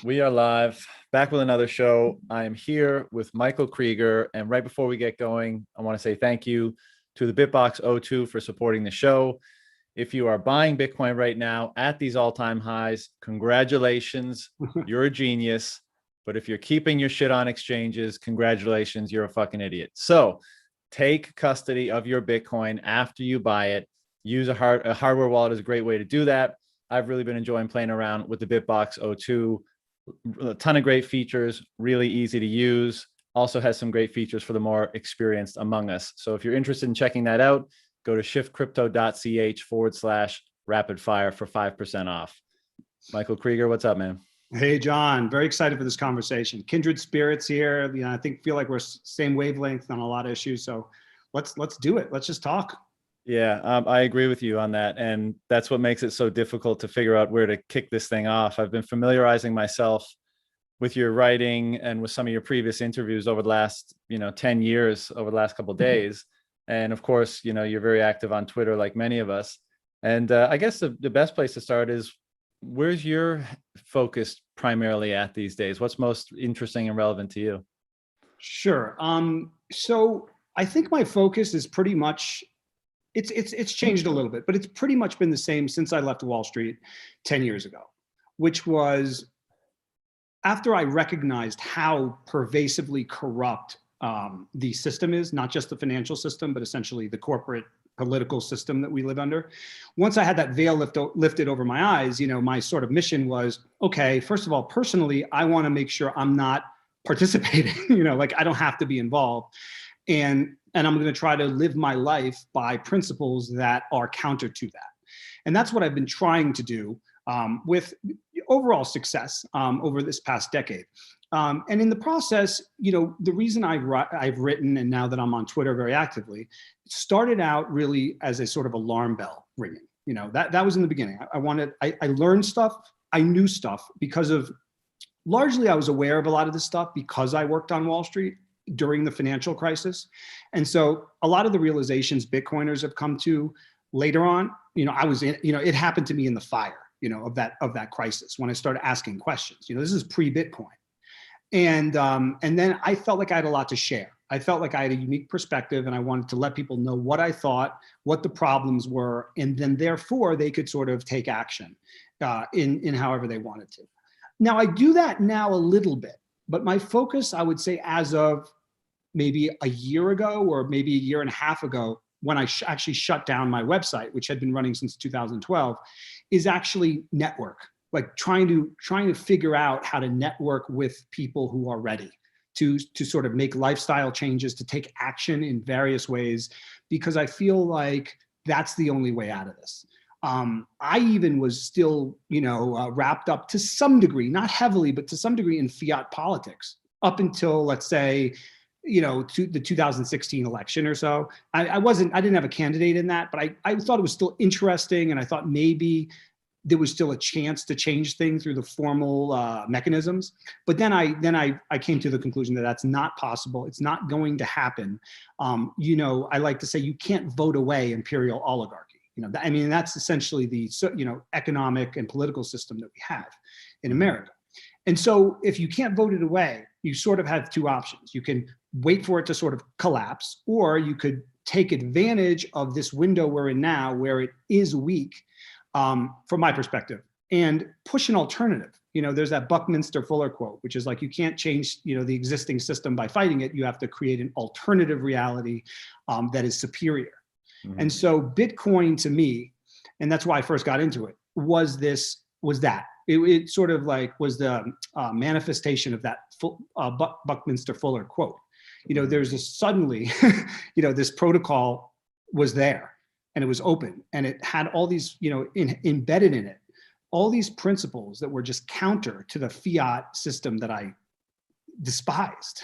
We are live, back with another show. I am here with Michael Krieger. And right before we get going, I want to say thank you to the Bitbox O2 for supporting the show. If you are buying Bitcoin right now at these all-time highs, congratulations, you're a genius. But if you're keeping your shit on exchanges, congratulations, you're a fucking idiot. So take custody of your Bitcoin after you buy it. Use a hardware wallet is a great way to do that. I've really been enjoying playing around with the Bitbox O2. A ton of great features, really easy to use. Also has some great features for the more experienced among us. So if you're interested in checking that out, go to shiftcrypto.ch/rapid fire for 5% off. Michael Krieger, what's up, man? Hey, John, very excited for this conversation. Kindred spirits here. I feel like we're same wavelength on a lot of issues. So let's do it. Let's just talk. Yeah, I agree with you on that. And that's what makes it so difficult to figure out where to kick this thing off. I've been familiarizing myself with your writing and with some of your previous interviews over the last, 10 years, over the last couple of days. And of course, you're very active on Twitter, like many of us. And I guess the best place to start is, where's your focus primarily at these days? What's most interesting and relevant to you? Sure. So I think my focus is pretty much, it's changed a little bit, but it's pretty much been the same since I left Wall Street 10 years ago, which was after I recognized how pervasively corrupt the system is, not just the financial system, but essentially the corporate political system that we live under. Once I had that veil lifted over my eyes, my sort of mission was, okay, first of all, personally, I want to make sure I'm not participating, like I don't have to be involved. And I'm going to try to live my life by principles that are counter to that. And that's what I've been trying to do with overall success over this past decade. And in the process, the reason I've written, and now that I'm on Twitter very actively, it started out really as a sort of alarm bell ringing. That was in the beginning. I learned stuff, I knew stuff because of, largely I was aware of a lot of this stuff because I worked on Wall Street during the financial crisis. And so a lot of the realizations Bitcoiners have come to later on, I was in, it happened to me in the fire, of that crisis when I started asking questions. This is pre-Bitcoin. And then I felt like I had a lot to share. I felt like I had a unique perspective and I wanted to let people know what I thought, what the problems were, and then therefore they could sort of take action in however they wanted to. Now I do that now a little bit, but my focus, I would say as of maybe a year ago or maybe a year and a half ago, when I actually shut down my website, which had been running since 2012, is actually network. Like trying to figure out how to network with people who are ready to sort of make lifestyle changes, to take action in various ways, because I feel like that's the only way out of this. I even was still, wrapped up to some degree, not heavily, but to some degree in fiat politics up until, let's say, to the 2016 election or so. I didn't have a candidate in that, but I thought it was still interesting. And I thought maybe there was still a chance to change things through the formal mechanisms. But then I came to the conclusion that that's not possible. It's not going to happen. I like to say you can't vote away imperial oligarchy. That's essentially the economic and political system that we have in America. And so if you can't vote it away, you sort of have two options. You can wait for it to sort of collapse, or you could take advantage of this window we're in now where it is weak, from my perspective, and push an alternative. There's that Buckminster Fuller quote, which is like, you can't change, the existing system by fighting it. You have to create an alternative reality that is superior. Mm-hmm. And so Bitcoin to me, and that's why I first got into it, was that. It sort of like was the manifestation of that Buckminster Fuller quote. There's this suddenly, this protocol was there and it was open and it had all these, embedded in it, all these principles that were just counter to the fiat system that I despised.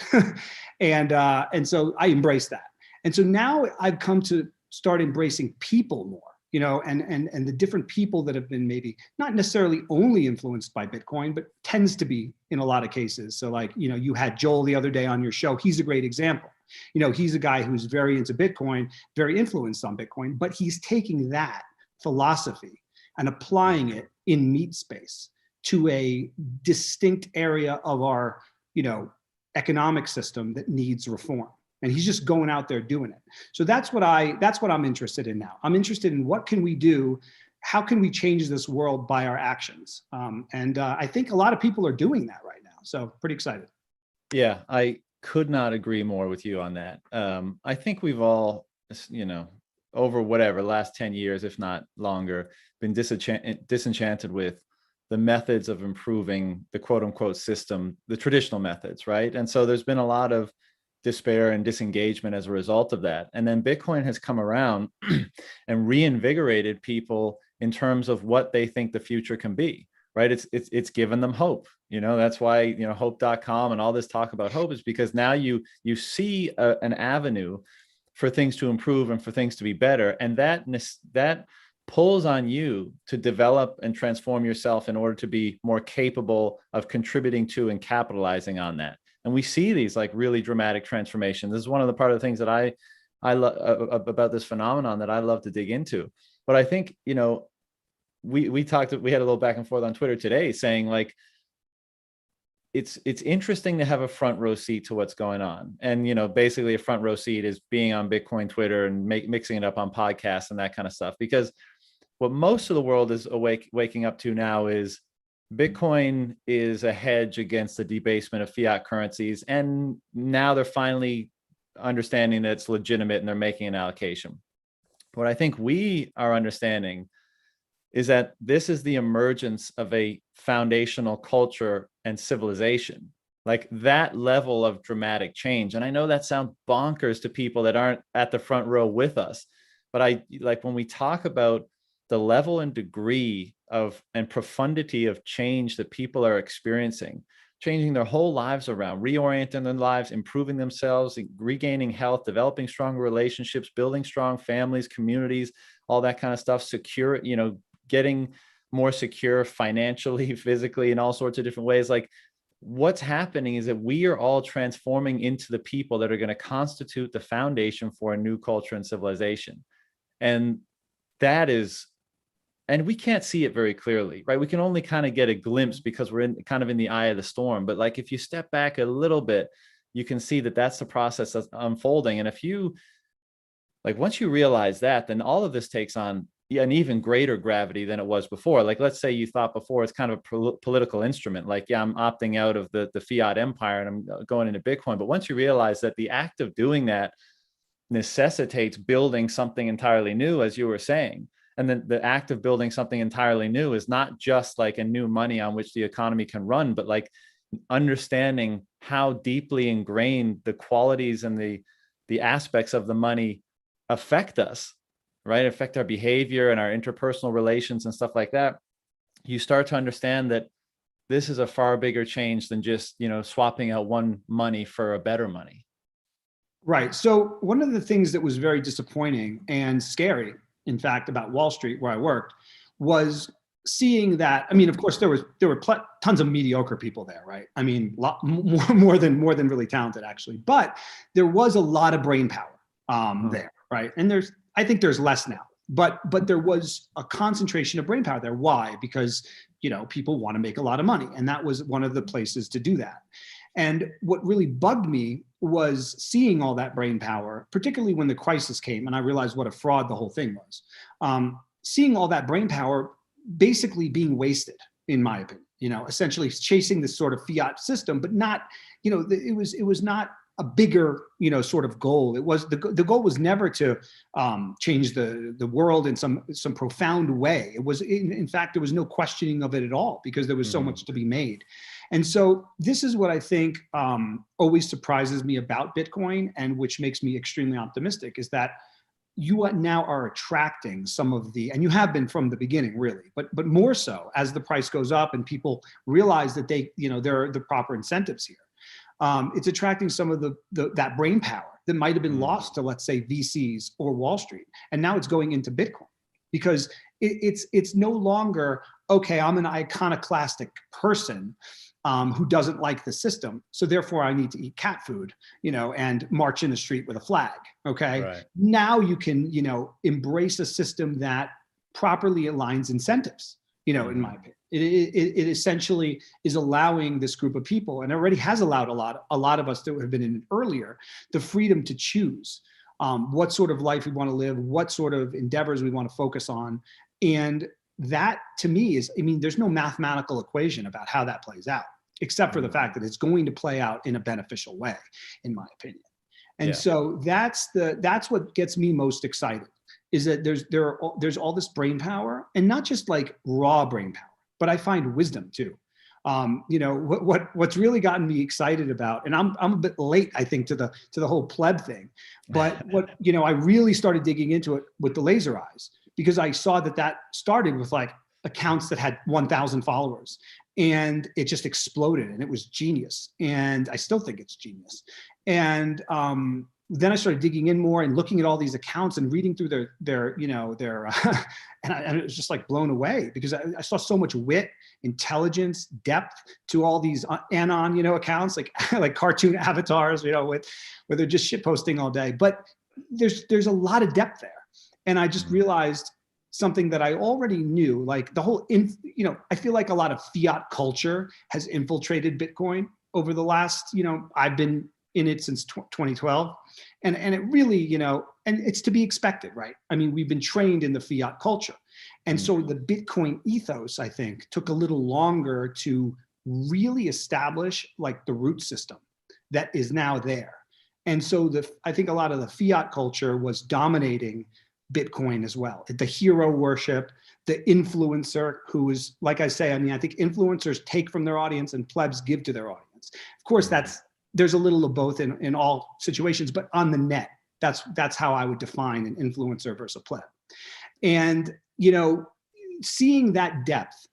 And so I embraced that. And so now I've come to start embracing people more. And the different people that have been maybe not necessarily only influenced by Bitcoin, but tends to be in a lot of cases. So like, you had Joel the other day on your show. He's a great example. He's a guy who's very into Bitcoin, very influenced on Bitcoin, but he's taking that philosophy and applying it in meat space to a distinct area of our, economic system that needs reform. And he's just going out there doing it. So that's what I'm interested in now. I'm interested in what can we do? How can we change this world by our actions? And I think a lot of people are doing that right now. So pretty excited. Yeah, I could not agree more with you on that. I think we've all, over whatever, last 10 years, if not longer, been disenchanted with the methods of improving the quote unquote system, the traditional methods, right? And so there's been a lot of despair and disengagement as a result of that. And then Bitcoin has come around and reinvigorated people in terms of what they think the future can be, right? It's given them hope. That's why, hope.com and all this talk about hope is because now you see an avenue for things to improve and for things to be better. And that pulls on you to develop and transform yourself in order to be more capable of contributing to and capitalizing on that. And we see these like really dramatic transformations. This is one of the part of the things that I love about this phenomenon that I love to dig into. But I think, we had a little back and forth on Twitter today saying like, it's interesting to have a front row seat to what's going on. And, basically a front row seat is being on Bitcoin Twitter and mixing it up on podcasts and that kind of stuff. Because what most of the world is waking up to now is Bitcoin is a hedge against the debasement of fiat currencies. And now they're finally understanding that it's legitimate and they're making an allocation. What I think we are understanding is that this is the emergence of a foundational culture and civilization, like that level of dramatic change. And I know that sounds bonkers to people that aren't at the front row with us, but I like when we talk about the level and degree of and profundity of change that people are experiencing, changing their whole lives around, reorienting their lives, improving themselves, regaining health, developing stronger relationships, building strong families, communities, all that kind of stuff, secure, getting more secure financially, physically, in all sorts of different ways. Like what's happening is that we are all transforming into the people that are going to constitute the foundation for a new culture and civilization. And that is, and we can't see it very clearly, right? We can only kind of get a glimpse because we're in the eye of the storm. But like, if you step back a little bit, you can see that that's the process that's unfolding. And if you, like, once you realize that, then all of this takes on an even greater gravity than it was before. Like, let's say you thought before it's kind of a political instrument. Like, yeah, I'm opting out of the fiat empire and I'm going into Bitcoin. But once you realize that the act of doing that necessitates building something entirely new, as you were saying, and then the act of building something entirely new is not just like a new money on which the economy can run, but like understanding how deeply ingrained the qualities and the aspects of the money affect us, right? Affect our behavior and our interpersonal relations and stuff like that. You start to understand that this is a far bigger change than just, swapping out one money for a better money. Right. So one of the things that was very disappointing and scary, in fact, about Wall Street, where I worked, was seeing that. I mean, of course, there were tons of mediocre people there, right? I mean, more than really talented, actually. But there was a lot of brain power there, right? And I think there's less now. But there was a concentration of brain power there. Why? Because people want to make a lot of money, and that was one of the places to do that. And what really bugged me was seeing all that brain power, particularly when the crisis came, and I realized what a fraud the whole thing was. Seeing all that brain power basically being wasted, in my opinion, essentially chasing this sort of fiat system, but not, it was not a bigger, sort of goal. It was the goal was never to change the world in some profound way. It was, in fact, there was no questioning of it at all because there was so much to be made. And so this is what I think always surprises me about Bitcoin, and which makes me extremely optimistic, is that you now are attracting some of the, and you have been from the beginning, really, but more so as the price goes up and people realize that there are the proper incentives here. It's attracting some of that brain power that might have been lost to, let's say, VCs or Wall Street, and now it's going into Bitcoin because it's no longer, okay, I'm an iconoclastic person who doesn't like the system, so therefore I need to eat cat food, and march in the street with a flag. Okay, right. Now you can, embrace a system that properly aligns incentives, in my opinion. It essentially is allowing this group of people, and already has allowed a lot of us that have been in it earlier, the freedom to choose what sort of life we want to live, what sort of endeavors we want to focus on. And that to me is, I mean, there's no mathematical equation about how that plays out, except for the fact that it's going to play out in a beneficial way, in my opinion. And so that's what gets me most excited, is that there's all this brain power, and not just like raw brain power, but I find wisdom too. What's really gotten me excited about, and I'm a bit late, I think, to the whole pleb thing, but I really started digging into it with the laser eyes, because I saw that started with like accounts that had 1,000 followers, and it just exploded, and it was genius. And I still think it's genius. And then I started digging in more and looking at all these accounts and reading through their and it was just like blown away, because I saw so much wit, intelligence, depth to all these anon, accounts, like cartoon avatars, where they're just shit posting all day. But there's a lot of depth there. And I just realized something that I already knew, like the whole, I feel like a lot of fiat culture has infiltrated Bitcoin over the last, I've been in it since 2012. And it really, and it's to be expected, right? I mean, we've been trained in the fiat culture. And so the Bitcoin ethos, I think, took a little longer to really establish like the root system that is now there. And so I think a lot of the fiat culture was dominating Bitcoin as well. The hero worship, the influencer, who is, like I say, I mean, I think influencers take from their audience and plebs give to their audience. Of course, there's a little of both in all situations, but on the net, that's how I would define an influencer versus a pleb. And, seeing that depth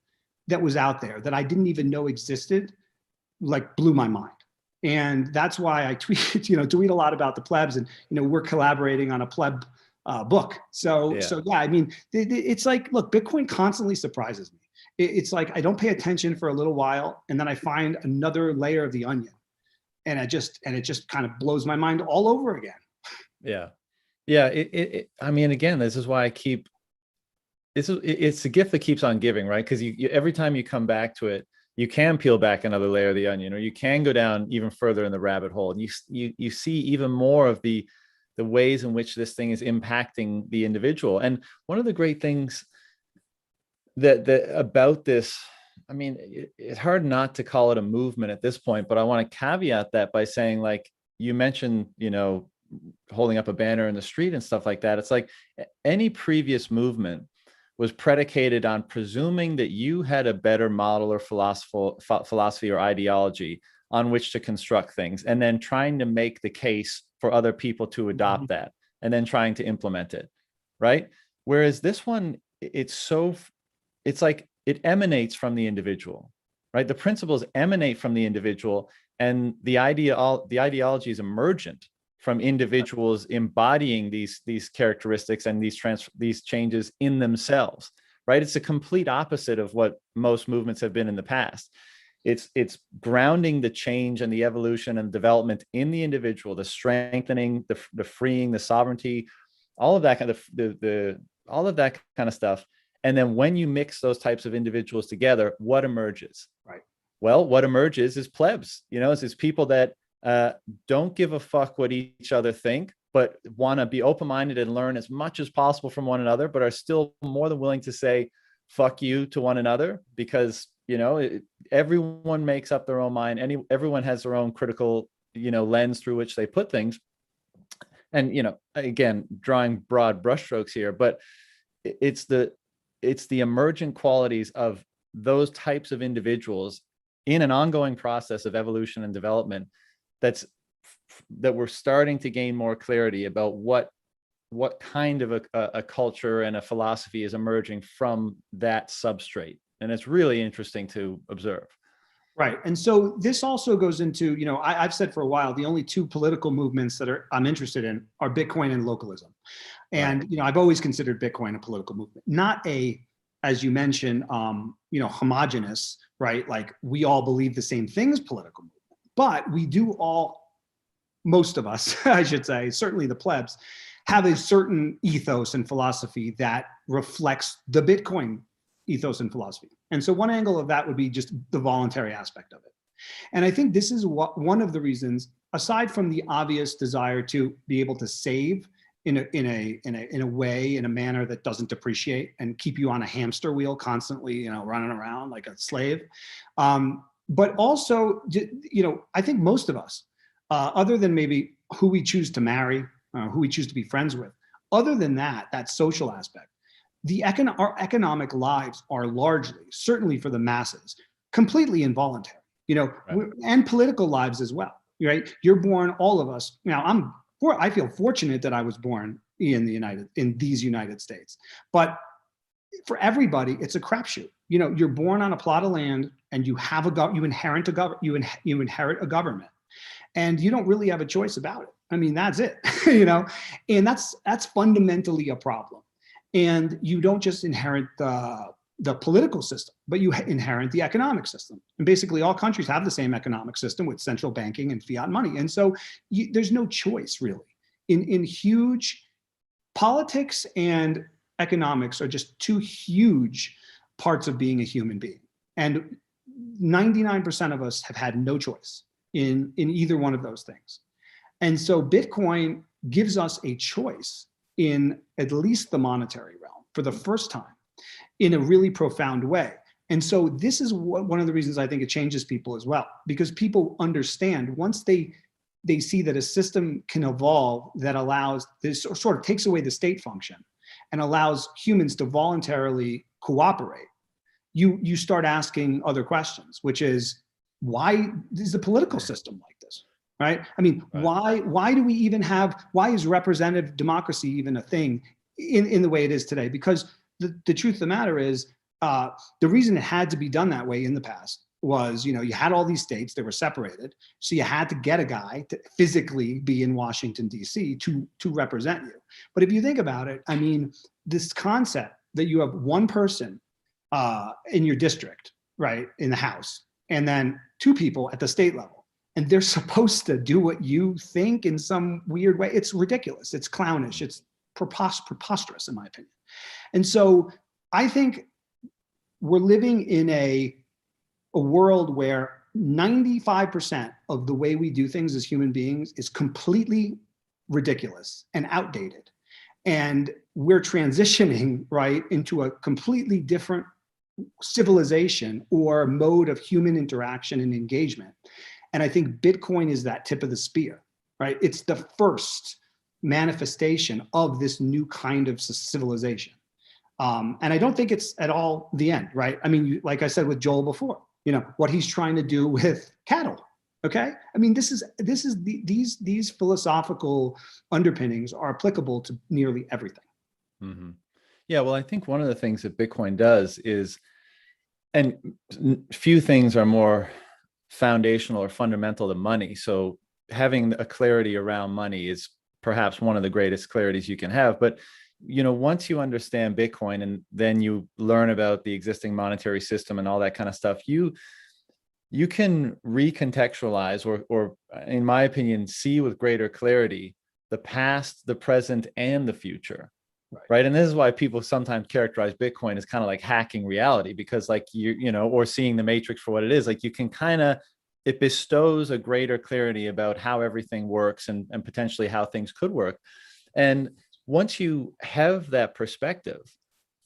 that was out there that I didn't even know existed, like blew my mind. And that's why I tweet a lot about the plebs, and, we're collaborating on a pleb book. So yeah, I mean, it's like, look, Bitcoin constantly surprises me. It's like, I don't pay attention for a little while, and then I find another layer of the onion, and it just kind of blows my mind all over again. Yeah. I mean, again, this is why it's a gift that keeps on giving, right? Because you every time you come back to it, you can peel back another layer of the onion, or you can go down even further in the rabbit hole, and you see even more of the ways in which this thing is impacting the individual. And one of the great things that about this, I mean, it's hard not to call it a movement at this point, but I want to caveat that by saying, like you mentioned, holding up a banner in the street and stuff like that. It's like any previous movement was predicated on presuming that you had a better model or philosophy or ideology on which to construct things, and then trying to make the case for other people to adopt that, and then trying to implement it, right? Whereas this one, it's like it emanates from the individual, right? The principles emanate from the individual, and the ideology is emergent from individuals embodying these characteristics and these changes in themselves, right? It's a complete opposite of what most movements have been in the past. It's grounding the change and the evolution and development in the individual, the strengthening, the freeing, the sovereignty, all of that kind of all of that kind of stuff. And then when you mix those types of individuals together, what emerges? Right. Well, what emerges is plebs. It's people that don't give a fuck what each other think, but want to be open-minded and learn as much as possible from one another, but are still more than willing to say fuck you to one another, because everyone makes up their own mind. Everyone has their own critical lens through which they put things. And again, drawing broad brushstrokes here, but it's the emergent qualities of those types of individuals in an ongoing process of evolution and development that we're starting to gain more clarity about what kind of a culture and a philosophy is emerging from that substrate. And it's really interesting to observe. Right. And so this also goes into, I've said for a while, the only two political movements that I'm interested in are Bitcoin and localism. And, I've always considered Bitcoin a political movement, not as you mentioned, homogenous, right? Like we all believe the same things, political movement. But we do most of us, I should say, certainly the plebs, have a certain ethos and philosophy that reflects the Bitcoin ethos and philosophy. And so one angle of that would be just the voluntary aspect of it. And I think this is one of the reasons, aside from the obvious desire to be able to save in a way, in a manner that doesn't depreciate and keep you on a hamster wheel constantly, running around like a slave. But also, I think most of us, other than maybe who we choose to marry, who we choose to be friends with, other than that social aspect, our economic lives are largely, certainly for the masses, completely involuntary, right. And political lives as well, right? You're born, all of us. Now, I feel fortunate that I was born in these United States, but for everybody, it's a crapshoot. You're born on a plot of land, and you inherit a government, and you don't really have a choice about it. I mean, that's it, and that's fundamentally a problem. And you don't just inherit the political system, but you inherit the economic system. And basically all countries have the same economic system with central banking and fiat money. And so there's no choice really. In huge politics and economics are just two huge parts of being a human being. And 99% of us have had no choice in either one of those things. And so Bitcoin gives us a choice in at least the monetary realm for the first time in a really profound way. And so this is one of the reasons I think it changes people as well, because people understand once they see that a system can evolve that allows this, or sort of takes away the state function and allows humans to voluntarily cooperate, you start asking other questions, which is, why is the political system like this? Right? I mean, right. Why do we even why is representative democracy even a thing in the way it is today? Because the truth of the matter is, the reason it had to be done that way in the past was, you had all these states that were separated. So you had to get a guy to physically be in Washington, D.C. to represent you. But if you think about it, I mean, this concept that you have one person in your district, right, in the House, and then two people at the state level, and they're supposed to do what you think in some weird way. It's ridiculous. It's clownish. It's preposterous, in my opinion. And so I think we're living in a world where 95% of the way we do things as human beings is completely ridiculous and outdated. And we're transitioning, right, into a completely different civilization or mode of human interaction and engagement. And I think Bitcoin is that tip of the spear, right? It's the first manifestation of this new kind of civilization. And I don't think it's at all the end, right? I mean, like I said with Joel before, what he's trying to do with cattle, okay? I mean, these philosophical underpinnings are applicable to nearly everything. Mm-hmm. Yeah, well, I think one of the things that Bitcoin does is, and few things are more foundational or fundamental to money. So having a clarity around money is perhaps one of the greatest clarities you can have. But, once you understand Bitcoin and then you learn about the existing monetary system and all that kind of stuff, you can recontextualize or in my opinion, see with greater clarity the past, the present, and the future. Right. And this is why people sometimes characterize Bitcoin as kind of like hacking reality, because like or seeing the matrix for what it is, like you can it bestows a greater clarity about how everything works and potentially how things could work. And once you have that perspective,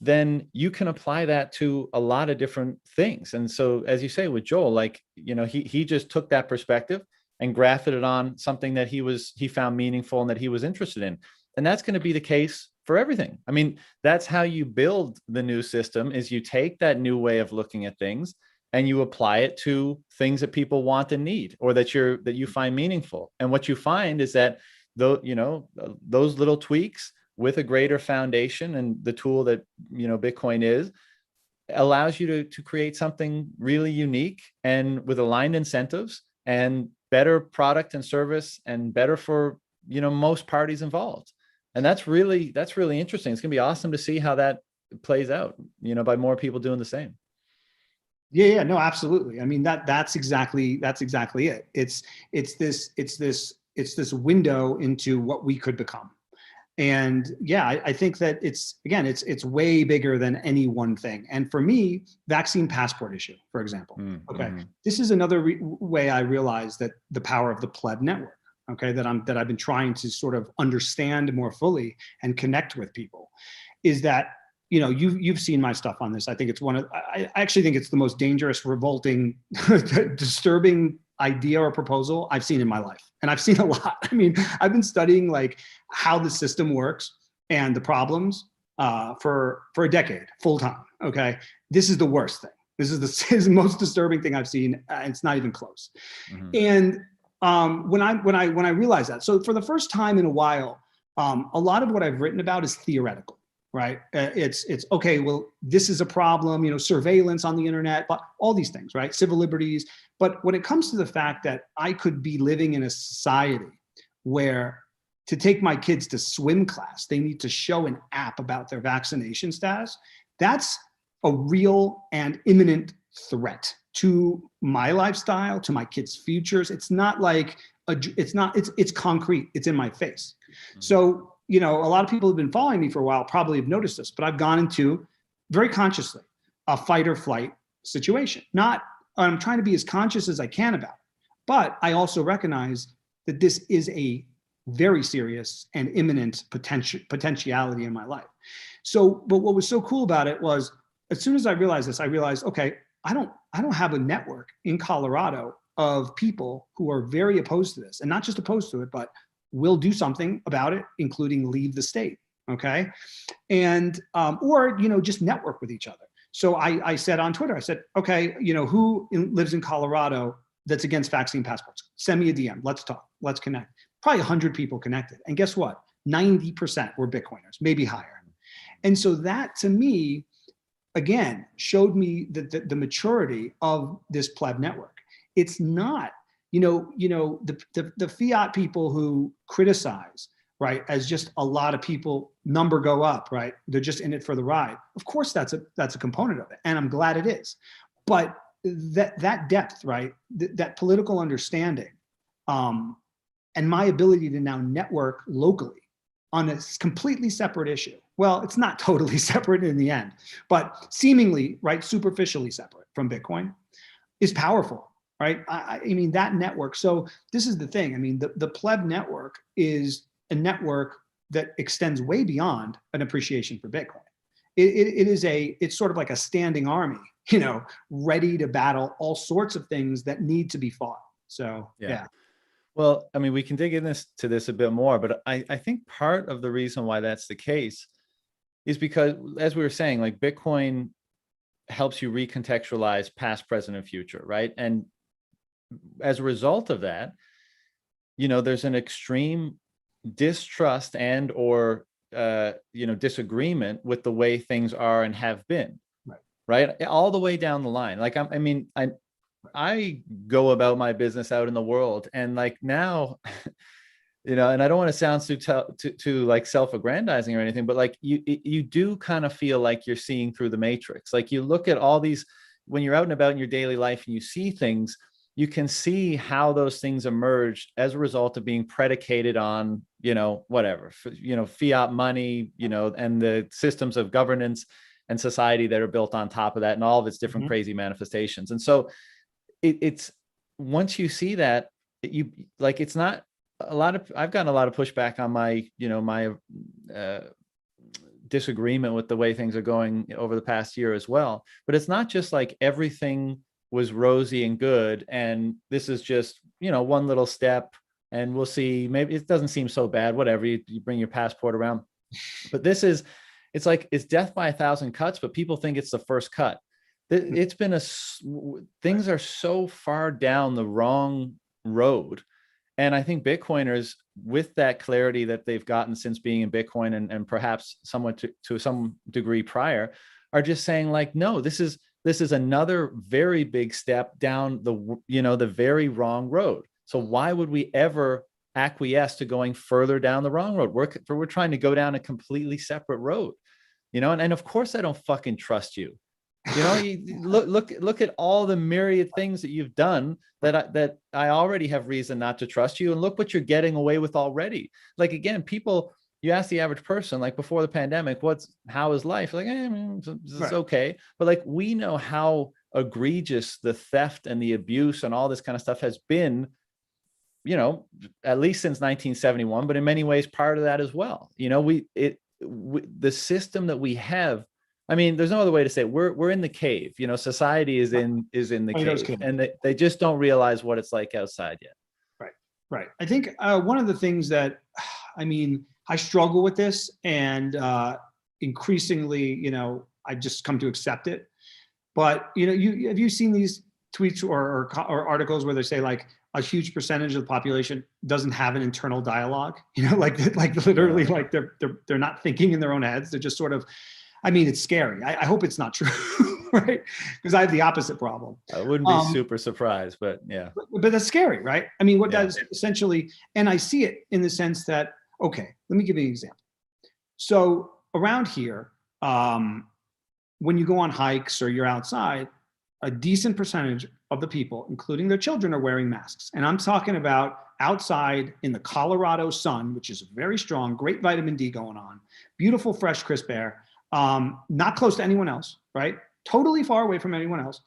then you can apply that to a lot of different things. And so, as you say with Joel, like, he just took that perspective and grafted it on something that he found meaningful and that he was interested in. And that's going to be the case for everything. I mean, that's how you build the new system, is you take that new way of looking at things and you apply it to things that people want and need, or that you find meaningful. And what you find is that those little tweaks with a greater foundation and the tool that, Bitcoin is, allows you to create something really unique and with aligned incentives and better product and service and better for, most parties involved. And that's really interesting. It's going to be awesome to see how that plays out, by more people doing the same. Yeah, no, absolutely. I mean, that's exactly it. It's this window into what we could become. And yeah, I think that it's way bigger than any one thing. And for me, vaccine passport issue, for example. Okay, this is another way I realized that the power of the pleb network. Okay, that I've been trying to sort of understand more fully and connect with people, is that, you know, you've seen my stuff on this. I think it's I actually think it's the most dangerous, revolting, disturbing idea or proposal I've seen in my life. And I've seen a lot. I mean, I've been studying like how the system works and the problems for a decade, full time. Okay. This is the worst thing. This is the most disturbing thing I've seen. It's not even close. And when I realized that, so for the first time in a while, a lot of what I've written about is theoretical. Right. It's okay. Well, this is a problem, you know, surveillance on the internet, but all these things, right? Civil liberties. But when it comes to the fact that I could be living in a society where to take my kids to swim class, they need to show an app about their vaccination status, that's a real and imminent threat to my lifestyle, to my kids' futures. It's not like, it's concrete. It's in my face. So, you know, a lot of people who've been following me for a while probably have noticed this, but I've gone into, very consciously, a fight or flight situation. I'm trying to be as conscious as I can about it, but I also recognize that this is a very serious and imminent potentiality in my life. So, but what was so cool about it was, as soon as I realized this, I realized, okay, I don't have a network in Colorado of people who are very opposed to this, and not just opposed to it, but will do something about it, including leave the state. Okay. And, or, you know, just network with each other. So I said on Twitter, I said, okay, you know, who lives in Colorado that's against vaccine passports? Send me a DM. Let's talk. Let's connect. Probably 100 people connected. And guess what? 90% were Bitcoiners, maybe higher. And so that, to me, again, showed me the maturity of this pleb network. It's not, the fiat people who criticize, right, as just a lot of people, number go up, right? They're just in it for the ride. Of course, that's a component of it, and I'm glad it is. But that depth, right, that political understanding, and my ability to now network locally on a completely separate issue. Well, it's not totally separate in the end, but seemingly, right, superficially separate from Bitcoin, is powerful. Right. I mean, that network. So this is the thing. I mean, the pleb network is a network that extends way beyond an appreciation for Bitcoin. It's sort of like a standing army, you know, ready to battle all sorts of things that need to be fought. So, yeah. Well, I mean, we can dig into this a bit more, but I think part of the reason why that's the case is because, as we were saying, like, Bitcoin helps you recontextualize past, present, and future, right? And as a result of that, you know, there's an extreme distrust and or disagreement with the way things are and have been, right? All the way down the line. Like, I go about my business out in the world, and like now, you know, and I don't want to sound too like self-aggrandizing or anything, but like you do kind of feel like you're seeing through the matrix. Like, you look at all these, when you're out and about in your daily life and you see things, you can see how those things emerged as a result of being predicated on, you know, whatever, you know, fiat money, you know, and the systems of governance and society that are built on top of that, and all of its different crazy manifestations. And so it's once you see that, you like, it's not a lot of, I've gotten a lot of pushback on my, you know, my disagreement with the way things are going over the past year as well. But it's not just like everything was rosy and good, and this is just, you know, one little step, and we'll see, maybe it doesn't seem so bad, whatever, you bring your passport around. But this is, it's like, it's death by 1,000 cuts, but people think it's the first cut. It's been things are so far down the wrong road. And I think Bitcoiners, with that clarity that they've gotten since being in Bitcoin, and perhaps somewhat to some degree prior, are just saying like, no, this is another very big step down the very wrong road. So why would we ever acquiesce to going further down the wrong road? We're trying to go down a completely separate road, you know, and of course I don't fucking trust you. You know, you look at all the myriad things that you've done that I already have reason not to trust you. And look what you're getting away with already. Like, again, people you ask the average person, like before the pandemic, how is life? Like, I mean, it's Right. okay. But like, we know how egregious the theft and the abuse and all this kind of stuff has been, at least since 1971, but in many ways prior to that as well. The system that we have, I mean, there's no other way to say it. We're in the cave. Society is in the cave, and they just don't realize what it's like outside yet. Right. I think one of the things that, I mean, I struggle with this, and increasingly, I've just come to accept it. But have you seen these tweets or articles where they say like a huge percentage of the population doesn't have an internal dialogue? Like literally, like they're not thinking in their own heads. They're just sort of. I mean, it's scary. I hope it's not true, right? Because I have the opposite problem. I wouldn't be super surprised, but yeah. But that's scary, right? I mean, what that is essentially, and I see it in the sense that, okay, let me give you an example. So around here, when you go on hikes or you're outside, a decent percentage of the people, including their children, are wearing masks. And I'm talking about outside in the Colorado sun, which is very strong, great vitamin D going on, beautiful, fresh, crisp air. Not close to anyone else, right? Totally far away from anyone else,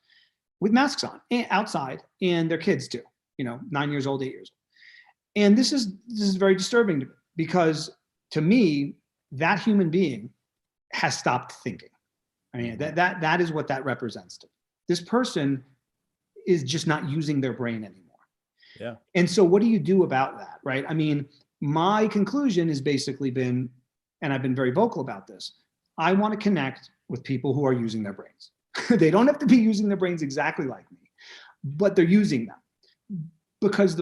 with masks on and outside, and their kids too, 9 years old, 8 years old. And this is very disturbing to me, because to me, that human being has stopped thinking. I mean, that is what that represents to me. This person is just not using their brain anymore. Yeah. And so what do you do about that, right? I mean, my conclusion has basically been, and I've been very vocal about this, I want to connect with people who are using their brains. They don't have to be using their brains exactly like me, but they're using them, because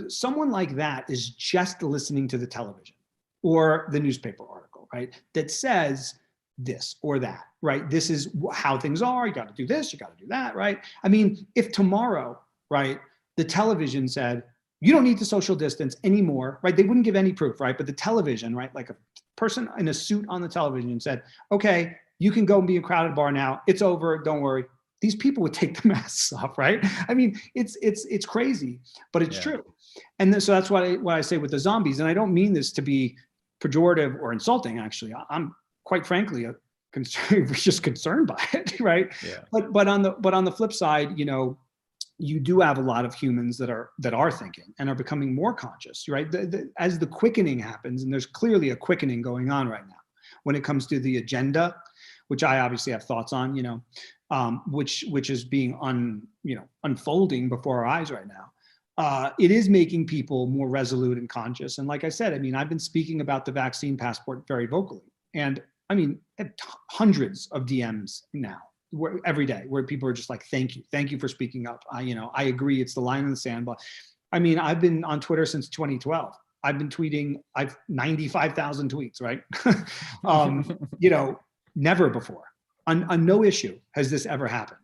someone like that is just listening to the television or the newspaper article, right? That says this or that, right? This is how things are. You got to do this, you got to do that, right? I mean, if tomorrow, right, the television said, you don't need to social distance anymore, right? They wouldn't give any proof, right? But the television, right? Like a person in a suit on the television said, okay, you can go and be in a crowded bar now. It's over. Don't worry. These people would take the masks off, right? I mean, it's crazy, but it's true. And so that's what I say with the zombies. And I don't mean this to be pejorative or insulting. Actually, I'm quite frankly just concerned by it, right? Yeah. But on the flip side, you do have a lot of humans that are thinking and are becoming more conscious, right? As the quickening happens, and there's clearly a quickening going on right now when it comes to the agenda, which I obviously have thoughts on, which is being unfolding before our eyes right now. It is making people more resolute and conscious. And like I said, I mean, I've been speaking about the vaccine passport very vocally, and I mean, hundreds of DMs now. Every day where people are just like, thank you for speaking up. I agree, it's the line in the sand. But I mean, I've been on Twitter since 2012. I've been tweeting, I've 95,000 tweets, right? Never before on no issue has this ever happened.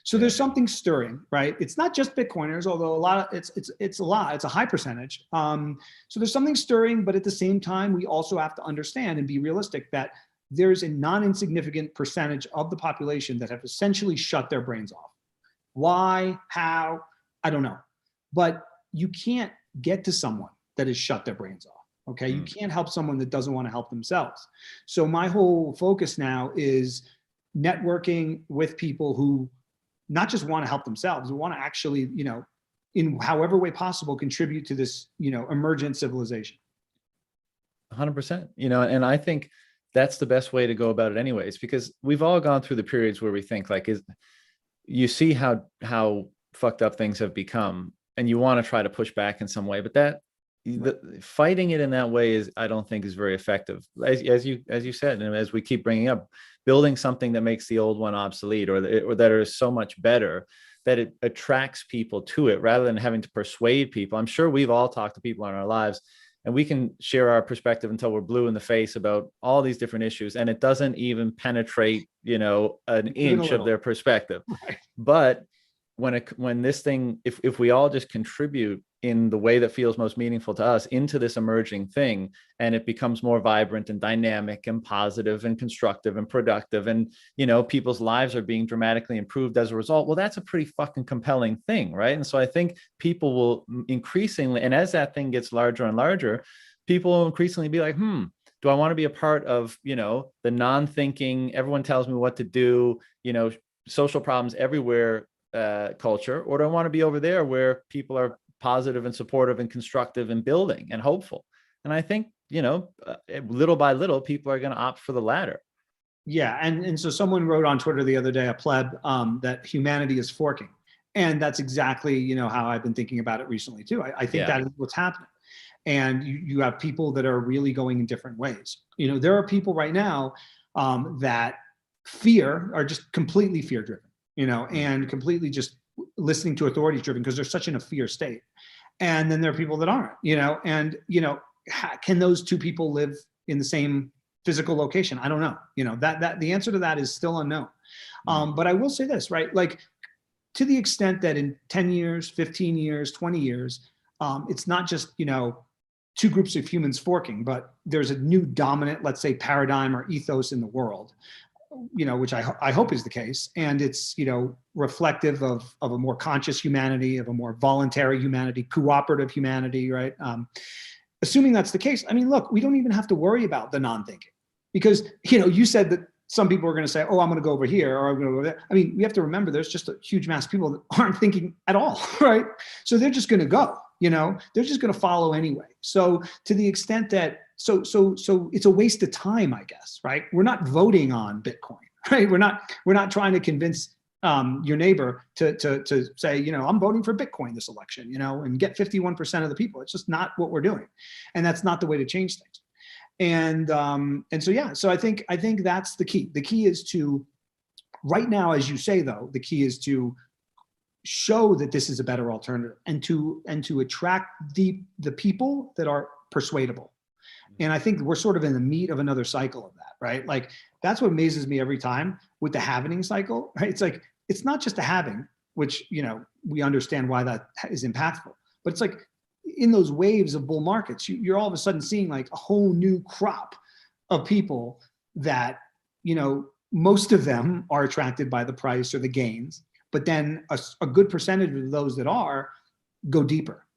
So there's something stirring, right? It's not just Bitcoiners, although it's a high percentage. So there's something stirring, but at the same time, we also have to understand and be realistic that there's a non-insignificant percentage of the population that have essentially shut their brains off. Why, how, I don't know. But you can't get to someone that has shut their brains off, okay? You can't help someone that doesn't want to help themselves. So my whole focus now is networking with people who not just want to help themselves, but want to actually, in however way possible, contribute to this, emergent civilization. 100%, and I think that's the best way to go about it anyways, because we've all gone through the periods where we think like, you see how fucked up things have become, and you want to try to push back in some way, but fighting it in that way I don't think is very effective. As you said, and as we keep bringing up, building something that makes the old one obsolete, or that is so much better that it attracts people to it rather than having to persuade people. I'm sure we've all talked to people in our lives, and we can share our perspective until we're blue in the face about all these different issues, and it doesn't even penetrate, an inch of their perspective. Right. But when this thing, if we all just contribute in the way that feels most meaningful to us into this emerging thing, and it becomes more vibrant and dynamic and positive and constructive and productive, and people's lives are being dramatically improved as a result, well, that's a pretty fucking compelling thing, right? And so I think people will increasingly, and as that thing gets larger and larger, people will increasingly be like, do I want to be a part of, the non-thinking, everyone tells me what to do, social problems everywhere culture, or do I want to be over there where people are positive and supportive and constructive and building and hopeful? And I think, little by little, people are going to opt for the latter. Yeah, and so someone wrote on Twitter the other day, a pleb, that humanity is forking, and that's exactly how I've been thinking about it recently too. I think that is what's happening, and you have people that are really going in different ways. There are people right now that are just completely fear driven, and completely just listening to authorities driven because they're such in a fear state, and then there are people that aren't, and can those two people live in the same physical location? I don't know. That the answer to that is still unknown. But I will say this, right? Like, to the extent that in 10 years, 15 years, 20 years, it's not just, two groups of humans forking, but there's a new dominant, let's say, paradigm or ethos in the world, which I hope is the case. And it's, reflective of a more conscious humanity, of a more voluntary humanity, cooperative humanity, right? Assuming that's the case, I mean, look, we don't even have to worry about the non-thinking, because, you said that some people are going to say, oh, I'm going to go over here, or I'm going to go over there. I mean, we have to remember there's just a huge mass of people that aren't thinking at all, right? So they're just going to go, they're just going to follow anyway. So to the extent that, so it's a waste of time, I guess, right? We're not voting on Bitcoin, right? We're not trying to convince your neighbor to say, I'm voting for Bitcoin this election, and get 51% of the people. It's just not what we're doing. And that's not the way to change things. And so, yeah, so I think that's the key. The key is to, right now, as you say, though, the key is to show that this is a better alternative, and to attract the people that are persuadable. And I think we're sort of in the meat of another cycle of that, right? Like, that's what amazes me every time with the halvening cycle, right? It's like, it's not just a halving, which, we understand why that is impactful, but it's like, in those waves of bull markets, you're all of a sudden seeing like a whole new crop of people that, most of them are attracted by the price or the gains, but then a good percentage of those that are go deeper.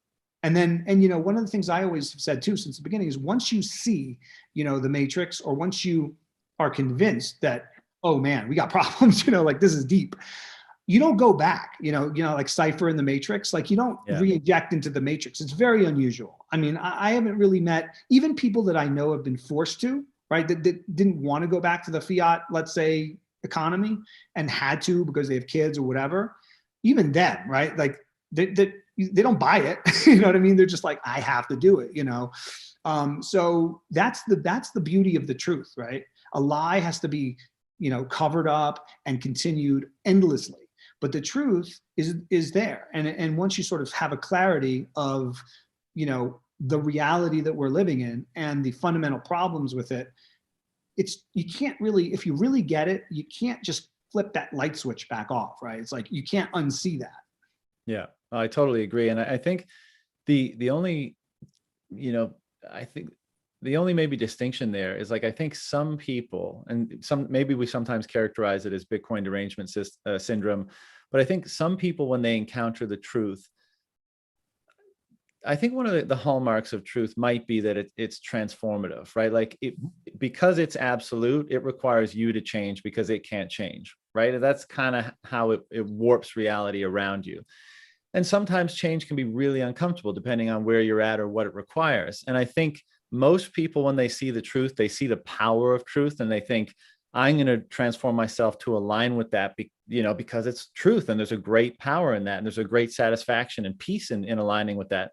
And then, one of the things I always have said too, since the beginning, is once you see, the matrix, or once you are convinced that, oh man, we got problems, like this is deep, you don't go back, like Cypher in the Matrix, like you don't re-eject into the Matrix. It's very unusual. I mean, I haven't really met, even people that I know have been forced to, right, that didn't want to go back to the fiat, let's say, economy, and had to because they have kids or whatever. Even then, right, like they don't buy it. You know what I mean? They're just like, I have to do it, So that's the beauty of the truth, right? A lie has to be, covered up and continued endlessly. But the truth is there. And once you sort of have a clarity of, the reality that we're living in and the fundamental problems with it, you can't really, if you really get it, you can't just flip that light switch back off, right? It's like, you can't unsee that. Yeah, I totally agree. And I think the only, I think the only maybe distinction there is, like, I think some people, and maybe we sometimes characterize it as Bitcoin derangement syndrome, but I think some people, when they encounter the truth, I think one of the hallmarks of truth might be that it's transformative, right? Like, because it's absolute, it requires you to change because it can't change, right? And that's kind of how it warps reality around you. And sometimes change can be really uncomfortable depending on where you're at or what it requires. And I think most people, when they see the truth, they see the power of truth, and they think, I'm going to transform myself to align with that, because it's truth, and there's a great power in that, and there's a great satisfaction and peace in aligning with that.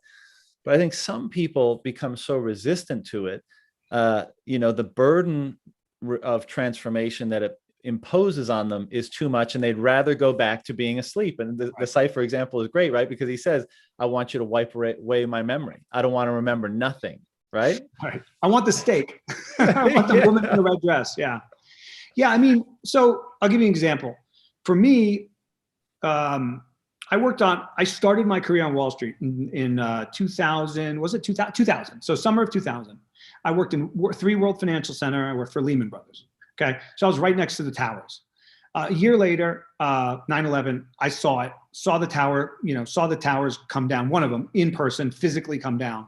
But I think some people become so resistant to it, the burden of transformation that it imposes on them is too much, and they'd rather go back to being asleep. And the Cypher example is great, right? Because he says, I want you to wipe away my memory. I don't want to remember nothing, right? Right. I want the steak. I want the woman in the red dress. Yeah. Yeah, I mean, so I'll give you an example. For me, I started my career on Wall Street in 2000, was it 2000? So summer of 2000. I worked in 3 World Financial Center. I worked for Lehman Brothers. Okay. So I was right next to the towers. A year later, 9/11, I saw the tower, saw the towers come down, one of them in person, physically come down.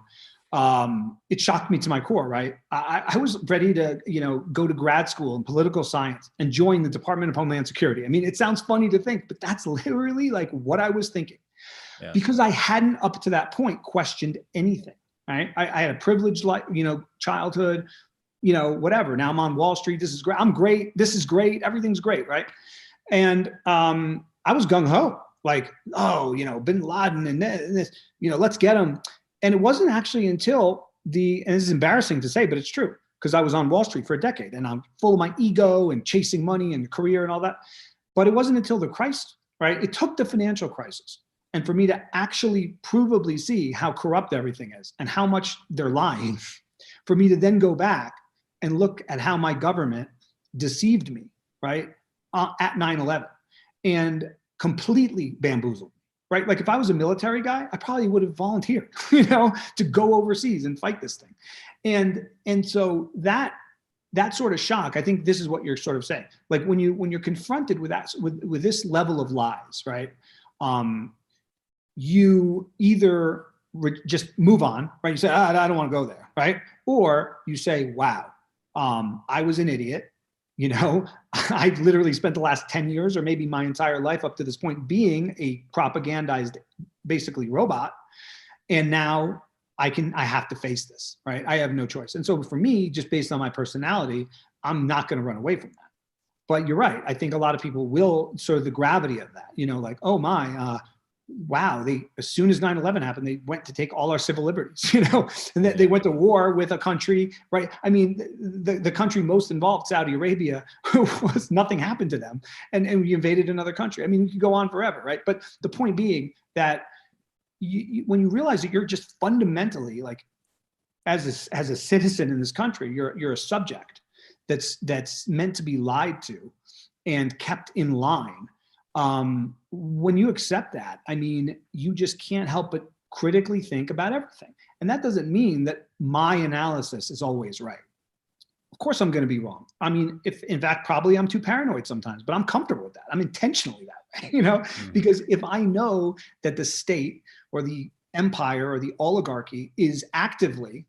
it shocked me to my core, right? I was ready to, go to grad school in political science and join the Department of Homeland Security. I mean, it sounds funny to think, but that's literally like what I was thinking. Yeah. Because I hadn't up to that point questioned anything, right? I had a privileged life, childhood, whatever. Now I'm on Wall Street. This is great. I'm great. This is great. Everything's great, right? And I was gung ho, like, oh, Bin Laden and this, let's get him. And it wasn't actually until and this is embarrassing to say, but it's true, because I was on Wall Street for a decade and I'm full of my ego and chasing money and career and all that. But it wasn't until the crisis, right? It took the financial crisis. And for me to actually provably see how corrupt everything is and how much they're lying, for me to then go back and look at how my government deceived me, right, at 9/11 and completely bamboozled, right? Like if I was a military guy, I probably would have volunteered, to go overseas and fight this thing. And so that sort of shock, I think this is what you're sort of saying. Like when you're confronted with that, with this level of lies, right? You either just move on, right? You say, I don't want to go there, right? Or you say, wow, I was an idiot. I've literally spent the last 10 years or maybe my entire life up to this point being a propagandized, basically robot. And now I have to face this, right? I have no choice. And so for me, just based on my personality, I'm not going to run away from that. But you're right. I think a lot of people will sort of the gravity of that, like, oh my, wow, as soon as 9/11 happened, they went to take all our civil liberties, and they went to war with a country, right? I mean, the country most involved, Saudi Arabia, was nothing happened to them, and we invaded another country. I mean, we could go on forever, right? But the point being that when you realize that you're just fundamentally, like, as a citizen in this country, you're a subject that's meant to be lied to and kept in line. When you accept that, I mean, you just can't help but critically think about everything. And that doesn't mean that my analysis is always right. Of course, I'm going to be wrong. I mean, if in fact, probably I'm too paranoid sometimes, but I'm comfortable with that. I'm intentionally that way, because if I know that the state or the empire or the oligarchy has actively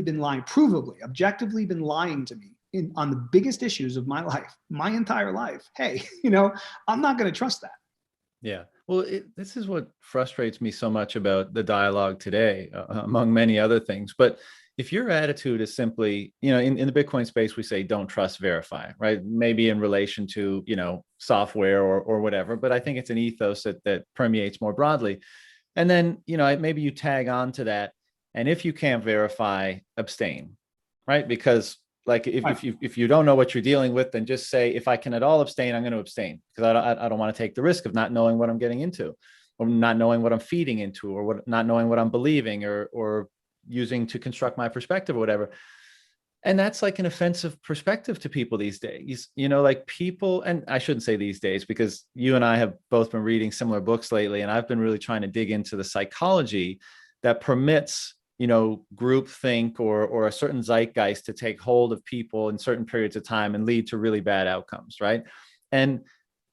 been lying, provably, objectively been lying to me on the biggest issues of my life, my entire life, hey, I'm not going to trust that. Yeah. Well, this is what frustrates me so much about the dialogue today, among many other things. But if your attitude is simply, in the Bitcoin space, we say, don't trust, verify, right? Maybe in relation to, software or whatever, but I think it's an ethos that permeates more broadly. And then, maybe you tag on to that. And if you can't verify, abstain, right? Because like if you don't know what you're dealing with, then just say, if I can at all abstain, I'm going to abstain, because I don't want to take the risk of not knowing what I'm getting into, or not knowing what I'm feeding into, or not knowing what I'm believing or using to construct my perspective or whatever. And that's like an offensive perspective to people these days, like people, and I shouldn't say these days, because you and I have both been reading similar books lately, and I've been really trying to dig into the psychology that permits groupthink or a certain zeitgeist to take hold of people in certain periods of time and lead to really bad outcomes, right? And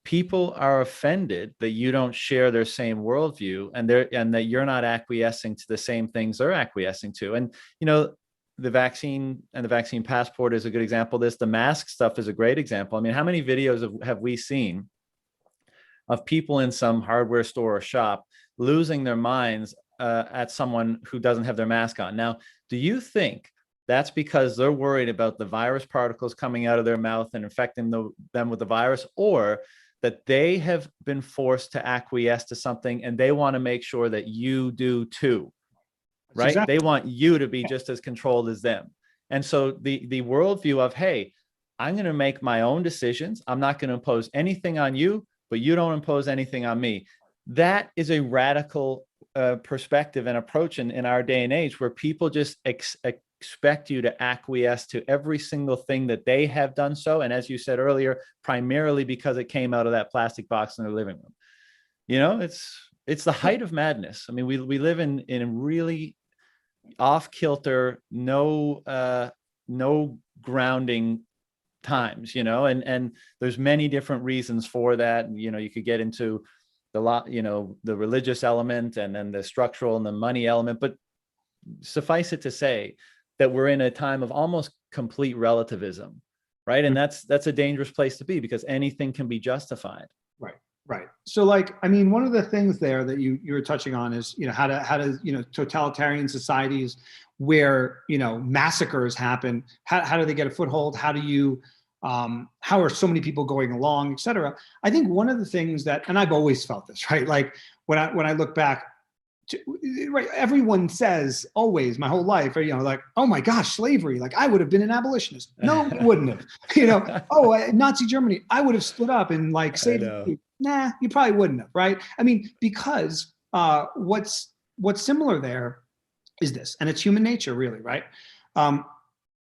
people are offended that you don't share their same worldview, and that you're not acquiescing to the same things they're acquiescing to. And the vaccine and the vaccine passport is a good example of this. The mask stuff is a great example. I mean, how many videos have we seen of people in some hardware store or shop losing their minds at someone who doesn't have their mask on? Now, do you think that's because they're worried about the virus particles coming out of their mouth and infecting them with the virus, or that they have been forced to acquiesce to something and they want to make sure that you do too, right? Exactly. They want you to be just as controlled as them. And so the worldview of, hey, I'm going to make my own decisions. I'm not going to impose anything on you, but you don't impose anything on me. That is a radical perspective and approach in our day and age, where people just expect you to acquiesce to every single thing that they have done so. And as you said earlier, primarily because it came out of that plastic box in their living room. It's the height of madness. I mean, we live in really off kilter, no grounding times, and there's many different reasons for that. And, you could get into the religious element and then the structural and the money element, but suffice it to say that we're in a time of almost complete relativism, right? And that's a dangerous place to be, because anything can be justified. Right. Right. So like, I mean, one of the things there that you were touching on is, how to, totalitarian societies where, massacres happen, how do they get a foothold? How do you, how are so many people going along, et cetera? I think one of the things that, and I've always felt this, right? Like when I look back, right, everyone says always my whole life, like, oh my gosh, slavery, like I would have been an abolitionist. No, you wouldn't have, Nazi Germany, I would have stood up and like saved you. Nah, you probably wouldn't have, right? I mean, because what's similar there is this, and it's human nature really, right?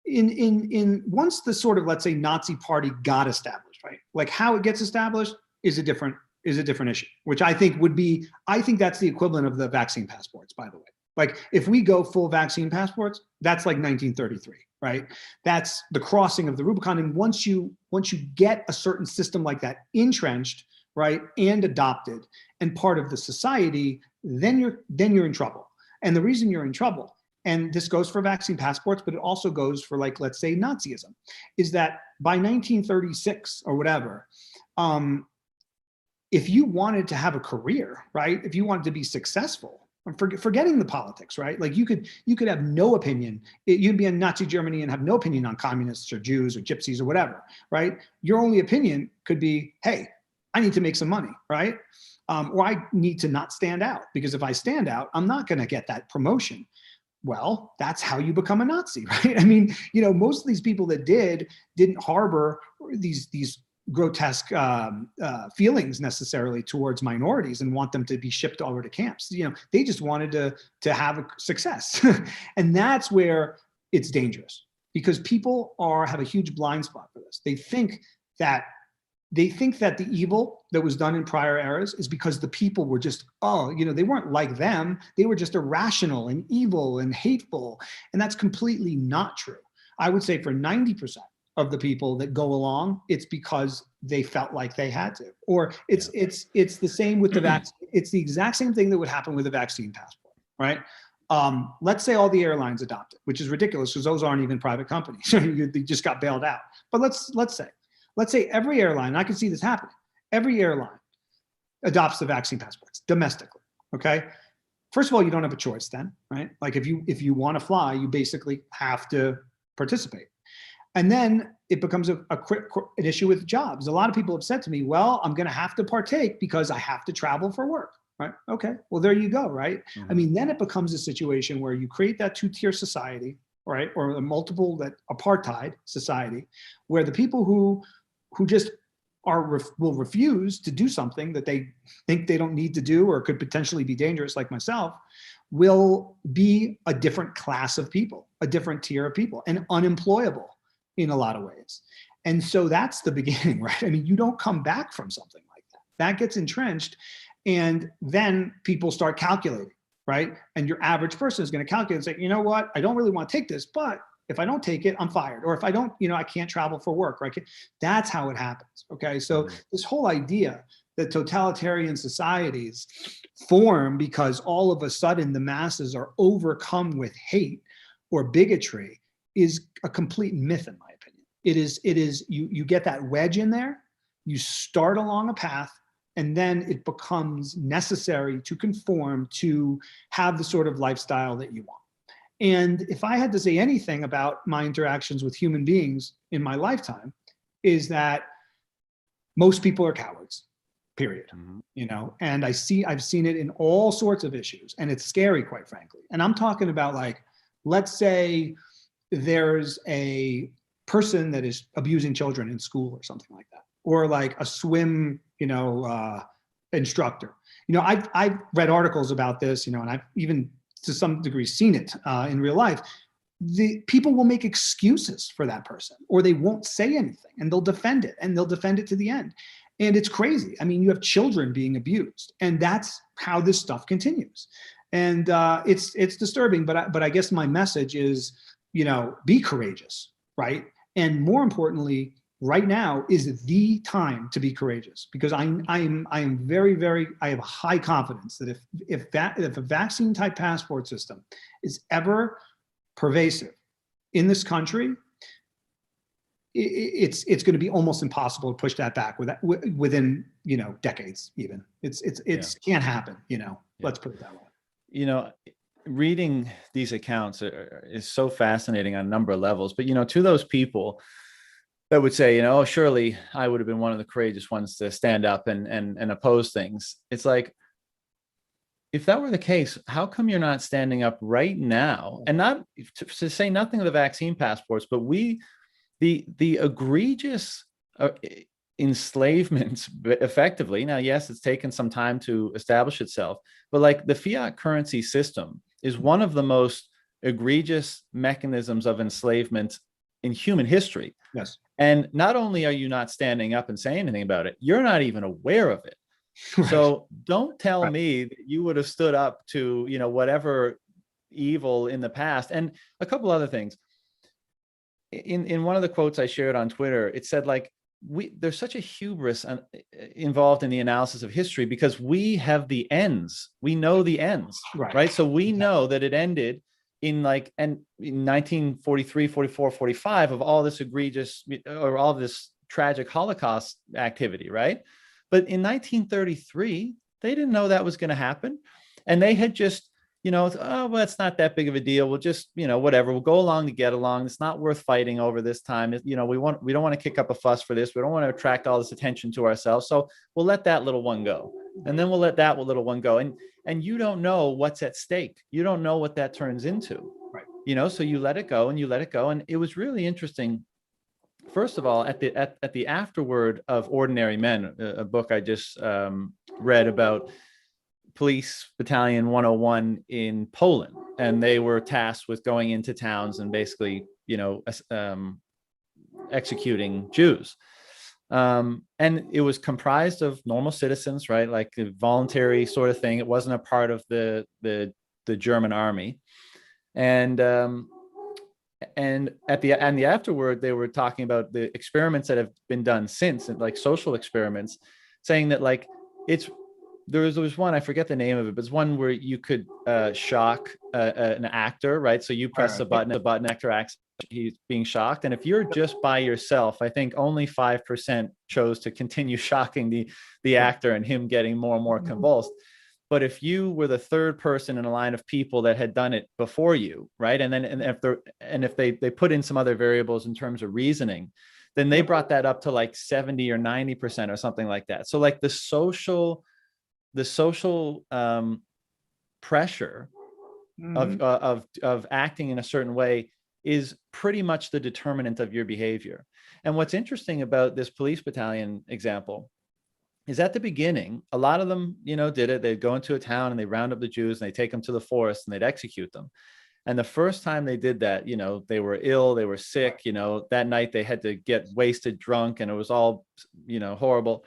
In once the sort of, let's say, Nazi party got established, right? Like how it gets established is a different issue, which I think that's the equivalent of the vaccine passports, by the way. Like if we go full vaccine passports, that's like 1933, right? That's the crossing of the Rubicon. And once you get a certain system like that entrenched, right, and adopted and part of the society, then you're in trouble. And the reason you're in trouble, and this goes for vaccine passports, but it also goes for, like, let's say Nazism, is that by 1936 or whatever, if you wanted to have a career, right, if you wanted to be successful, forgetting the politics, right, like you could have no opinion. You'd be in Nazi Germany and have no opinion on communists or Jews or gypsies or whatever, right? Your only opinion could be, hey, I need to make some money, right? Or I need to not stand out, because if I stand out, I'm not going to get that promotion. Well, that's how you become a Nazi, right? I mean, most of these people that didn't harbor these grotesque feelings necessarily towards minorities and want them to be shipped over to camps. They just wanted to have a success. And that's where it's dangerous, because people have a huge blind spot for this. They think that the evil that was done in prior eras is because the people were just, they weren't like them. They were just irrational and evil and hateful. And that's completely not true. I would say for 90% of the people that go along, it's because they felt like they had to. Or it's the same with the vaccine. It's the exact same thing that would happen with a vaccine passport, right? Let's say all the airlines adopt it, which is ridiculous because those aren't even private companies. They just got bailed out. But let's say every airline, I can see this happening, every airline adopts the vaccine passports domestically, okay? First of all, you don't have a choice then, right? Like if you want to fly, you basically have to participate. And then it becomes an issue with jobs. A lot of people have said to me, well, I'm going to have to partake because I have to travel for work, right? Okay, well, there you go, right? Mm-hmm. I mean, then it becomes a situation where you create that two-tier society, right? Or a multiple, that apartheid society, where the people who just will refuse to do something that they think they don't need to do or could potentially be dangerous, like myself, will be a different class of people, a different tier of people, and unemployable in a lot of ways. And so that's the beginning, right? I mean, you don't come back from something like that. That gets entrenched, and then people start calculating, right? And your average person is going to calculate and say, you know what? I don't really want to take this, but if I don't take it, I'm fired. Or if I don't, I can't travel for work, right? That's how it happens, okay? So this whole idea that totalitarian societies form because all of a sudden the masses are overcome with hate or bigotry is a complete myth, in my opinion. It is you get that wedge in there, you start along a path, and then it becomes necessary to conform to have the sort of lifestyle that you want. And if I had to say anything about my interactions with human beings in my lifetime, is that most people are cowards, period. Mm-hmm. And I've seen it in all sorts of issues, and it's scary, quite frankly. And I'm talking about, like, let's say there's a person that is abusing children in school or something like that, or like a swim, instructor. I've read articles about this, and I've even to some degree seen it in real life. The people will make excuses for that person, or they won't say anything, and they'll defend it, and they'll defend it to the end. And it's crazy. I mean, you have children being abused, and that's how this stuff continues. And it's disturbing, but I guess my message is, be courageous, right? And more importantly, right now is the time to be courageous, because I am very, I have high confidence that if a vaccine type passport system is ever pervasive in this country, it's going to be almost impossible to push that back within, decades. Even it's can't happen. Let's put it that way. Reading these accounts is so fascinating on a number of levels. But to those people that would say, oh, surely I would have been one of the courageous ones to stand up and oppose things. It's like, if that were the case, how come you're not standing up right now? And not to say nothing of the vaccine passports, but the egregious enslavement, effectively. Now, yes, it's taken some time to establish itself, but like the fiat currency system is one of the most egregious mechanisms of enslavement in human history. Yes. And not only are you not standing up and saying anything about it, you're not even aware of it. Right. So don't tell me that you would have stood up to, whatever evil in the past. And a couple other things. In one of the quotes I shared on Twitter, it said, like, there's such a hubris involved in the analysis of history because we have the ends. We know the ends, right? So we know that it ended in 1943, 44, 45 of all this egregious or all this tragic Holocaust activity, right? But in 1933, they didn't know that was going to happen. And they had just, oh, well, it's not that big of a deal. We'll just, whatever, we'll go along to get along. It's not worth fighting over this time. We don't want to kick up a fuss for this. We don't want to attract all this attention to ourselves. So we'll let that little one go. And then we'll let that little one go. And you don't know what's at stake. You don't know what that turns into, right? So you let it go and you let it go. And it was really interesting. First of all, at the afterword of Ordinary Men, a book I just read about Police Battalion 101 in Poland, and they were tasked with going into towns and basically, executing Jews. And it was comprised of normal citizens, right? Like a voluntary sort of thing. It wasn't a part of the German army. And at the afterward, they were talking about the experiments that have been done since, and like social experiments, saying that like there was one, I forget the name of it, but it's one where you could shock an actor, right? So you press a button, actor acts, he's being shocked. And if you're just by yourself, I think only 5% chose to continue shocking the actor and him getting more and more convulsed. But if you were the third person in a line of people that had done it before you, right? And if they put in some other variables in terms of reasoning, then they brought that up to like 70 or 90% or something like that. So like the social pressure of acting in a certain way is pretty much the determinant of your behavior. And what's interesting about this police battalion example is at the beginning, a lot of them, did it. They'd go into a town and they round up the Jews and they take them to the forest and they'd execute them. And the first time they did that, they were ill, they were sick, that night they had to get wasted drunk and it was all, horrible.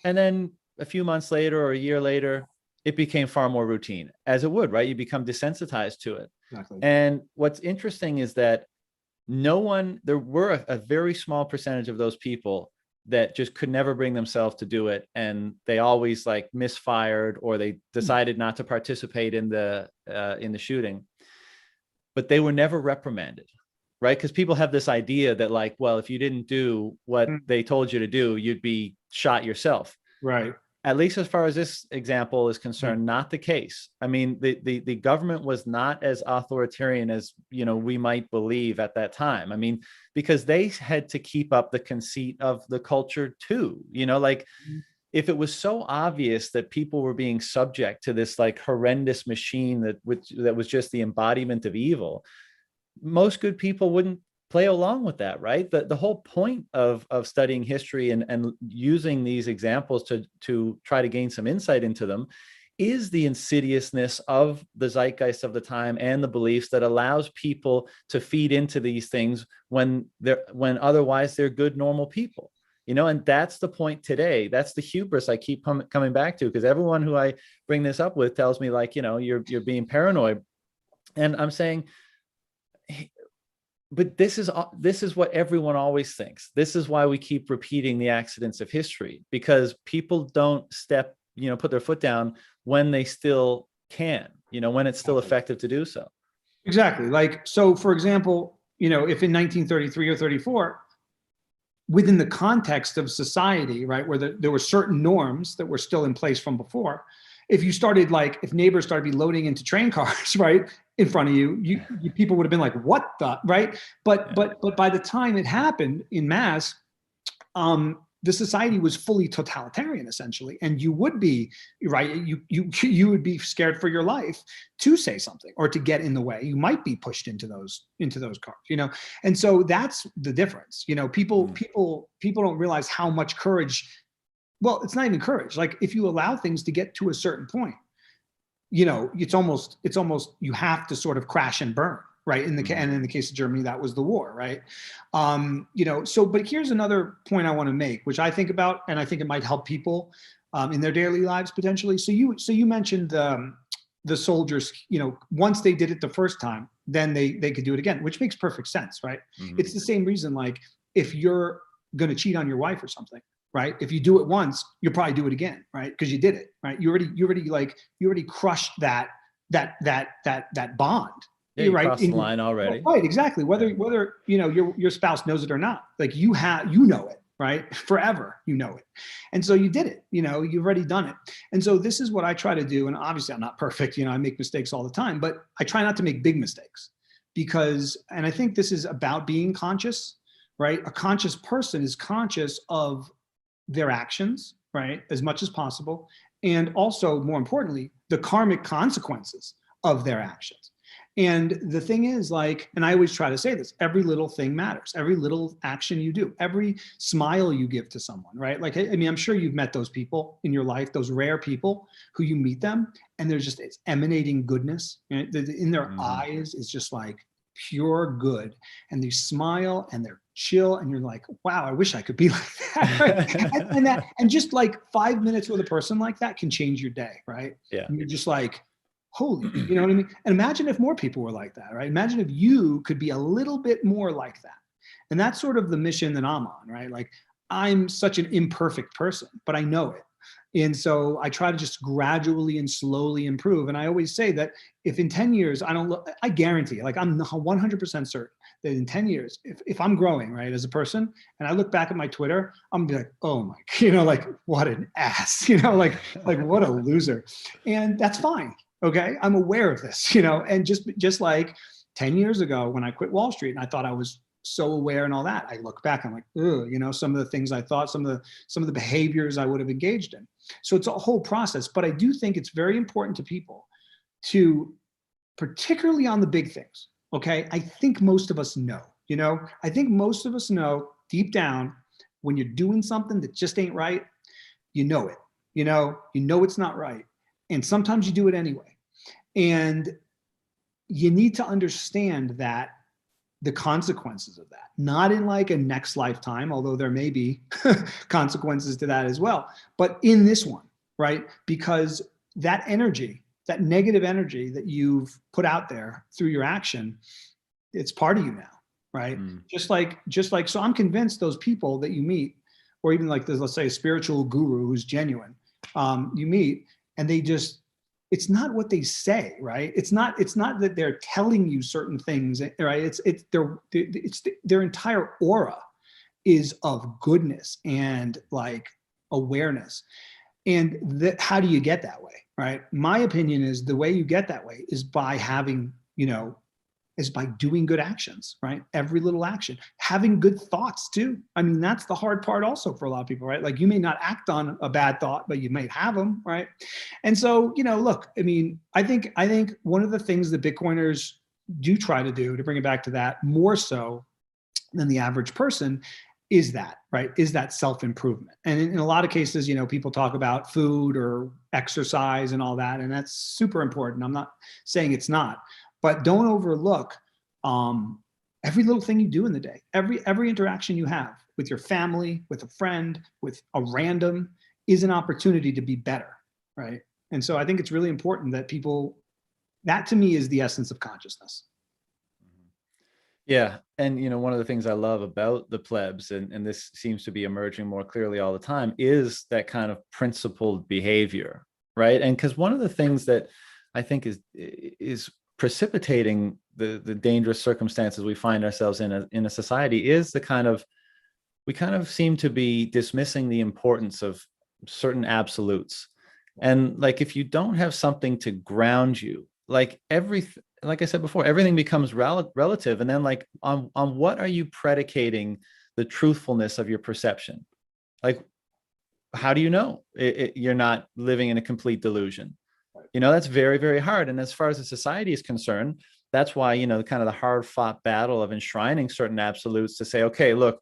And then a few months later or a year later, it became far more routine, as it would, right? You become desensitized to it. Exactly. And what's interesting is that there were a very small percentage of those people that just could never bring themselves to do it. And they always like misfired or they decided not to participate in the shooting, but they were never reprimanded, right? Because people have this idea that like, well, if you didn't do what they told you to do, you'd be shot yourself. Right. At least as far as this example is concerned, not the case. I mean, the government was not as authoritarian as, we might believe at that time. I mean, because they had to keep up the conceit of the culture too, like if it was so obvious that people were being subject to this like horrendous machine that was just the embodiment of evil, most good people wouldn't play along with that, right? The whole point of studying history and using these examples to try to gain some insight into them is the insidiousness of the zeitgeist of the time and the beliefs that allows people to feed into these things when otherwise they're good, normal people. And that's the point today. That's the hubris I keep coming back to, because everyone who I bring this up with tells me like, you're being paranoid. And I'm saying, but this is what everyone always thinks. This is why we keep repeating the accidents of history, because people don't put their foot down when they still can, when it's still effective to do so. Exactly. Like, so for example, if in 1933 or 34, within the context of society, right, where there were certain norms that were still in place from before, if neighbors started be loading into train cars, right, in front of you, people would have been like, what the, right? But by the time it happened in mass, the society was fully totalitarian, essentially, and you would be right. You would be scared for your life to say something or to get in the way. You might be pushed into those cars, and so that's the difference. People don't realize how much courage. Well, it's not even courage. Like, if you allow things to get to a certain point, it's almost you have to sort of crash and burn. Right. And in the case of Germany, that was the war. Right. But here's another point I want to make, which I think about, and I think it might help people in their daily lives potentially. So you mentioned the soldiers, once they did it the first time, then they could do it again, which makes perfect sense. Right. Mm-hmm. It's the same reason, like, if you're going to cheat on your wife or something, right? If you do it once, you'll probably do it again. Right. Because you did it. Right. You already crushed that bond. Yeah, you crossed the line already. Right, exactly. Whether your spouse knows it or not, like, you know it, right? Forever, it. And so you did it, you've already done it. And so this is what I try to do. And obviously I'm not perfect, I make mistakes all the time, but I try not to make big mistakes and I think this is about being conscious, right? A conscious person is conscious of their actions, right? As much as possible. And also, more importantly, the karmic consequences of their actions. And the thing is, like, and I always try to say this, every little thing matters. Every little action you do, every smile you give to someone, right? Like, I mean, I'm sure you've met those people in your life, those rare people who you meet them and it's emanating goodness. In their eyes is just like pure good. And they smile and they're chill. And you're like, wow, I wish I could be like that. Right? and just like 5 minutes with a person like that can change your day, right? Yeah. And you're just like, holy, you know what I mean? And imagine if more people were like that, right? Imagine if you could be a little bit more like that. And that's sort of the mission that I'm on, right? Like, I'm such an imperfect person, but I know it. And so I try to just gradually and slowly improve. And I always say that if in 10 years, I guarantee, like, I'm 100% certain that in 10 years, if I'm growing, right, as a person, and I look back at my Twitter, I'm gonna be like, oh my, like, what an ass, like what a loser. And that's fine. Okay. I'm aware of this, and just like 10 years ago when I quit Wall Street and I thought I was so aware and all that, I look back, I'm like, some of the things I thought, some of the behaviors I would have engaged in. So it's a whole process, but I do think it's very important to people to, particularly on the big things. Okay. I think most of us know, I think most of us know deep down, when you're doing something that just ain't right, it, it's not right. And sometimes you do it anyway. And you need to understand that the consequences of that, not in like a next lifetime, although there may be consequences to that as well, but in this one, right? Because that energy, that negative energy that you've put out there through your action, it's part of you now, right? Just like, so I'm convinced those people that you meet, or even like this, let's say a spiritual guru who's genuine, you meet, and it's not what they say, right? It's not that they're telling you certain things, right? It's their entire aura is of goodness and like awareness. And how do you get that way, right? My opinion is the way you get that way is by having, is by doing good actions, right? Every little action, having good thoughts too. I mean, that's the hard part also for a lot of people, right? Like, you may not act on a bad thought, but you might have them, right? And so, look, I mean, I think one of the things that Bitcoiners do try to do, to bring it back to that, more so than the average person, is that, right? Is that self-improvement. And in a lot of cases, people talk about food or exercise and all that, and that's super important. I'm not saying it's not. But don't overlook every little thing you do in the day, every interaction you have with your family, with a friend, with a random, is an opportunity to be better, right? And so I think it's really important that people, that to me is the essence of consciousness. Yeah. And, one of the things I love about the plebs, and this seems to be emerging more clearly all the time, is that kind of principled behavior, right? And because one of the things that I think is precipitating the dangerous circumstances we find ourselves in a society is we kind of seem to be dismissing the importance of certain absolutes. And like, if you don't have something to ground you, like I said before, everything becomes relative. And then, like, on what are you predicating the truthfulness of your perception? Like, how do you know you're not living in a complete delusion? That's very, very hard. And as far as the society is concerned, that's why, kind of the hard fought battle of enshrining certain absolutes to say, okay, look,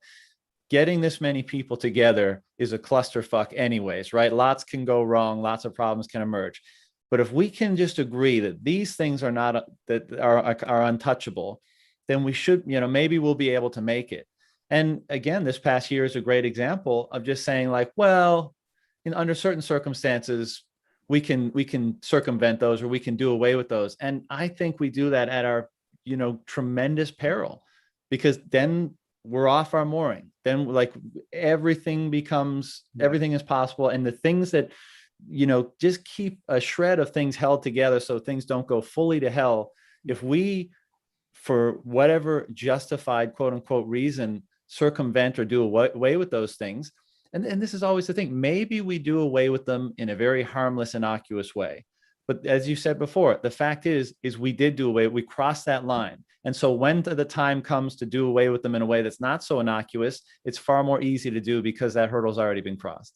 getting this many people together is a clusterfuck anyways, right? Lots can go wrong, lots of problems can emerge. But if we can just agree that these things are not that are untouchable, then we should, maybe we'll be able to make it. And again, this past year is a great example of just saying, like, well, under certain circumstances, we can circumvent those, or we can do away with those. And I think we do that at our, tremendous peril, because then we're off our mooring. Then, like, everything is possible. And the things that, just keep a shred of things held together so things don't go fully to hell. If we, for whatever justified quote unquote reason, circumvent or do away with those things, and this is always the thing, maybe we do away with them in a very harmless, innocuous way. But as you said before, the fact is we did do away, we crossed that line. And so when the time comes to do away with them in a way that's not so innocuous, it's far more easy to do because that hurdle's already been crossed,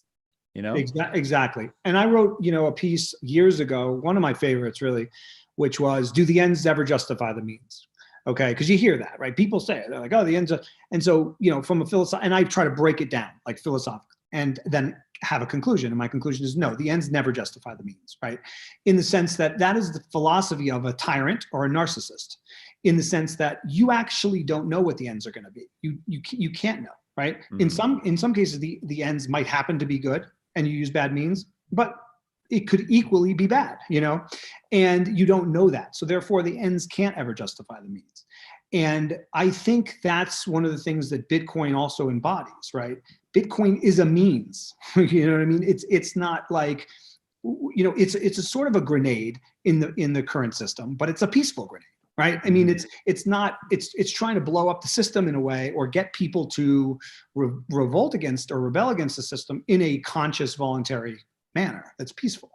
Exactly. And I wrote, a piece years ago, one of my favorites really, which was, do the ends ever justify the means? Okay. Cause you hear that, right? People say it. They're like, oh, the ends. And so, from a philosophy, and I try to break it down like philosophically and then have a conclusion. And my conclusion is no, the ends never justify the means, right? In the sense that that is the philosophy of a tyrant or a narcissist, in the sense that you actually don't know what the ends are going to be. You can't know, right? Mm-hmm. In some cases, the ends might happen to be good and you use bad means, but it could equally be bad, and you don't know that. So therefore the ends can't ever justify the means. And I think that's one of the things that Bitcoin also embodies, right? Bitcoin is a means, you know what I mean? It's not like, it's a sort of a grenade in the current system, but it's a peaceful grenade, right? I mean, it's trying to blow up the system in a way, or get people to revolt against or rebel against the system in a conscious, voluntary manner that's peaceful.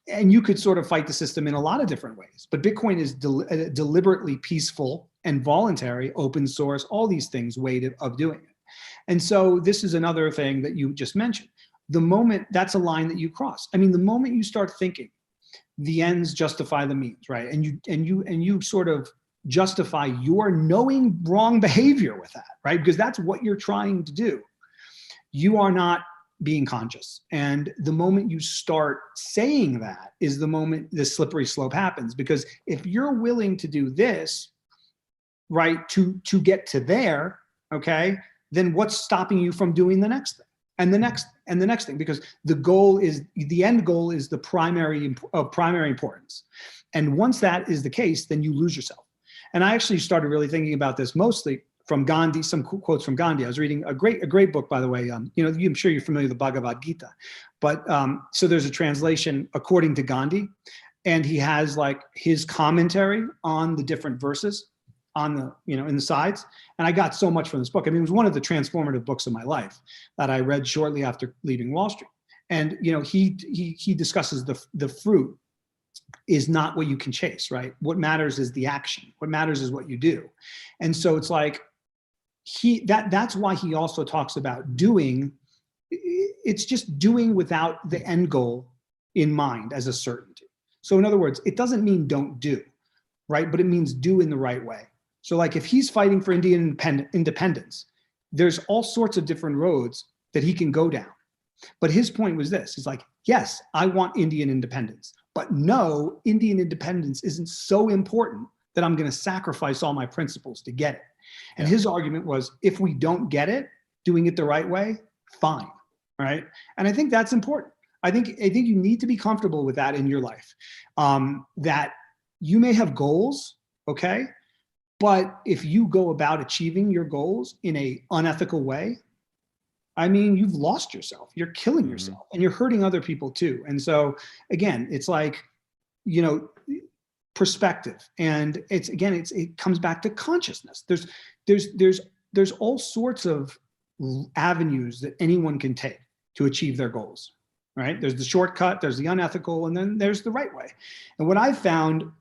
And you could sort of fight the system in a lot of different ways, but Bitcoin is deliberately peaceful and voluntary, open source, all these things, way of doing it. And so this is another thing that you just mentioned. The moment, that's a line that you cross. I mean, the moment you start thinking the ends justify the means, right? And you sort of justify your knowing wrong behavior with that, right? Because that's what you're trying to do. You are not being conscious. And the moment you start saying that is the moment this slippery slope happens. Because if you're willing to do this, right, to get to there, okay, then what's stopping you from doing the next thing? And the next thing, because the end goal is the primary importance. And once that is the case, then you lose yourself. And I actually started really thinking about this mostly from Gandhi, some quotes from Gandhi. I was reading a great book, by the way. I'm sure you're familiar with the Bhagavad Gita, but so there's a translation according to Gandhi, and he has like his commentary on the different verses on the, in the sides. And I got so much from this book. I mean, it was one of the transformative books of my life that I read shortly after leaving Wall Street. And, he discusses the fruit is not what you can chase, right? What matters is the action. What matters is what you do. And so it's like, that's why he also talks about doing. It's just doing without the end goal in mind as a certainty. So in other words, it doesn't mean don't do, right? But it means do in the right way. So like if he's fighting for Indian independence, there's all sorts of different roads that he can go down. But his point was this, he's like, yes, I want Indian independence, but no, Indian independence isn't so important that I'm going to sacrifice all my principles to get it. And his argument was, if we don't get it, doing it the right way, fine, right? And I think that's important. I think you need to be comfortable with that in your life, that you may have goals, okay? But if you go about achieving your goals in a unethical way, I mean, you've lost yourself. You're killing yourself, and you're hurting other people too. And so, again, it's like, you know, perspective, and it comes back to consciousness. There's all sorts of avenues that anyone can take to achieve their goals. Right? There's the shortcut, there's the unethical, and then there's the right way. And what I've found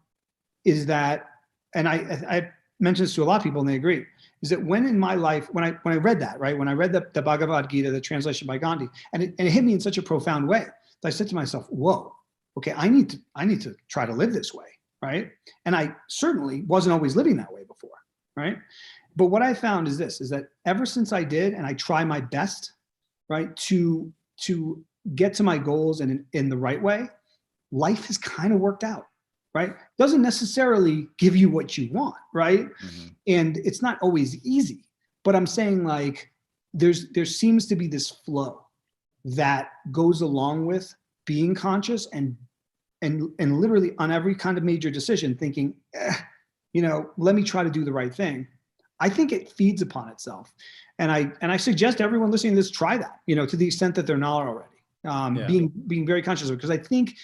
is that, and I mentioned this to a lot of people, and they agree, is that when in my life, when I read that, right, when I read the Bhagavad Gita, the translation by Gandhi, and it hit me in such a profound way that I said to myself, whoa, okay, I need to try to live this way, right? And I certainly wasn't always living that way before, right? But what I found is this, is that ever since I did, and I try my best, right, to get to my goals in the right way, life has kind of worked out, right? Doesn't necessarily give you what you want, right? And it's not always easy, but I'm saying, like, there seems to be this flow that goes along with being conscious and literally on every kind of major decision thinking, let me try to do the right thing. I think it feeds upon itself. And I suggest everyone listening to this try that, to the extent that they're not already. Being very conscious of it, because I think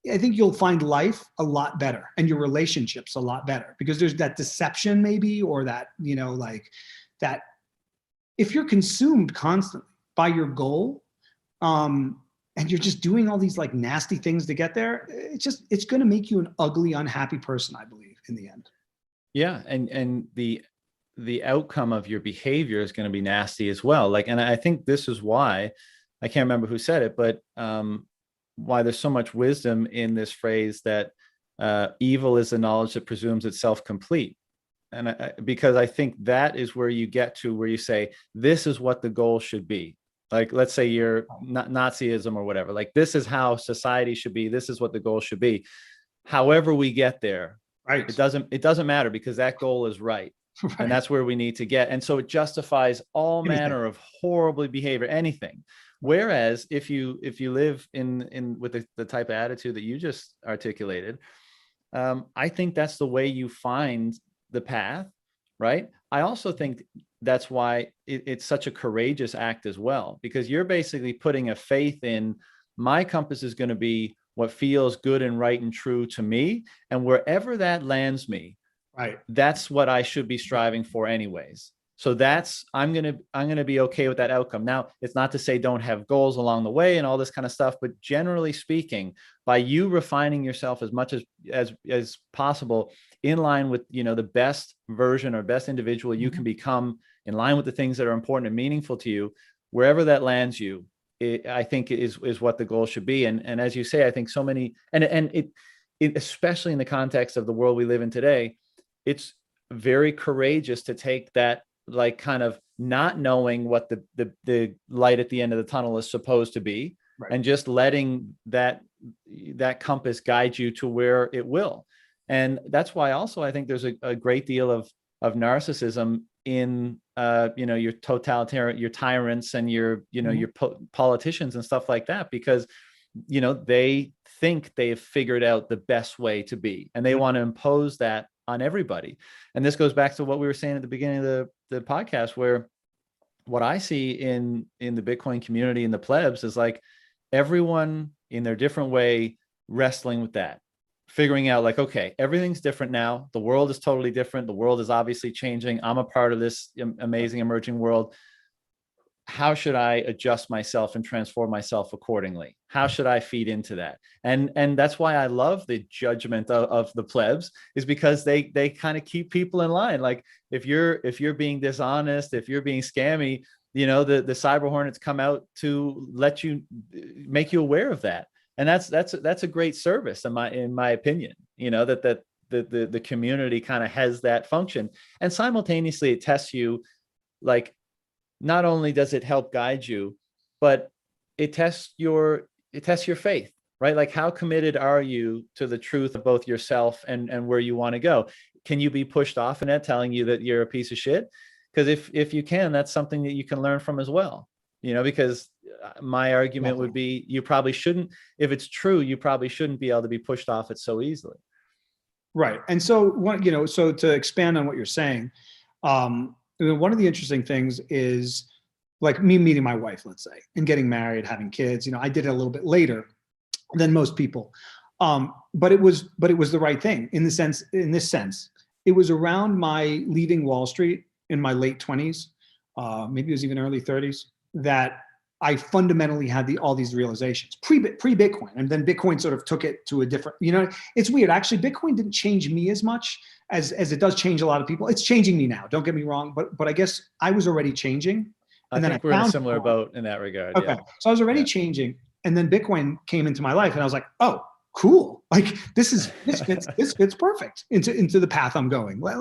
you'll find life a lot better and your relationships a lot better, because there's that deception maybe, or that, like that if you're consumed constantly by your goal, and you're just doing all these like nasty things to get there, it's going to make you an ugly, unhappy person, I believe, in the end. Yeah. And the outcome of your behavior is going to be nasty as well. Like, and I think this is why, I can't remember who said it, but why there's so much wisdom in this phrase that evil is the knowledge that presumes itself complete. And because I think that is where you get to where you say, this is what the goal should be. Like, let's say you're not Nazism or whatever, like this is how society should be. This is what the goal should be. However we get there, right? It doesn't matter, because that goal is right. Right. And that's where we need to get. And so it justifies all manner of horrible behavior, anything. Whereas if you live in with the type of attitude that you just articulated, I think that's the way you find the path, right? I also think that's why it's such a courageous act as well, because you're basically putting a faith in, my compass is going to be what feels good and right and true to me, and wherever that lands me, right, that's what I should be striving for anyways. So I'm gonna be okay with that outcome. Now, it's not to say don't have goals along the way and all this kind of stuff, but generally speaking, by you refining yourself as much as possible in line with the best version or best individual you can become, in line with the things that are important and meaningful to you, wherever that lands you, I think is what the goal should be. And as you say, I think so many, and it especially in the context of the world we live in today, it's very courageous to take that, like, kind of not knowing what the light at the end of the tunnel is supposed to be, right, and just letting that compass guide you to where it will. And that's why also I think there's a great deal of narcissism in your totalitarian, your tyrants, and your your politicians and stuff like that, because they think they've figured out the best way to be, and they want to impose that on everybody. And this goes back to what we were saying at the beginning of the podcast, where what I see in the Bitcoin community and the plebs is like everyone in their different way wrestling with that, figuring out like, okay, everything's different now. The world is totally different. The world is obviously changing. I'm a part of this amazing emerging world. How should I adjust myself and transform myself accordingly? How should I feed into that? And that's why I love the judgment of the plebs, is because they kind of keep people in line. Like if you're being dishonest, if you're being scammy, the cyber hornets come out to make you aware of that. And that's a great service in my opinion, that the community kind of has that function. And simultaneously it tests you, like, not only does it help guide you, but it tests your faith, right? Like, how committed are you to the truth of both yourself and where you want to go? Can you be pushed off in it, telling you that you're a piece of shit? Because if you can, that's something that you can learn from as well. Because my argument would be, you probably shouldn't, if it's true, you probably shouldn't be able to be pushed off it so easily. Right. And so so to expand on what you're saying, one of the interesting things is like me meeting my wife, let's say, and getting married, having kids. I did it a little bit later than most people. But it was the right thing in this sense. It was around my leaving Wall Street in my late 20s, maybe it was even early 30s, that I fundamentally had all these realizations pre-Bitcoin. And then Bitcoin sort of took it to a different, it's weird. Actually, Bitcoin didn't change me as much as it does change a lot of people. It's changing me now, don't get me wrong, but I guess I was already changing. I think we're in a similar boat in that regard. Okay. Yeah. So I was already changing. And then Bitcoin came into my life and I was like, oh, cool. Like this fits perfect into the path I'm going. Well,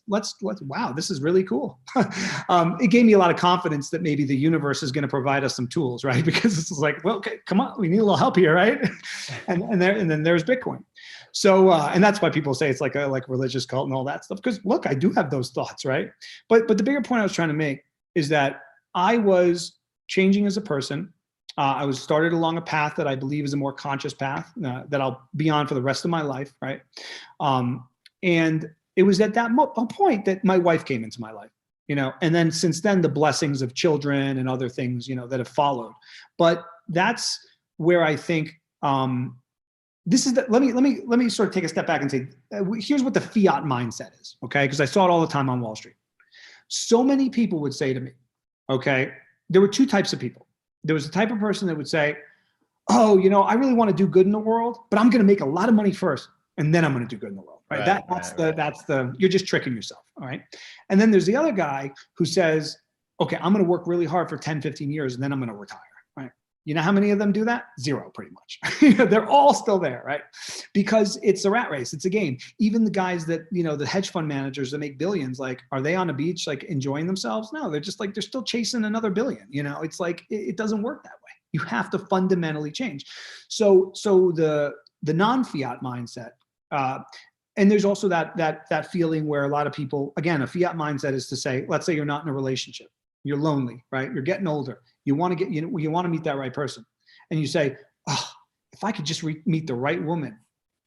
let's wow, this is really cool. It gave me a lot of confidence that maybe the universe is going to provide us some tools, right? Because it's like, well, okay, come on, we need a little help here, right? and then there's Bitcoin. So and that's why people say it's like a religious cult and all that stuff. Because look, I do have those thoughts, right? But the bigger point I was trying to make is that I was changing as a person. I was started along a path that I believe is a more conscious path that I'll be on for the rest of my life, right? And it was at that point that my wife came into my life, and then since then the blessings of children and other things, that have followed. But that's where I think this is let me sort of take a step back and say, here's what the fiat mindset is, okay? Because I saw it all the time on Wall Street. So many people would say to me, okay, there were two types of people. There was a type of person that would say, oh, I really want to do good in the world, but I'm going to make a lot of money first, and then I'm going to do good in the world, right? That's you're just tricking yourself, all right? And then there's the other guy who says, okay, I'm going to work really hard for 10, 15 years, and then I'm going to retire, right? You know how many of them do that? Zero, pretty much. They're all still there, right? Because it's a rat race. It's a game. Even the guys that, the hedge fund managers that make billions, like, are they on a beach, like enjoying themselves? No, they're just like, they're still chasing another billion. It's like, it doesn't work that way. You have to fundamentally change. So the non-fiat mindset, and there's also that feeling where a lot of people, again, a fiat mindset is to say, let's say you're not in a relationship. You're lonely, right? You're getting older. You want to meet that right person. And you say, oh, if I could just meet the right woman,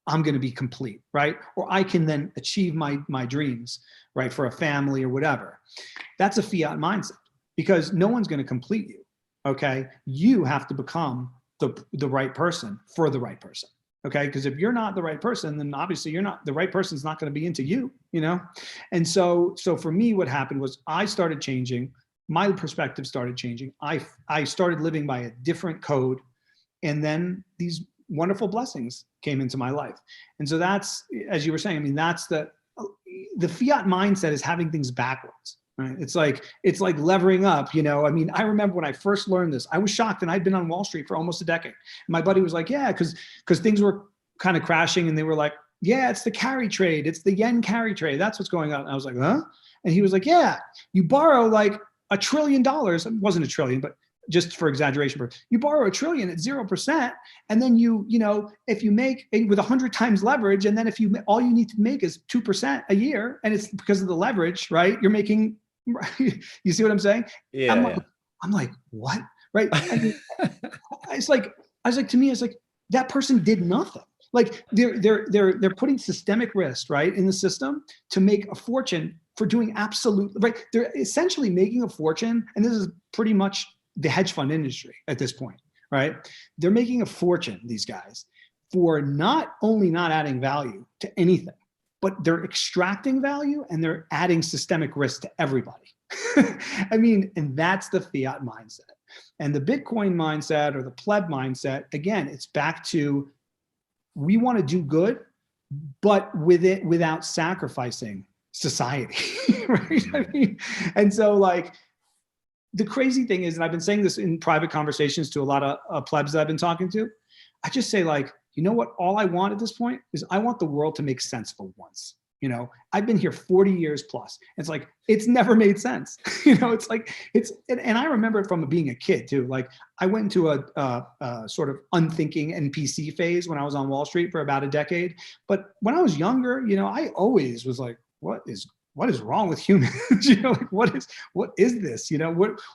I'm going to be complete, right? Or I can then achieve my dreams, right? For a family or whatever. That's a fiat mindset because no one's going to complete you, okay? You have to become the right person for the right person, okay? Because if you're not the right person, then obviously the right person's not going to be into you, And so for me, what happened was I started changing. My perspective started changing. I started living by a different code, and then these wonderful blessings came into my life. And so that's, as you were saying, I mean, that's the fiat mindset is having things backwards, right? It's like levering up, I mean, I remember when I first learned this, I was shocked, and I'd been on Wall Street for almost a decade. My buddy was like, yeah, because things were kind of crashing, and they were like, yeah, it's the carry trade. It's the yen carry trade. That's what's going on. And I was like, huh? And he was like, yeah, you borrow like $1 trillion. It wasn't a trillion, but just for exaggeration, you borrow $1 trillion at 0%. And then if you make with 100 times leverage, and then all you need to make is 2% a year, and it's because of the leverage, right? You're making, you see what I'm saying? Yeah. I'm like, what? Right. And it's like, to me, it's like that person did nothing. Like they're putting systemic risk, right, in the system to make a fortune for doing absolute, right? They're essentially making a fortune, and this is pretty much the hedge fund industry at this point, right? They're making a fortune, these guys, for not only not adding value to anything, but they're extracting value and they're adding systemic risk to everybody. I mean, and that's the fiat mindset. And the Bitcoin mindset or the pleb mindset, again, it's back to, we want to do good, but without sacrificing society, right? I mean, and so like the crazy thing is, and I've been saying this in private conversations to a lot of plebs that I've been talking to, I just say like, you know what? All I want at this point is I want the world to make sense for once. I've been here 40 years plus. It's like, it's never made sense. It's like, and I remember it from being a kid too. Like I went into a sort of unthinking NPC phase when I was on Wall Street for about a decade. But when I was younger, I always was like, what is wrong with humans? Like what is this?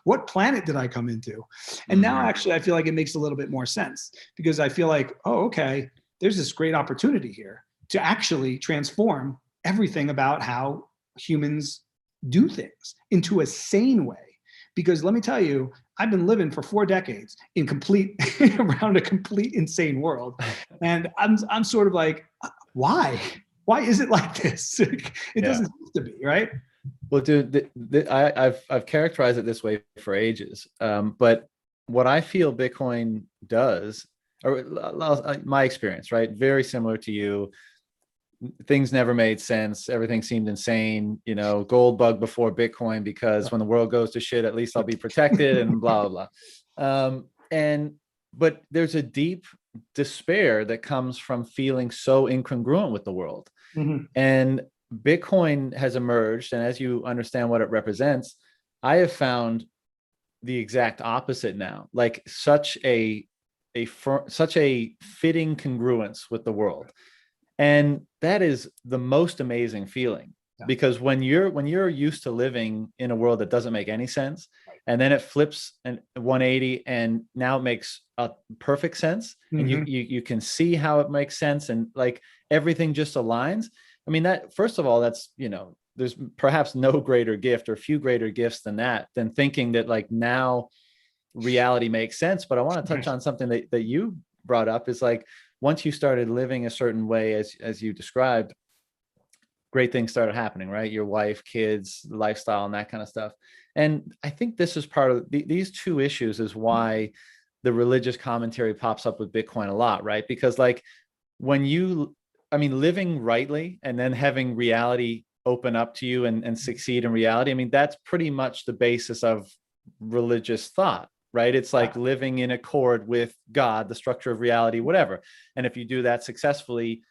What planet did I come into? And now actually I feel like it makes a little bit more sense because I feel like, oh, okay, there's this great opportunity here. to actually transform everything about how humans do things into a sane way. Because let me tell you, I've been living for 4 decades in complete around a complete insane world, and I'm sort of like, why? Why is it like this? It doesn't have to be, right? Well, dude, I've characterized it this way for ages, but what I feel Bitcoin does, or my experience, right, very similar to you. Things never made sense. Everything seemed insane. You know, gold bug before Bitcoin, because when the world goes to shit, at least I'll be protected, and blah blah blah. But there's a deep despair that comes from feeling so incongruent with the world. Mm-hmm. And Bitcoin has emerged, and as you understand what it represents, I have found the exact opposite now. Like such a fitting congruence with the world. And that is the most amazing feeling, because when you're used to living in a world that doesn't make any sense, and then it flips and 180, and now it makes a perfect sense, and you can see how it makes sense, and like everything just aligns. I mean, that, first of all, that's, you know, there's perhaps no greater gift or few greater gifts than that, than thinking that like now reality makes sense. But I want to touch on something that you brought up, is like, once you started living a certain way, as you described, great things started happening, right? Your wife, kids, lifestyle, and that kind of stuff. And I think this is part of these two issues is why the religious commentary pops up with Bitcoin a lot, right? Because like living rightly and then having reality open up to you and succeed in reality, I mean, that's pretty much the basis of religious thought, right? It's like living in accord with God, the structure of reality, whatever. And if you do that successfully,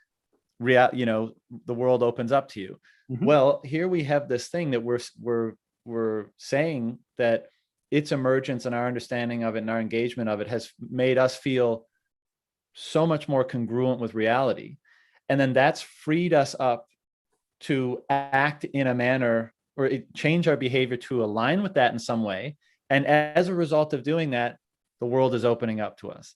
the world opens up to you. Mm-hmm. Well, here we have this thing that we're saying that its emergence and our understanding of it and our engagement of it has made us feel so much more congruent with reality. And then that's freed us up to act in a manner, or change our behavior to align with that in some way. And as a result of doing that, the world is opening up to us.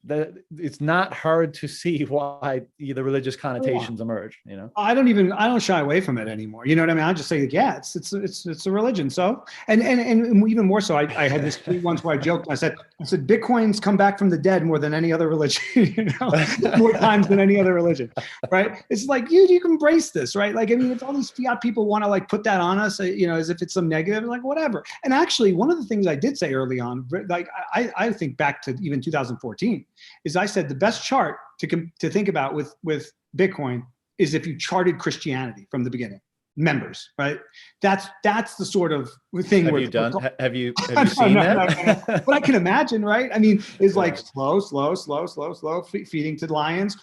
It's not hard to see why the religious connotations emerge, you know? I don't shy away from it anymore. You know what I mean? I just say, yeah, it's a religion. So, and even more so, I had this tweet once where I joked. I said, Bitcoin's come back from the dead more than any other religion, you know, more times than any other religion, right? It's like, you can embrace this, right? Like, I mean, if all these fiat people want to like put that on us, you know, as if it's some negative, like whatever. And actually, one of the things I did say early on, like I think back to even 2014, is I said the best chart to think about with Bitcoin is if you charted Christianity from the beginning, members, right? That's the sort of thing. Have you seen that? No. But I can imagine, right? I mean, it's like slow, feeding to lions,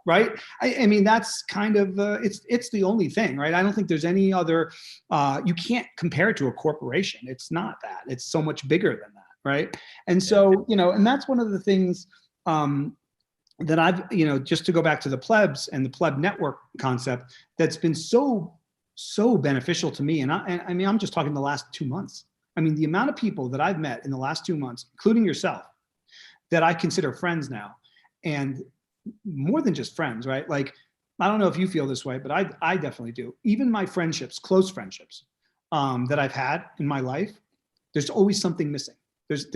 right? I mean, that's kind of it's the only thing, right? I don't think there's any other. You can't compare it to a corporation. It's not that. It's so much bigger than that, right? And so, you know, and that's one of the things. That I've, you know, just to go back to the plebs and the pleb network concept, that's been so beneficial to me. And I mean, I'm just talking the last 2 months. I mean, the amount of people that I've met in the last 2 months, including yourself, that I consider friends now, and more than just friends, right? Like, I don't know if you feel this way, but I definitely do. Even my friendships, close friendships, that I've had in my life, there's always something missing. There's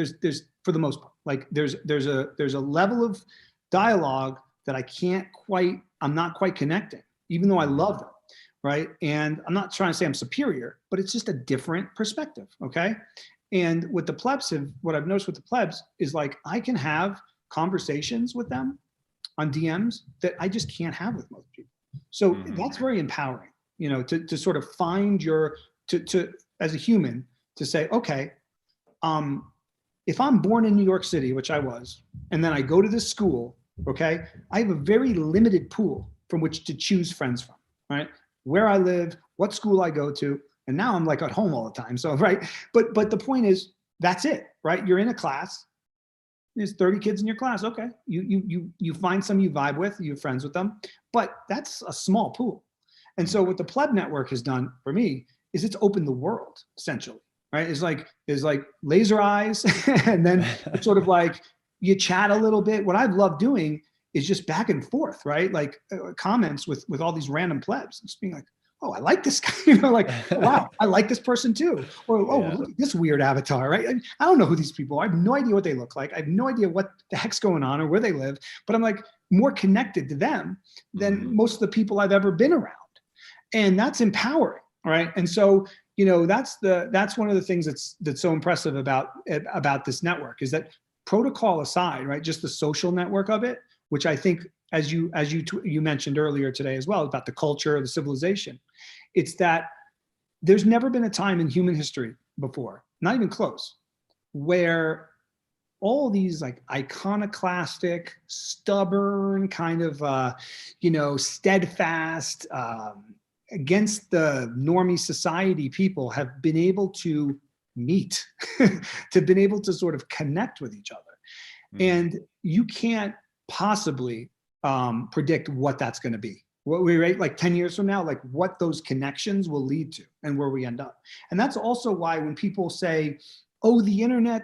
for the most part, like there's a level of dialogue that I'm not quite connecting, even though I love them, right? And I'm not trying to say I'm superior, but it's just a different perspective, okay? And with the plebs, what I've noticed with the plebs is like I can have conversations with them on DMs that I just can't have with most people. So that's very empowering, you know, to sort of find to as a human to say, okay, if I'm born in New York City, which I was, and then I go to this school, okay, I have a very limited pool from which to choose friends from, right? Where I live, what school I go to, and now I'm like at home all the time. So, right. But the point is, that's it, right? You're in a class. There's 30 kids in your class. Okay. You find some you vibe with, you're friends with them, but that's a small pool. And so what the pleb network has done for me is it's opened the world, essentially. Right? It's like laser eyes, and then it's sort of like you chat a little bit. What I love doing is just back and forth, right? Like comments with all these random plebs, just being like, oh, I like this guy, like, oh, wow, I like this person too. Or, oh, Yeah. look at this weird avatar, right? I don't know who these people are. I have no idea what they look like. I have no idea what the heck's going on or where they live, but I'm like more connected to them than most of the people I've ever been around. And that's empowering, right? And so, that's one of the things that's so impressive about this network is that, protocol aside, right, just the social network of it, which I think, as you mentioned earlier today as well, about the culture, the civilization, it's that there's never been a time in human history before, not even close, where all these like iconoclastic, stubborn, kind of steadfast, against the normie society people have been able to meet, to been able to sort of connect with each other. And you can't possibly predict what that's going to be. What we rate like 10 years from now, like what those connections will lead to and where we end up. And that's also why when people say, oh, the internet,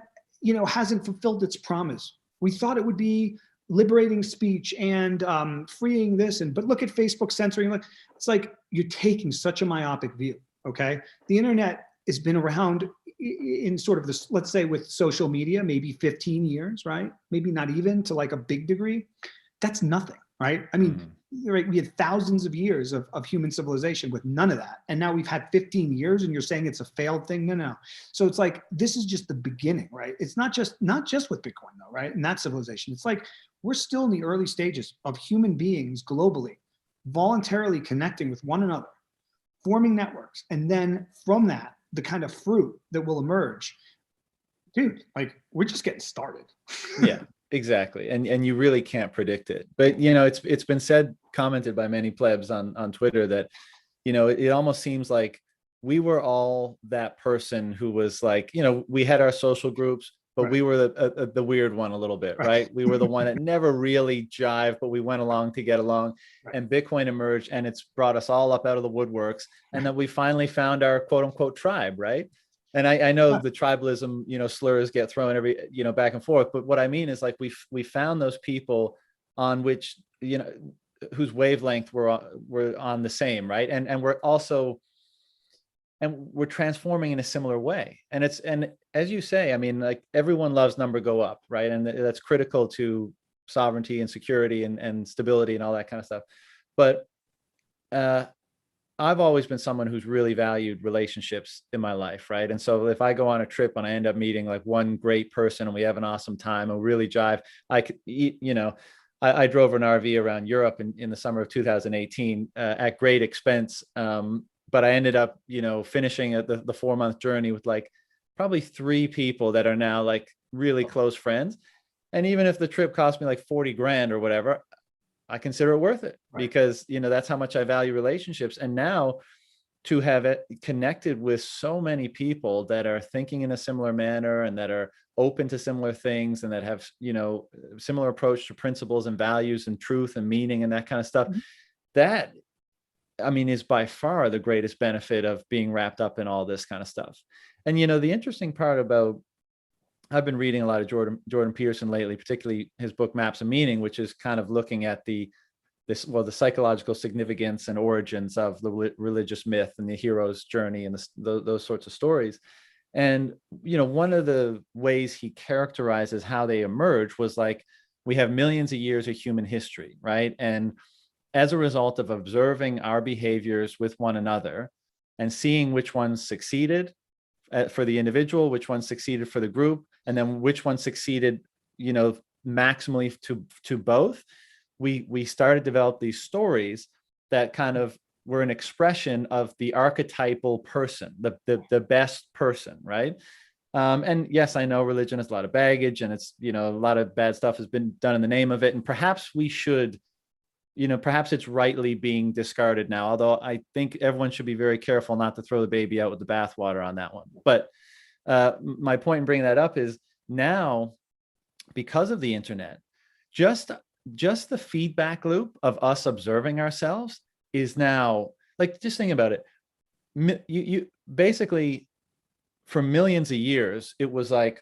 hasn't fulfilled its promise. We thought it would be liberating speech and freeing this, but look at Facebook censoring. It's like you're taking such a myopic view. Okay, the internet has been around in sort of this, let's say with social media, maybe 15 years, right? Maybe not even to like a big degree. That's nothing, right? I mean, right, we had thousands of years of human civilization with none of that. And now we've had 15 years and you're saying it's a failed thing? No. So it's like, this is just the beginning, right? It's not just with Bitcoin though, right? And that civilization, it's like, we're still in the early stages of human beings globally, voluntarily connecting with one another, forming networks. And then from that, the kind of fruit that will emerge, dude, like we're just getting started. Yeah, exactly. And you really can't predict it. But it's been commented by many plebs on Twitter that, it almost seems like we were all that person who was like, we had our social groups, but we were the weird one a little bit, right? We were the one that never really jived, but we went along to get along. And Bitcoin emerged and it's brought us all up out of the woodworks. And then we finally found our quote unquote tribe, right? And I know the tribalism, slurs get thrown every, back and forth. But what I mean is like we found those people on which, whose wavelength were on the same, right? And we're also, and we're transforming in a similar way. And as you say, I mean, like everyone loves number go up, right? And that's critical to sovereignty and security and stability and all that kind of stuff. But I've always been someone who's really valued relationships in my life, right? And so if I go on a trip and I end up meeting like one great person and we have an awesome time and really jive, I could eat, I drove an RV around Europe in the summer of 2018 at great expense. But I ended up, finishing the 4-month journey with like probably 3 people that are now like really close friends. And even if the trip cost me like 40 grand or whatever, I consider it worth it because, that's how much I value relationships. And now to have it connected with so many people that are thinking in a similar manner and that are open to similar things and that have, similar approach to principles and values and truth and meaning and that kind of stuff, that, I mean, is by far the greatest benefit of being wrapped up in all this kind of stuff. And, the interesting part about, I've been reading a lot of Jordan Peterson lately, particularly his book Maps of Meaning, which is kind of looking at the psychological significance and origins of the religious myth and the hero's journey and those sorts of stories. And, one of the ways he characterizes how they emerge was like, we have millions of years of human history, right? And as a result of observing our behaviors with one another and seeing which ones succeeded for the individual, which ones succeeded for the group, and then which one succeeded, maximally to both, we started to develop these stories that kind of were an expression of the archetypal person, the best person, right? And yes, I know religion has a lot of baggage and it's, a lot of bad stuff has been done in the name of it. And perhaps we should, perhaps it's rightly being discarded now, although I think everyone should be very careful not to throw the baby out with the bathwater on that one. But my point in bringing that up is now, because of the internet, just the feedback loop of us observing ourselves is now, like, just think about it. You basically, for millions of years, it was like,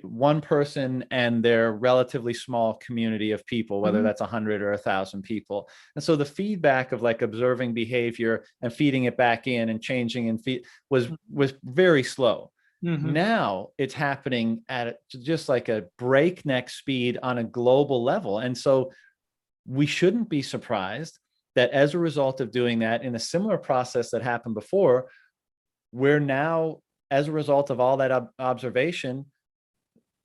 one person and their relatively small community of people, whether that's 100 or 1,000 people. And so the feedback of like observing behavior and feeding it back in and changing and was very slow. Now it's happening at just like a breakneck speed on a global level. And so we shouldn't be surprised that as a result of doing that in a similar process that happened before, we're now, as a result of all that observation,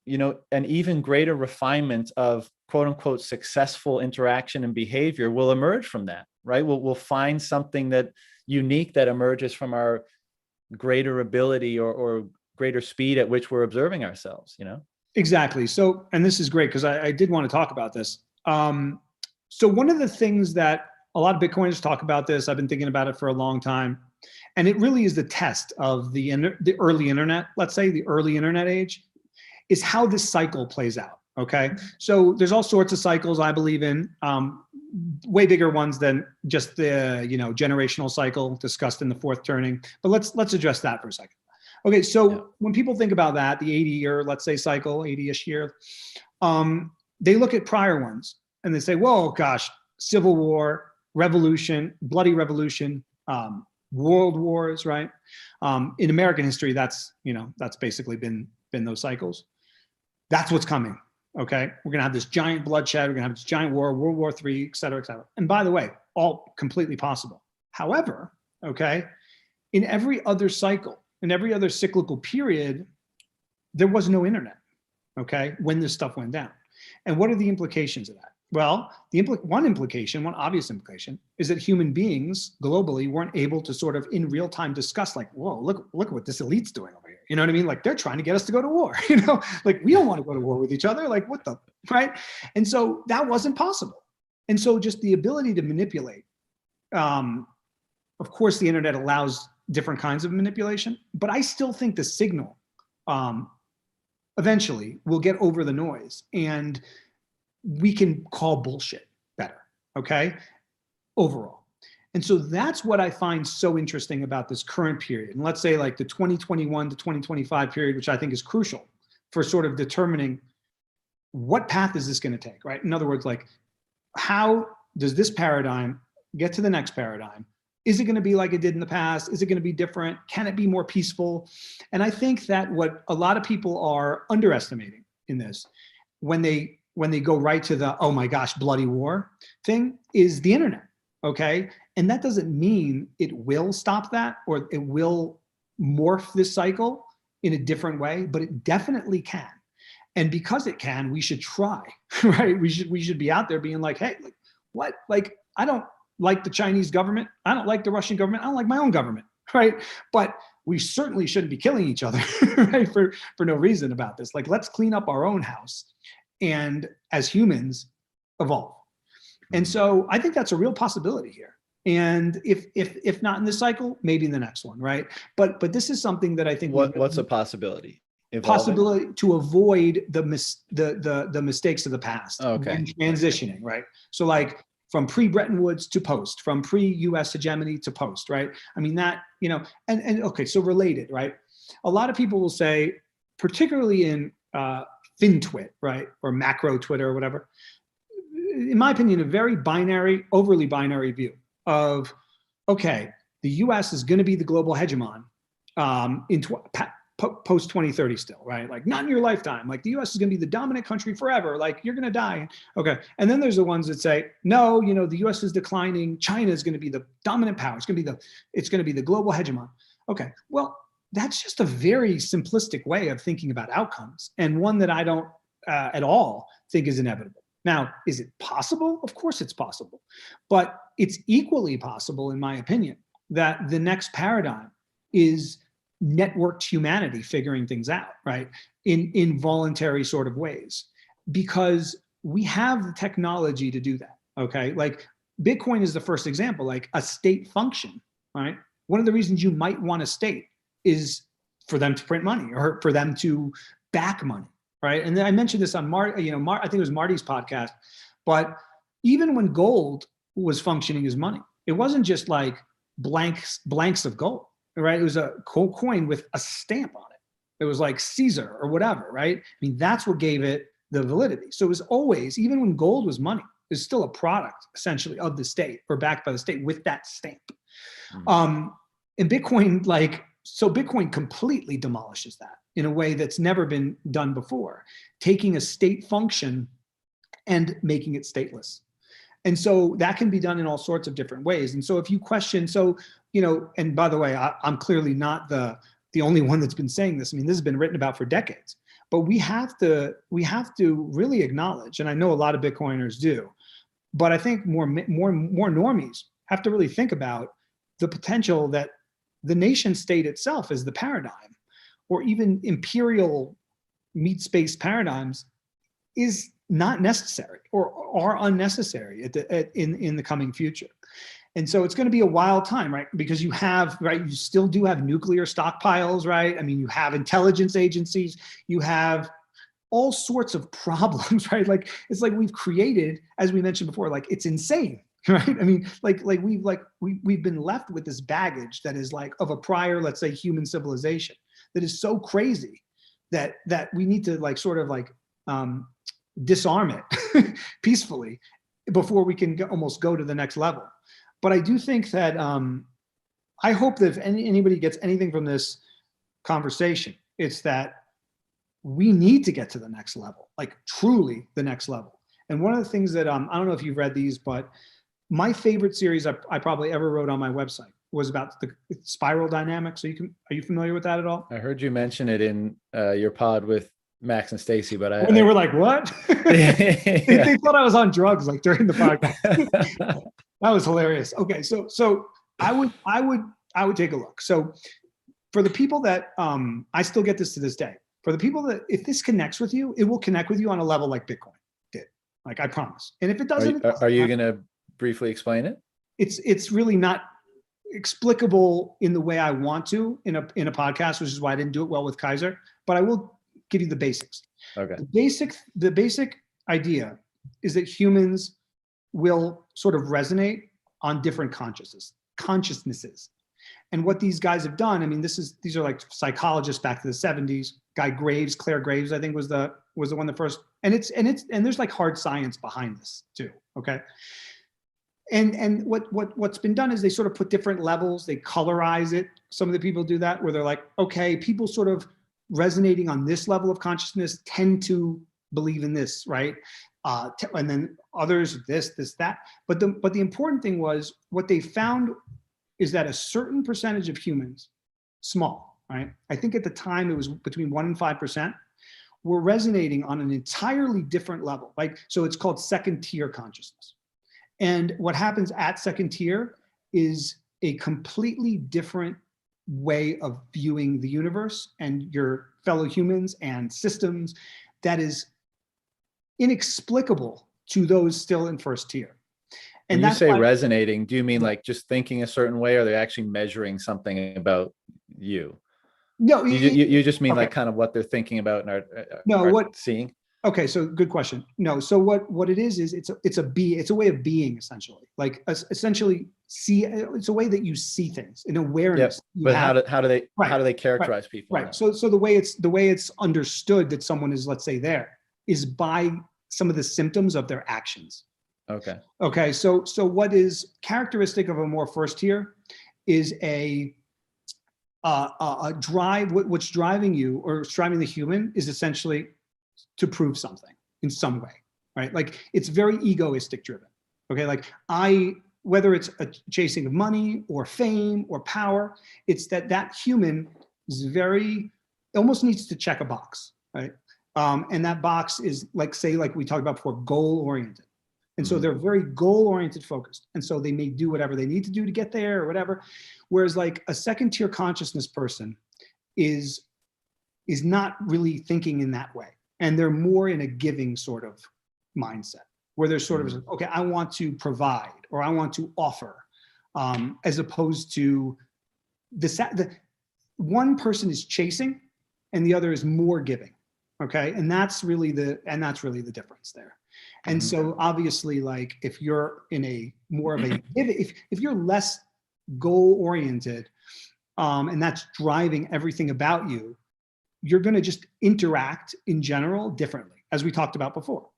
an even greater refinement of quote unquote successful interaction and behavior will emerge from that, right? We'll find something that unique that emerges from our greater ability or greater speed at which we're observing ourselves, Exactly. So, and this is great because I did want to talk about this. So one of the things that a lot of Bitcoiners talk about this, I've been thinking about it for a long time, and it really is the test of the early internet, let's say the early internet age, is how this cycle plays out. Okay. So there's all sorts of cycles I believe in, way bigger ones than just the, generational cycle discussed in the fourth turning, but let's address that for a second. Okay. So when people think about that, the 80-year, let's say cycle, 80-ish year, they look at prior ones and they say, whoa, gosh, civil war, revolution, bloody revolution, world wars, right? In American history, that's basically been those cycles. That's what's coming, okay? We're gonna have this giant bloodshed, we're gonna have this giant war, World War III, et cetera, et cetera. And by the way, all completely possible. However, okay, in every other cycle, in every other cyclical period, there was no internet, okay, when this stuff went down. And what are the implications of that? Well, one obvious implication is that human beings globally weren't able to sort of in real time discuss like, whoa, look at what this elite's doing over here. You know what I mean? Like they're trying to get us to go to war, like we don't want to go to war with each other. Like what the, right? And so that wasn't possible. And so just the ability to manipulate, of course, the internet allows different kinds of manipulation, but I still think the signal eventually will get over the noise and we can call bullshit better, okay, overall. And so that's what I find so interesting about this current period. And let's say like the 2021 to 2025 period, which I think is crucial for sort of determining what path is this going to take, right? In other words, like how does this paradigm get to the next paradigm? Is it going to be like it did in the past? Is it going to be different? Can it be more peaceful? And I think that what a lot of people are underestimating in this, when they go right to the, oh my gosh, bloody war thing, is the internet, okay? And that doesn't mean it will stop that or it will morph this cycle in a different way, but it definitely can. And because it can, we should try, right? We should be out there being like, hey, like, what? Like, I don't like the Chinese government. I don't like the Russian government. I don't like my own government, right? But we certainly shouldn't be killing each other, right? For no reason about this. Like, let's clean up our own house and as humans evolve. And so I think that's a real possibility here. And if not in this cycle, maybe in the next one, right? But this is something that I think what's a possibility? Evolving? Possibility to avoid the mistakes of the past. Okay. And transitioning, right? So like from pre-Bretton Woods to post, from pre-US hegemony to post, right? I mean that, and okay, so related, right? A lot of people will say, particularly in FinTwit, right? Or macro Twitter or whatever, in my opinion, a very binary, overly binary view of, okay, the US is going to be the global hegemon in post 2030 still, right? Like not in your lifetime. Like the US is going to be the dominant country forever. Like you're going to die. Okay. And then there's the ones that say, no, the US is declining. China is going to be the dominant power. It's going to be the global hegemon. Okay. Well, that's just a very simplistic way of thinking about outcomes, and one that I don't at all think is inevitable. Now, is it possible? Of course it's possible, but it's equally possible, in my opinion, that the next paradigm is networked humanity figuring things out, right? In voluntary sort of ways, because we have the technology to do that, okay? Like Bitcoin is the first example, like a state function, right? One of the reasons you might want a state is for them to print money or for them to back money, right? And then I mentioned this on I think it was Marty's podcast, but even when gold was functioning as money, it wasn't just like blanks of gold, right? It was a coin with a stamp on it. It was like Caesar or whatever, right? I mean, that's what gave it the validity. So it was always, even when gold was money, it was still a product essentially of the state or backed by the state with that stamp. And Bitcoin, so Bitcoin completely demolishes that in a way that's never been done before, taking a state function and making it stateless. And so that can be done in all sorts of different ways. And so if you question, and by the way, I'm clearly not the only one that's been saying this. I mean, this has been written about for decades, but we have to really acknowledge, and I know a lot of Bitcoiners do, but I think more normies have to really think about the potential that the nation state itself is the paradigm, or even imperial meat space paradigms is not necessary or are unnecessary in the coming future. And so it's going to be a wild time, right? Because you still do have nuclear stockpiles, right? I mean, you have intelligence agencies, you have all sorts of problems, right? Like, it's like we've created, as we mentioned before, like, it's insane, right? I mean, we've been left with this baggage that is like of a prior, let's say, human civilization that is so crazy that we need to disarm it peacefully before we can almost go to the next level. But I do think that I hope that if anybody gets anything from this conversation, it's that we need to get to the next level, like truly the next level. And one of the things that I don't know if you've read these, but my favorite series I probably ever wrote on my website was about the spiral dynamics. Are you familiar with that at all? I heard you mention it in your pod with Max and Stacy, but when they were like, "What?" They thought I was on drugs, like during the podcast. That was hilarious. Okay, so I would take a look. So for the people that I still get this to this day. For the people that, if this connects with you, it will connect with you on a level like Bitcoin did. Like, I promise. And if it doesn't, are you going to briefly explain it? It's really not explicable in the way I want to in a podcast, which is why I didn't do it well with Kaiser. But I will give you the basics. Okay. The basic idea is that humans will sort of resonate on different consciousnesses. And what these guys have done, I mean, these are like psychologists back to the 70s. Claire Graves, I think was the one that first, and there's like hard science behind this too. Okay. And what's been done is they sort of put different levels, they colorize it. Some of the people do that where they're like, okay, people sort of resonating on this level of consciousness tend to believe in this, right? And then others, this, that. But the important thing was what they found is that a certain percentage of humans, small, right? I think at the time it was between 1% and 5%, were resonating on an entirely different level. So it's called second tier consciousness. And what happens at second tier is a completely different way of viewing the universe and your fellow humans and systems that is inexplicable to those still in first tier. And when you say resonating, do you mean like just thinking a certain way, or are they actually measuring something about you? No, you just mean okay. Like kind of what they're thinking about and are seeing. Okay, so good question. No, so what it is it's a way of being essentially. Like essentially it's a way that you see things, an awareness. Yep. But how do they characterize people? Right. So the way it's understood that someone is, let's say, there is by some of the symptoms of their actions. Okay. So what is characteristic of a more first tier is a drive. What's driving you or driving the human is essentially to prove something in some way, right? Like it's very egoistic driven. Okay. Like whether it's a chasing of money or fame or power, it's that human is almost needs to check a box, right? And that box is like we talked about before, goal oriented. And so they're very goal-oriented focused. And so they may do whatever they need to do to get there or whatever. Whereas like a second tier consciousness person is not really thinking in that way. And they're more in a giving sort of mindset where they're sort of, okay, I want to provide or I want to offer, as opposed to the one person is chasing and the other is more giving. Okay. And that's really the difference there. And so obviously, like if you're in a more of a, if you're less goal oriented, and that's driving everything about you, you're going to just interact in general differently, as we talked about before.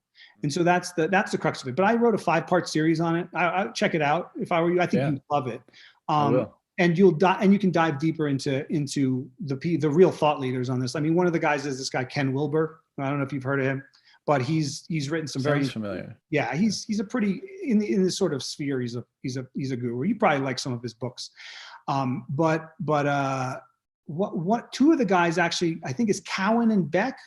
And so that's the crux of it. But I wrote a 5-part series on it. I'll check it out if I were you. I think you'd love it. I will. And you can dive deeper into the real thought leaders on this. I mean, one of the guys is this guy Ken Wilbur. I don't know if you've heard of him, but he's written some Sounds familiar. Yeah, he's a pretty in this sort of sphere. He's a guru. You probably like some of his books. What two of the guys actually, I think, is Cowan and Beck,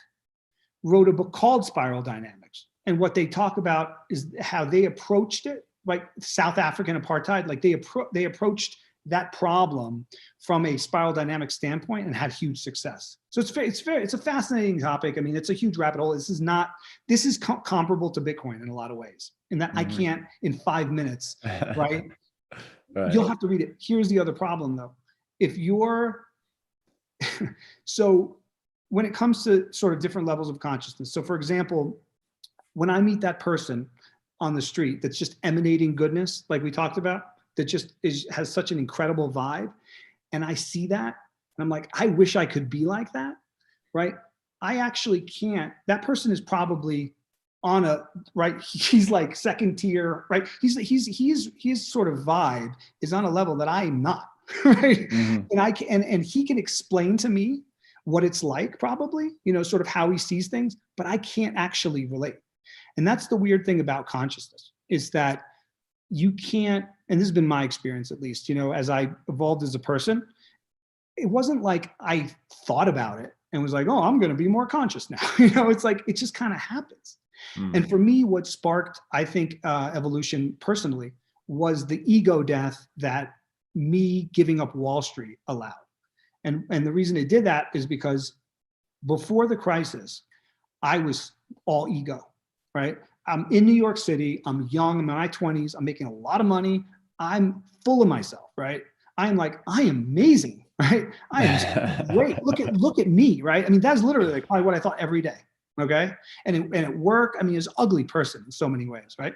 wrote a book called Spiral Dynamics. And what they talk about is how they approached it, like South African apartheid. Like they approached that problem from a spiral dynamic standpoint and had huge success. So it's a fascinating topic. I mean, it's a huge rabbit hole. This is comparable to Bitcoin in a lot of ways, in that I can't in 5 minutes, right? Right. You'll have to read it. Here's the other problem though. If you're, so when it comes to sort of different levels of consciousness. So for example, when I meet that person on the street that's just emanating goodness, like we talked about, that just has such an incredible vibe, and I see that, and I'm like, I wish I could be like that, right? I actually can't. That person is probably on a, right, he's like second tier, right? His sort of vibe is on a level that I'm not, right? And he can explain to me what it's like, probably, sort of how he sees things, but I can't actually relate. And that's the weird thing about consciousness, is that you can't, and this has been my experience at least, as I evolved as a person, it wasn't like I thought about it and was like, oh, I'm going to be more conscious now. It's like, it just kind of happens. And for me, what sparked, I think, evolution personally was the ego death that me giving up Wall Street allowed. And the reason it did that is because before the crisis, I was all ego, right? I'm in New York City. I'm young. I'm in my 20s. I'm making a lot of money. I'm full of myself, right? I'm like, I am amazing, right? I am great. Look at me, right? I mean, that's literally like probably what I thought every day, okay? And at work, I mean, it's an ugly person in so many ways, right?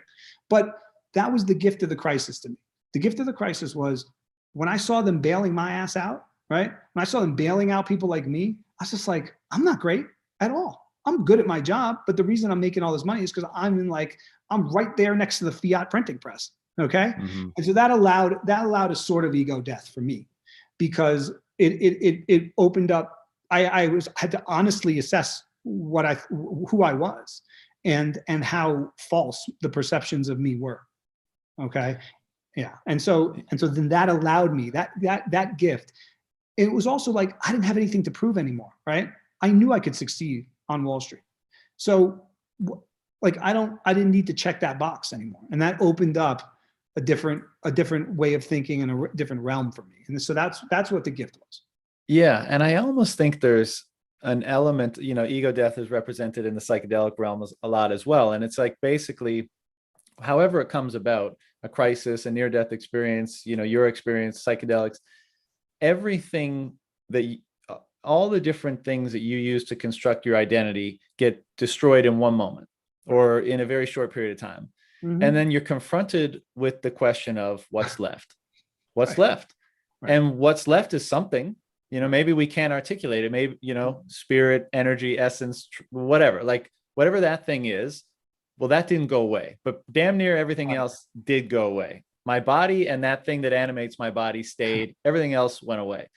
But that was the gift of the crisis to me. The gift of the crisis was when I saw them bailing my ass out, right? When I saw them bailing out people like me, I was just like, I'm not great at all. I'm good at my job, but the reason I'm making all this money is because I'm right there next to the fiat printing press. Okay. And so that allowed a sort of ego death for me, because it opened up. I had to honestly assess who I was and how false the perceptions of me were. Okay. Yeah. And so then that allowed me that gift. It was also like, I didn't have anything to prove anymore. Right. I knew I could succeed on Wall Street. So like, I didn't need to check that box anymore. And that opened up a different way of thinking and a different realm for me. And so that's what the gift was. Yeah. And I almost think there's an element, ego death is represented in the psychedelic realm a lot as well. And it's like, basically, however it comes about, a crisis, a near-death experience, your experience, psychedelics, everything that all the different things that you use to construct your identity get destroyed in one moment or in a very short period of time. And then you're confronted with the question of what's left. What's left? Right. And what's left is something, maybe we can't articulate it. Maybe, spirit, energy, essence, whatever, like whatever that thing is. Well, that didn't go away, but damn near everything else did go away. My body and that thing that animates my body stayed. Everything else went away.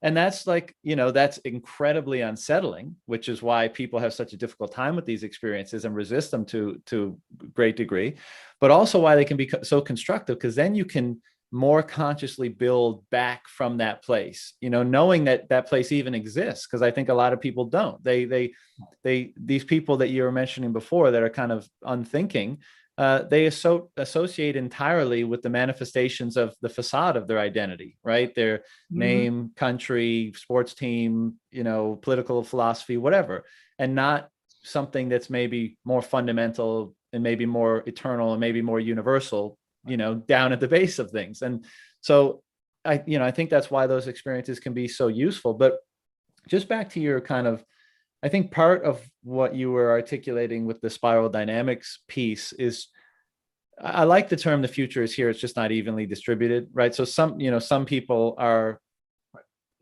And that's like, that's incredibly unsettling, which is why people have such a difficult time with these experiences and resist them to a great degree, but also why they can be so constructive, because then you can more consciously build back from that place, knowing that that place even exists. Because I think a lot of people don't. These people that you were mentioning before that are kind of unthinking, they associate entirely with the manifestations of the facade of their identity, right? Their name, country, sports team, political philosophy, whatever, and not something that's maybe more fundamental and maybe more eternal and maybe more universal, down at the base of things. And so I think that's why those experiences can be so useful. But just back to your kind of, I think part of what you were articulating with the spiral dynamics piece is, I like the term, the future is here, it's just not evenly distributed, right? So some people are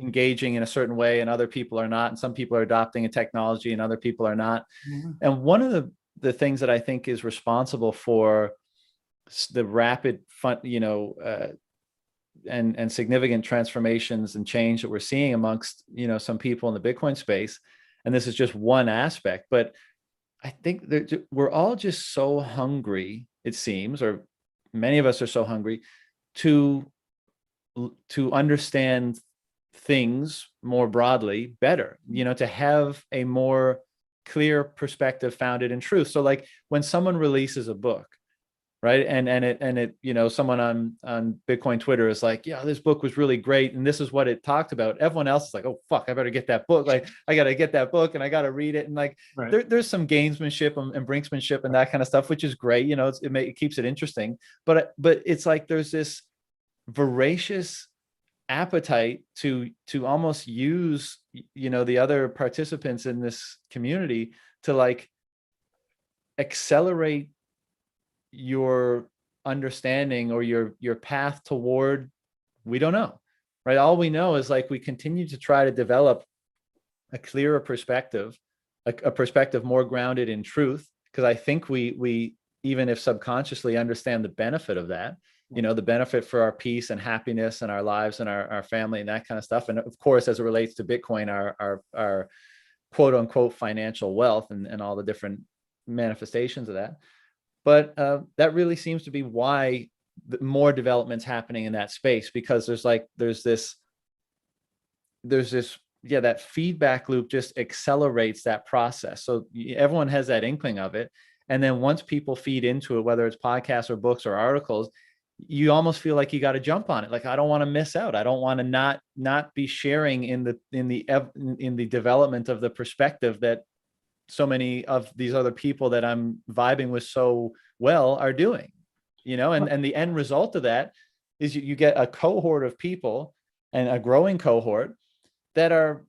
engaging in a certain way and other people are not, and some people are adopting a technology and other people are not. Mm-hmm. And one of the things that I think is responsible for the rapid fun, and significant transformations and change that we're seeing amongst, some people in the Bitcoin space, and this is just one aspect, but I think that we're all just so hungry, it seems, or many of us are so hungry to understand things more broadly better, to have a more clear perspective founded in truth. So like when someone releases a book, right, and it someone on Bitcoin Twitter is like, yeah, this book was really great and this is what it talked about, everyone else is like, oh fuck, I better get that book, like I gotta get that book and I gotta read it. And like Right. there's some gamesmanship and brinksmanship and that kind of stuff, which is great, it keeps it interesting, but it's like there's this voracious appetite to almost use the other participants in this community to like accelerate your understanding or your path toward, we don't know, right? All we know is like we continue to try to develop a clearer perspective, a perspective more grounded in truth, because I think we even if subconsciously understand the benefit of that, the benefit for our peace and happiness and our lives and our family and that kind of stuff. And of course, as it relates to Bitcoin, our quote unquote financial wealth and all the different manifestations of that. But that really seems to be why more development's happening in that space, because there's this that feedback loop just accelerates that process. So everyone has that inkling of it. And then once people feed into it, whether it's podcasts or books or articles, you almost feel like you got to jump on it. Like, I don't want to miss out. I don't want to not be sharing in the development of the perspective that so many of these other people that I'm vibing with so well are doing, and the end result of that is you get a cohort of people, and a growing cohort, that are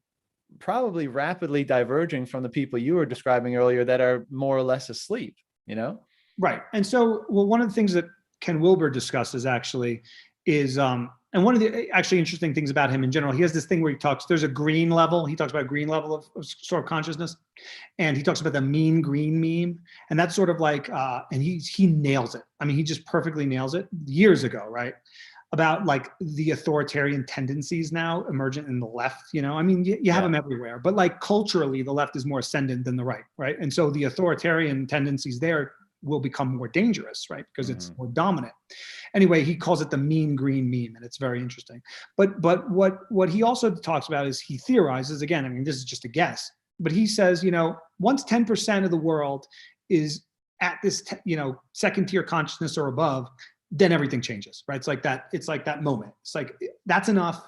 probably rapidly diverging from the people you were describing earlier that are more or less asleep, Right. And so, well, one of the things that Ken Wilbur discusses actually is, and one of the actually interesting things about him in general, he has this thing where he talks, there's a green level. He talks about a green level of sort of consciousness. And he talks about the mean green meme. And that's sort of like, and he nails it. I mean, he just perfectly nails it years ago, right? About like the authoritarian tendencies now emergent in the left, I mean, you have them everywhere, but like culturally, the left is more ascendant than the right, right? And so the authoritarian tendencies there will become more dangerous, right? Because it's more dominant. Anyway, he calls it the mean green meme, and it's very interesting. But what he also talks about is, he theorizes, again, I mean, this is just a guess, but he says, once 10% of the world is at this, second tier consciousness or above, then everything changes, right? It's like that moment. It's like, that's enough.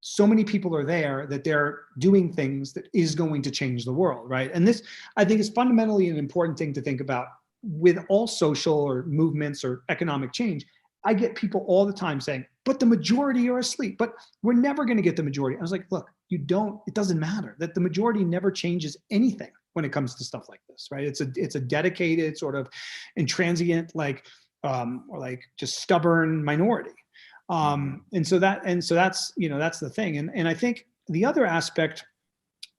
So many people are there that they're doing things that is going to change the world, right? And this, I think, is fundamentally an important thing to think about with all social or movements or economic change. I get people all the time saying, but the majority are asleep, but we're never going to get the majority. I was like, look, it doesn't matter. That the majority never changes anything when it comes to stuff like this, right? It's a dedicated sort of intransient, or like just stubborn minority. And so that's the thing. And I think the other aspect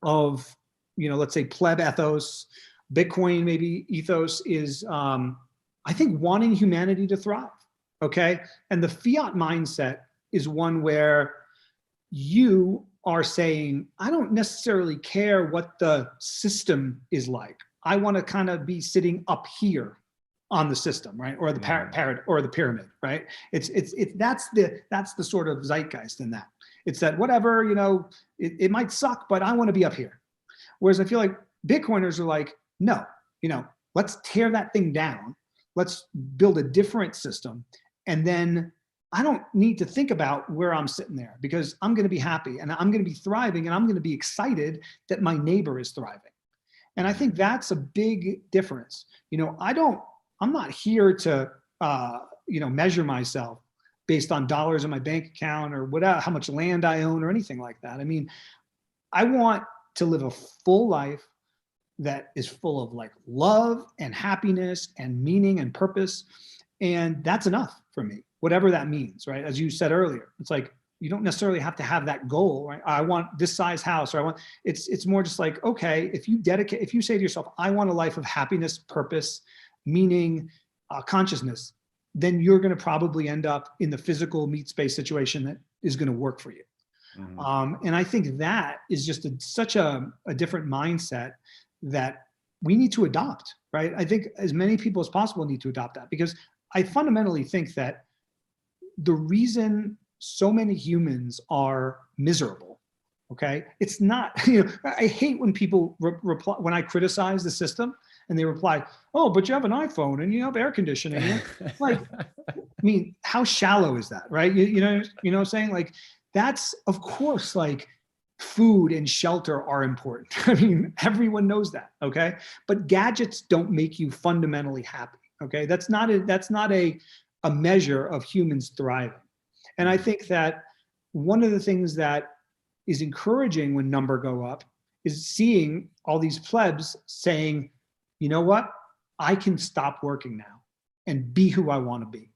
of, let's say pleb ethos, Bitcoin maybe ethos is, I think, wanting humanity to thrive. Okay. And the fiat mindset is one where you are saying, I don't necessarily care what the system is like. I want to kind of be sitting up here on the system, right? Or the or the pyramid, right? That's the sort of zeitgeist in that. It's that whatever, it might suck, but I want to be up here. Whereas I feel like Bitcoiners are like, no, let's tear that thing down. Let's build a different system. And then I don't need to think about where I'm sitting there, because I'm going to be happy and I'm going to be thriving and I'm going to be excited that my neighbor is thriving. And I think that's a big difference. I'm not here to, measure myself based on dollars in my bank account or whatever, how much land I own or anything like that. I mean, I want to live a full life that is full of like love and happiness and meaning and purpose. And that's enough for me, whatever that means, right? As you said earlier, it's like, you don't necessarily have to have that goal, right? I want this size house, or I want, it's more just like, okay, if you say to yourself, I want a life of happiness, purpose, meaning, consciousness, then you're going to probably end up in the physical meat space situation that is going to work for you. And I think that is just such a different mindset that we need to adopt, right? I think as many people as possible need to adopt that, because I fundamentally think that the reason so many humans are miserable, okay, it's not, I hate when people reply, when I criticize the system and they reply, oh, but you have an iPhone and you have air conditioning. Like, I mean, how shallow is that, right? You know what I'm saying? Like, that's, of course, like, food and shelter are important. I mean, everyone knows that, okay? But gadgets don't make you fundamentally happy, okay? That's not a measure of humans thriving. And I think that one of the things that is encouraging when numbers go up is seeing all these plebs saying, you know what? I can stop working now and be who I want to be.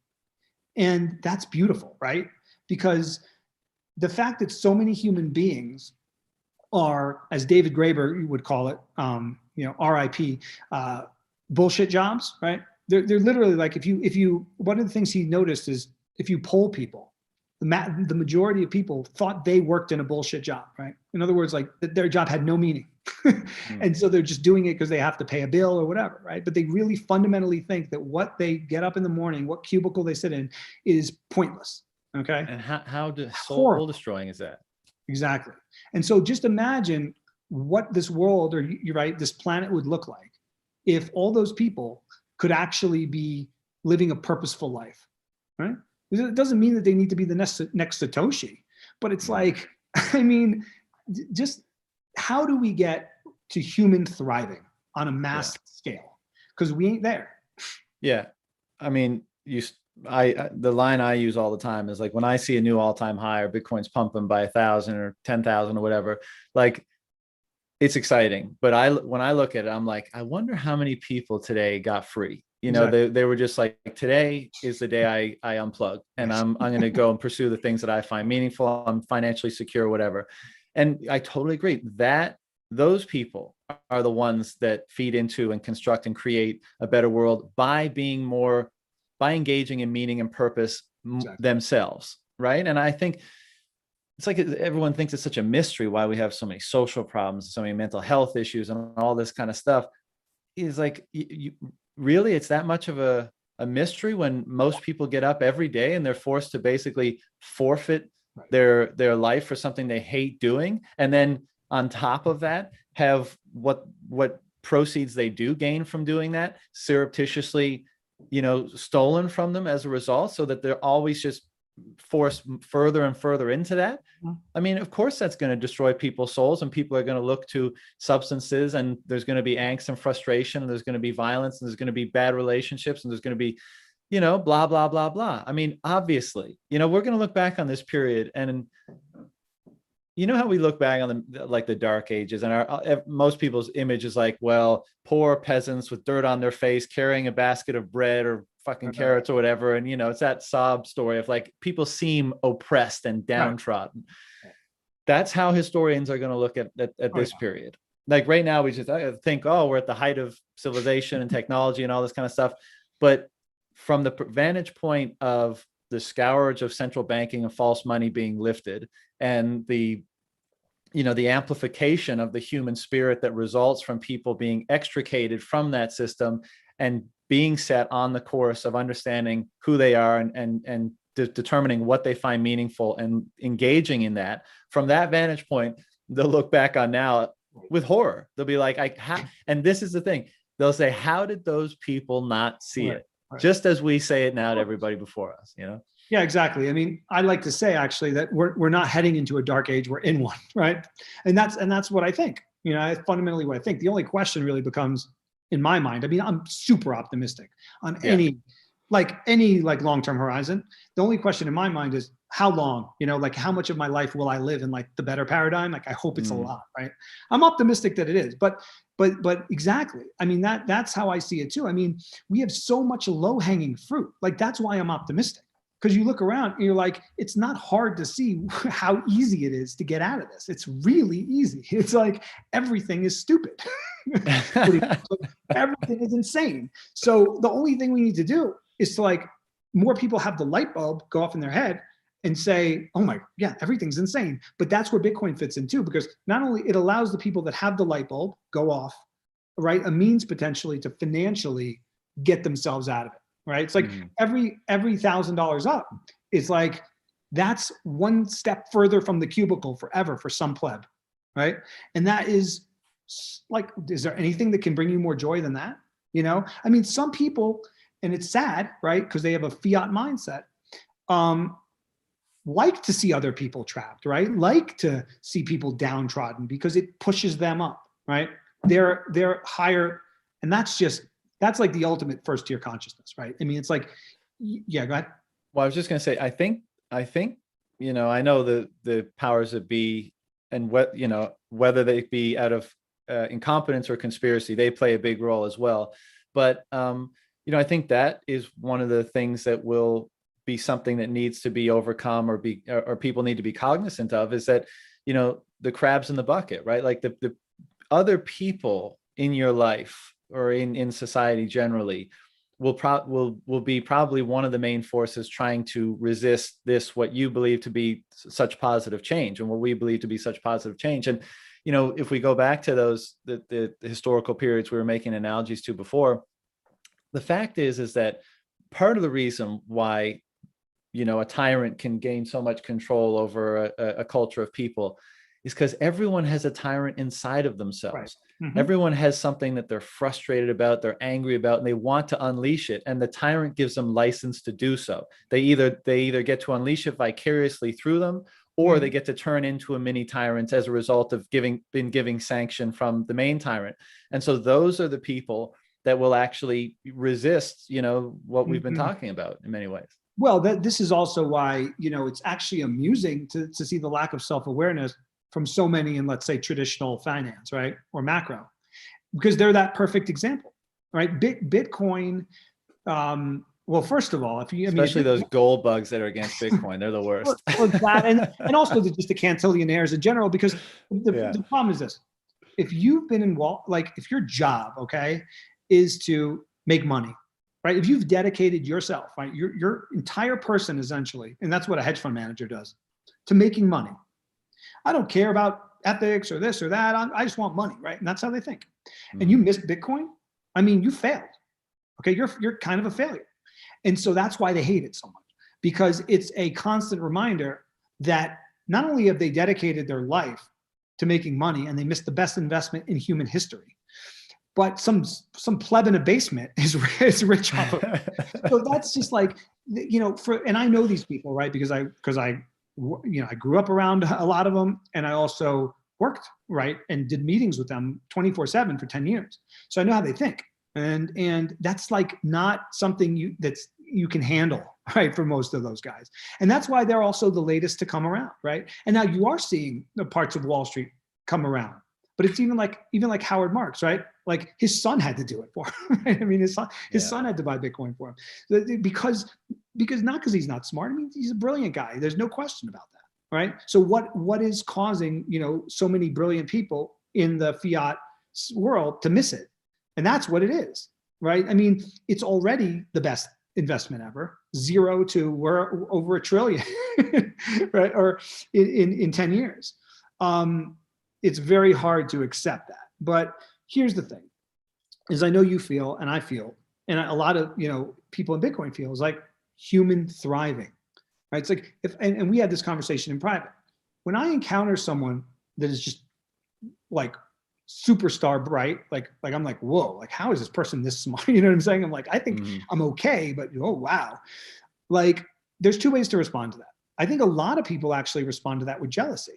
And that's beautiful, right? Because the fact that so many human beings are, as David Graeber would call it, RIP, bullshit jobs, right? They're literally like, if you, one of the things he noticed is if you poll people, the majority of people thought they worked in a bullshit job, right? In other words, like their job had no meaning. And so they're just doing it because they have to pay a bill or whatever, right? But they really fundamentally think that what they get up in the morning, what cubicle they sit in, is pointless, okay? And how soul destroying is that? Exactly. And so just imagine what this world, or you're right, this planet would look like if all those people could actually be living a purposeful life, right? It doesn't mean that they need to be the next Satoshi, but it's like, I mean, just how do we get to human thriving on a mass scale? Because we ain't there. Yeah. I mean, the line I use all the time is like, when I see a new all-time high or Bitcoin's pumping by 1,000 or 10,000 or whatever, like, it's exciting. But when I look at it, I'm like, I wonder how many people today got free. Exactly. They were just like, today is the day I unplug, and I'm going to go and pursue the things that I find meaningful. I'm financially secure, whatever. And I totally agree that those people are the ones that feed into and construct and create a better world by engaging in meaning and purpose themselves. Right. And I think it's like everyone thinks it's such a mystery why we have so many social problems, so many mental health issues, and all this kind of stuff. Is like, really, it's that much of a mystery when most people get up every day and they're forced to basically forfeit their life for something they hate doing, and then on top of that have what proceeds they do gain from doing that surreptitiously, stolen from them as a result, so that they're always just forced further and further into that. I mean, of course, that's going to destroy people's souls, and people are going to look to substances, and there's going to be angst and frustration, and there's going to be violence, and there's going to be bad relationships, and there's going to be, blah, blah, blah, blah. I mean, obviously, we're going to look back on this period, and how we look back on the dark ages, and most people's image is like, well, poor peasants with dirt on their face carrying a basket of bread or fucking carrots or whatever. And, it's that sob story of like, people seem oppressed and downtrodden. Right. That's how historians are going to look at this period. Like right now, we just think, oh, we're at the height of civilization and technology and all this kind of stuff. But from the vantage point of the scourge of central banking and false money being lifted, and the amplification of the human spirit that results from people being extricated from that system and being set on the course of understanding who they are and determining what they find meaningful and engaging in that. From that vantage point, they'll look back on now with horror. They'll be like, and this is the thing. They'll say, how did those people not see it? Right. Just as we say it now to everybody before us, Yeah, exactly. I mean, I like to say actually that we're not heading into a dark age, we're in one, right? And that's what I think. Fundamentally what I think. The only question really becomes, in my mind, I mean, I'm super optimistic on any long-term horizon. The only question in my mind is how long, like how much of my life will I live in like the better paradigm? Like I hope it's a lot, right? I'm optimistic that it is, but exactly. I mean, that's how I see it too. I mean, we have so much low-hanging fruit. Like that's why I'm optimistic. because you look around and you're like, it's not hard to see how easy it is to get out of this. It's really easy. It's like everything is stupid. Everything is insane. So the only thing we need to do is to like more people have the light bulb go off in their head and say, oh my, yeah, everything's insane. But that's where Bitcoin fits in too, because not only it allows the people that have the light bulb go off, right, a means potentially to financially get themselves out of it, right? It's like every $1,000 up is like, that's one step further from the cubicle forever for some pleb, right? And that is like, is there anything that can bring you more joy than that? You know, I mean, some people, and it's sad, right? Because they have a fiat mindset, like to see other people trapped, right? Like to see people downtrodden because it pushes them up, right? They're higher, and that's like the ultimate first tier consciousness, right? I mean, it's like, yeah, go ahead. Well, I was just going to say, I think, you know, I know the powers that be, and what, you know, whether they be out of incompetence or conspiracy, they play a big role as well. But, you know, I think that is one of the things that will be something that needs to be overcome, or people need to be cognizant of, is that, you know, the crabs in the bucket, right? Like the other people in your life or in society generally will be probably one of the main forces trying to resist this, what you believe to be such positive change, and what we believe to be such positive change. And, you know, if we go back to those, the historical periods we were making analogies to before, the fact is that part of the reason why, you know, a tyrant can gain so much control over a culture of people is because everyone has a tyrant inside of themselves. Right. Mm-hmm. Everyone has something that they're frustrated about, they're angry about, and they want to unleash it. And the tyrant gives them license to do so. They either get to unleash it vicariously through them, or they get to turn into a mini tyrant as a result of been giving sanction from the main tyrant. And so those are the people that will actually resist, you know, what we've been talking about in many ways. Well, this is also why, you know, it's actually amusing to see the lack of self-awareness from so many in, let's say, traditional finance, right, or macro, because they're that perfect example, right? Bitcoin. Well, first of all, especially those gold bugs that are against Bitcoin, they're the worst. Or that, and also just the cantillionaires in general, because the problem is this: if you've been in if your job, okay, is to make money, right? If you've dedicated yourself, right, your entire person essentially, and that's what a hedge fund manager does, to making money. I don't care about ethics or this or that. I just want money, right? And that's how they think. And you missed Bitcoin. I mean, you failed. Okay, you're kind of a failure. And so that's why they hate it so much, because it's a constant reminder that not only have they dedicated their life to making money and they missed the best investment in human history, but some pleb in a basement is rich off of it. So that's just like, you know, and I know these people, right? Because I grew up around a lot of them, and I also worked, right, and did meetings with them 24/7 for 10 years. So I know how they think. And that's like not something you can handle, right, for most of those guys. And that's why they're also the latest to come around, right? And now you are seeing the parts of Wall Street come around. But it's even like Howard Marks, right? Like his son had to do it for him. Right? I mean, his son had to buy Bitcoin for him because not because he's not smart. I mean, he's a brilliant guy. There's no question about that, right? So what is causing, you know, so many brilliant people in the fiat world to miss it? And that's what it is, right? I mean, it's already the best investment ever. 0 to we're over $1 trillion, right? Or in 10 years. It's very hard to accept that. But here's the thing, is I know you feel, and I feel, and a lot of, you know, people in Bitcoin feel, is like human thriving, right? It's like, and we had this conversation in private. When I encounter someone that is just like superstar bright, like I'm like, whoa, like how is this person this smart? You know what I'm saying? I'm like, I think I'm okay, but oh, wow. Like there's two ways to respond to that. I think a lot of people actually respond to that with jealousy.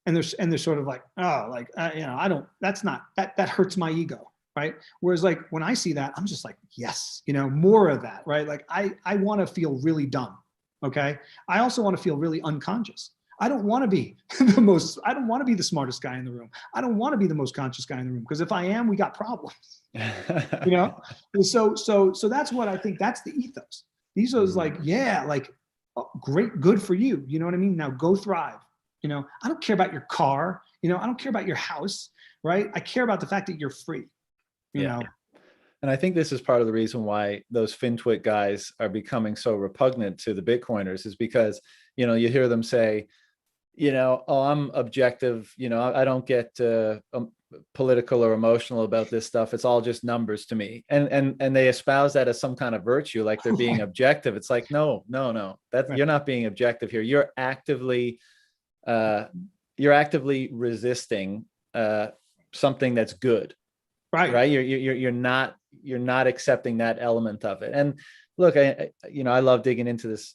And they're sort of like, oh, like, you know, that hurts my ego, right? Whereas like when I see that, I'm just like, yes, you know, more of that, right? Like I want to feel really dumb, okay? I also want to feel really unconscious. I don't want to be I don't want to be the smartest guy in the room. I don't want to be the most conscious guy in the room, because if I am, we got problems, you know? So that's what I think, that's the ethos. These are like, yeah, like oh, great, good for you. You know what I mean? Now go thrive. You know, I don't care about your car. You know, I don't care about your house, right? I care about the fact that you're free, you Yeah. know? And I think this is part of the reason why those FinTwit guys are becoming so repugnant to the Bitcoiners, is because, you hear them say, oh, I'm objective. I don't get political or emotional about this stuff. It's all just numbers to me. And they espouse that as some kind of virtue, like they're being objective. It's like, no, that's Right. you're not being objective here. You're actively resisting something that's good. Right. You're not accepting that element of it. And look, I love digging into this,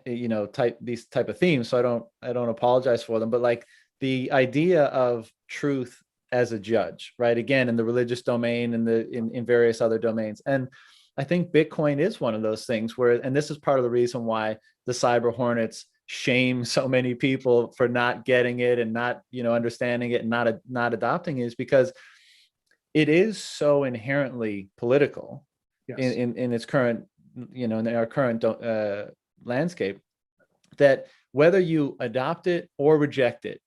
these type of themes. So I don't apologize for them, but like the idea of truth as a judge, right? Again, in the religious domain and in various other domains. And I think Bitcoin is one of those things where, and this is part of the reason why the cyber hornets shame so many people for not getting it and not, understanding it and not adopting it, is because it is so inherently political. Yes. in its current, in our current landscape, that whether you adopt it or reject it,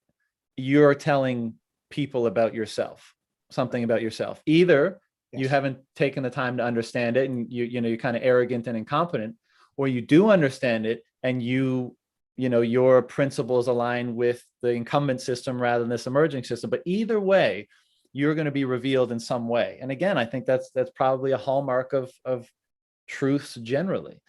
you're telling people about yourself, something about yourself. Either you haven't taken the time to understand it and you're kind of arrogant and incompetent, or you do understand it and your principles align with the incumbent system rather than this emerging system. But either way, you're going to be revealed in some way. And again, I think that's probably a hallmark of truths generally.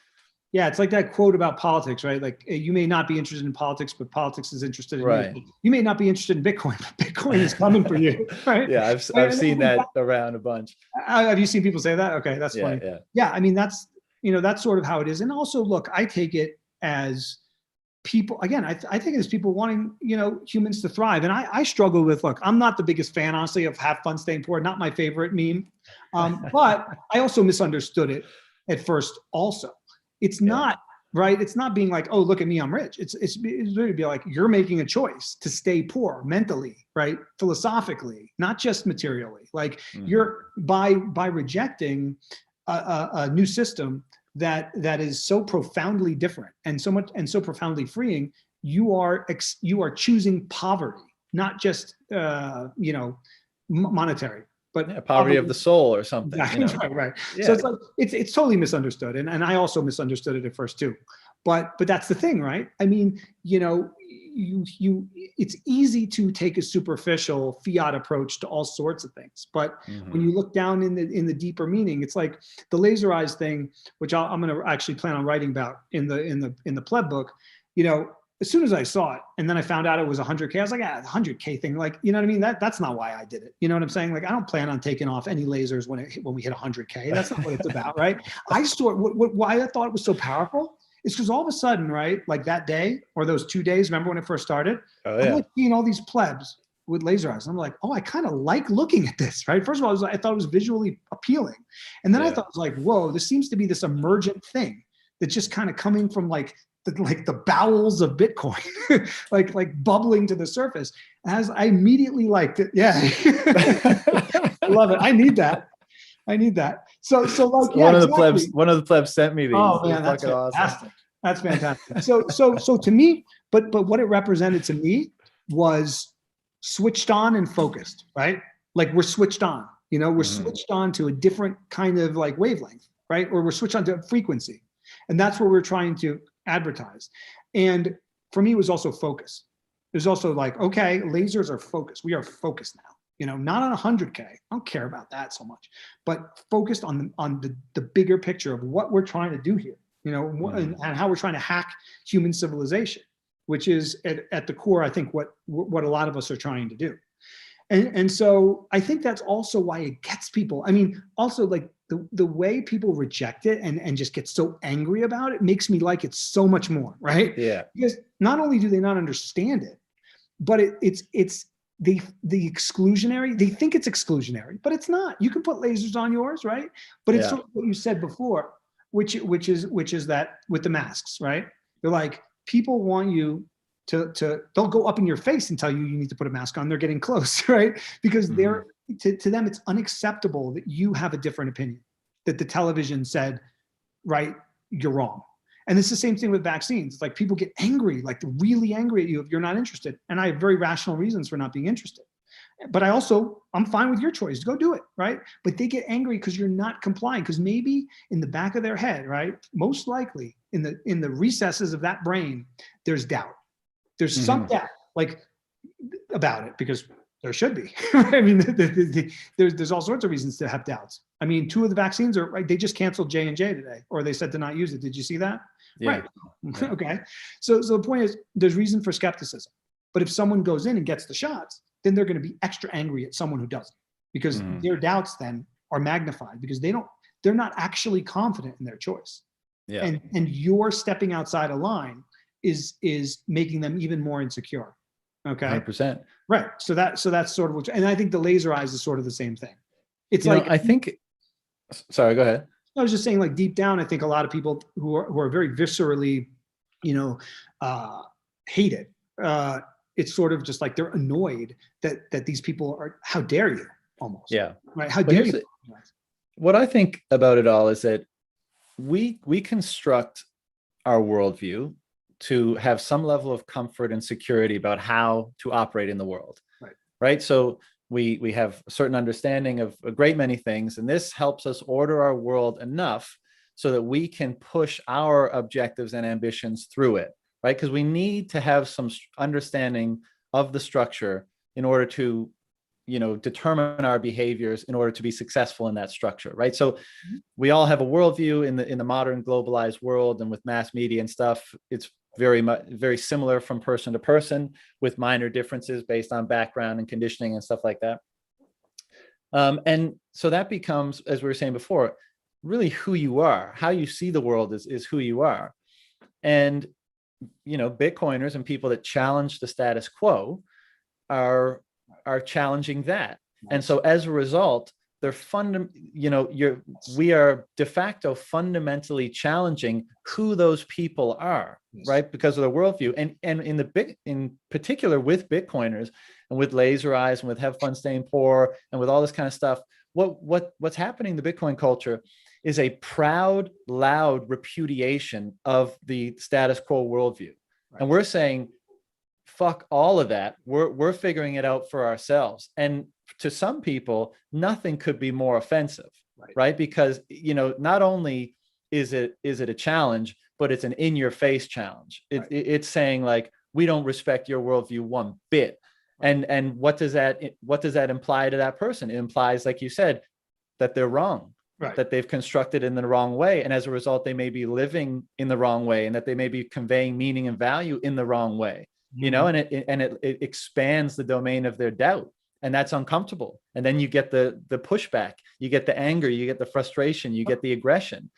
Yeah, it's like that quote about politics, right? Like, you may not be interested in politics, but politics is interested in you. You may not be interested in Bitcoin, but Bitcoin is coming for you, right? Yeah, I've seen that around a bunch. Have you seen people say that? Okay, that's funny. Yeah, I mean, that's sort of how it is. And also, look, I take it as people, again, I think it's people wanting, humans to thrive. And I struggle with, look, I'm not the biggest fan, honestly, of have fun staying poor, not my favorite meme. But I also misunderstood it at first also. It's not, right? It's not being like, oh, look at me, I'm rich. It's really be like, you're making a choice to stay poor mentally, right? Philosophically, not just materially. Like you're by rejecting a new system that is so profoundly different and so profoundly freeing, you are choosing poverty, not just monetary, but poverty of the soul or something. Right. Yeah. So it's like it's totally misunderstood, and I also misunderstood it at first too. But that's the thing, right? I mean, it's easy to take a superficial fiat approach to all sorts of things, but when you look down in the deeper meaning, it's like the laser eyes thing, which I'm going to actually plan on writing about in the pleb book. As soon as I saw it, and then I found out it was 100K, I was like, the 100K thing, like, you know what I mean? That's not why I did it. You know what I'm saying? Like, I don't plan on taking off any lasers when we hit 100K. That's not what it's about, right? Why I thought it was so powerful is because all of a sudden, right, like that day or those 2 days, remember when it first started? I'm like seeing all these plebs with laser eyes. I'm like, oh, I kind of like looking at this, right? First of all, I thought it was visually appealing. And then I thought it was like, whoa, this seems to be this emergent thing that's just kind of coming from like the bowels of Bitcoin, like bubbling to the surface. As I immediately liked it. Yeah. I love it. I need that. So like, one of the plebs sent me these. Oh man, that's fantastic. Awesome. That's fantastic. So to me, but what it represented to me was switched on and focused, right? Like we're switched on, we're switched on to a different kind of like wavelength, right? Or we're switched on to frequency. And that's what we're trying to advertise. And for me, it was also focus. It was also like, okay, lasers are focused. We are focused now, not on 100K. I don't care about that so much, but focused on the bigger picture of what we're trying to do here, and how we're trying to hack human civilization, which is at the core, I think what a lot of us are trying to do. And so I think that's also why it gets people. I mean, also like the way people reject it and just get so angry about it makes me like it so much more, right? Yeah. Because not only do they not understand it, but it's the exclusionary. They think it's exclusionary, but it's not. You can put lasers on yours, right? But it's sort of what you said before, which is that with the masks, right? They're like, people want you they'll go up in your face and tell you need to put a mask on. They're getting close, right? Because they're to them, it's unacceptable that you have a different opinion, that the television said, right, you're wrong. And it's the same thing with vaccines. It's like people get angry, like really angry at you if you're not interested. And I have very rational reasons for not being interested. But I'm fine with your choice. Go do it, right? But they get angry because you're not complying. Because maybe in the back of their head, right, most likely in the recesses of that brain, there's doubt. There's some doubt, like about it, because there should be. I mean, there's all sorts of reasons to have doubts. I mean, 2 of the vaccines are right. They just canceled J&J today, or they said to not use it. Did you see that? Yeah. Right. Yeah. Okay. So the point is, there's reason for skepticism. But if someone goes in and gets the shots, then they're going to be extra angry at someone who doesn't, because their doubts then are magnified because they're not actually confident in their choice. Yeah. And you're stepping outside a line is making them even more insecure. Okay. 100%. Right. So that's sort of what, and I think the laser eyes is sort of the same thing. It's I think, sorry, go ahead. I was just saying, like, deep down, I think a lot of people who are very viscerally, hate it. It's sort of just like they're annoyed that these people are, how dare you, almost. Yeah. Right. How dare you? What I think about it all is that we construct our worldview to have some level of comfort and security about how to operate in the world. Right. So we have a certain understanding of a great many things, and this helps us order our world enough so that we can push our objectives and ambitions through it, right? Because we need to have some understanding of the structure in order to, determine our behaviors in order to be successful in that structure, right? So we all have a worldview in the modern globalized world, and with mass media and stuff, it's very similar from person to person, with minor differences based on background and conditioning and stuff like that. And so that becomes, as we were saying before, really who you are. How you see the world is who you are. And, Bitcoiners and people that challenge the status quo are challenging that. And so as a result, they're we are de facto fundamentally challenging who those people are, right? Because of their worldview. And in particular with Bitcoiners and with laser eyes and with have fun staying poor and with all this kind of stuff, what's happening in the Bitcoin culture is a proud, loud repudiation of the status quo worldview. Right. And we're saying, fuck all of that. We're figuring it out for ourselves. And to some people, nothing could be more offensive, right? Because, not only is it a challenge, but it's an in-your-face challenge. It's saying, like, we don't respect your worldview one bit. And what does that imply to that person? It implies, like you said, that they're wrong, that they've constructed in the wrong way. And as a result, they may be living in the wrong way, and that they may be conveying meaning and value in the wrong way, and it expands the domain of their doubt. And that's uncomfortable. And then you get the pushback, you get the anger, you get the frustration, you get the aggression,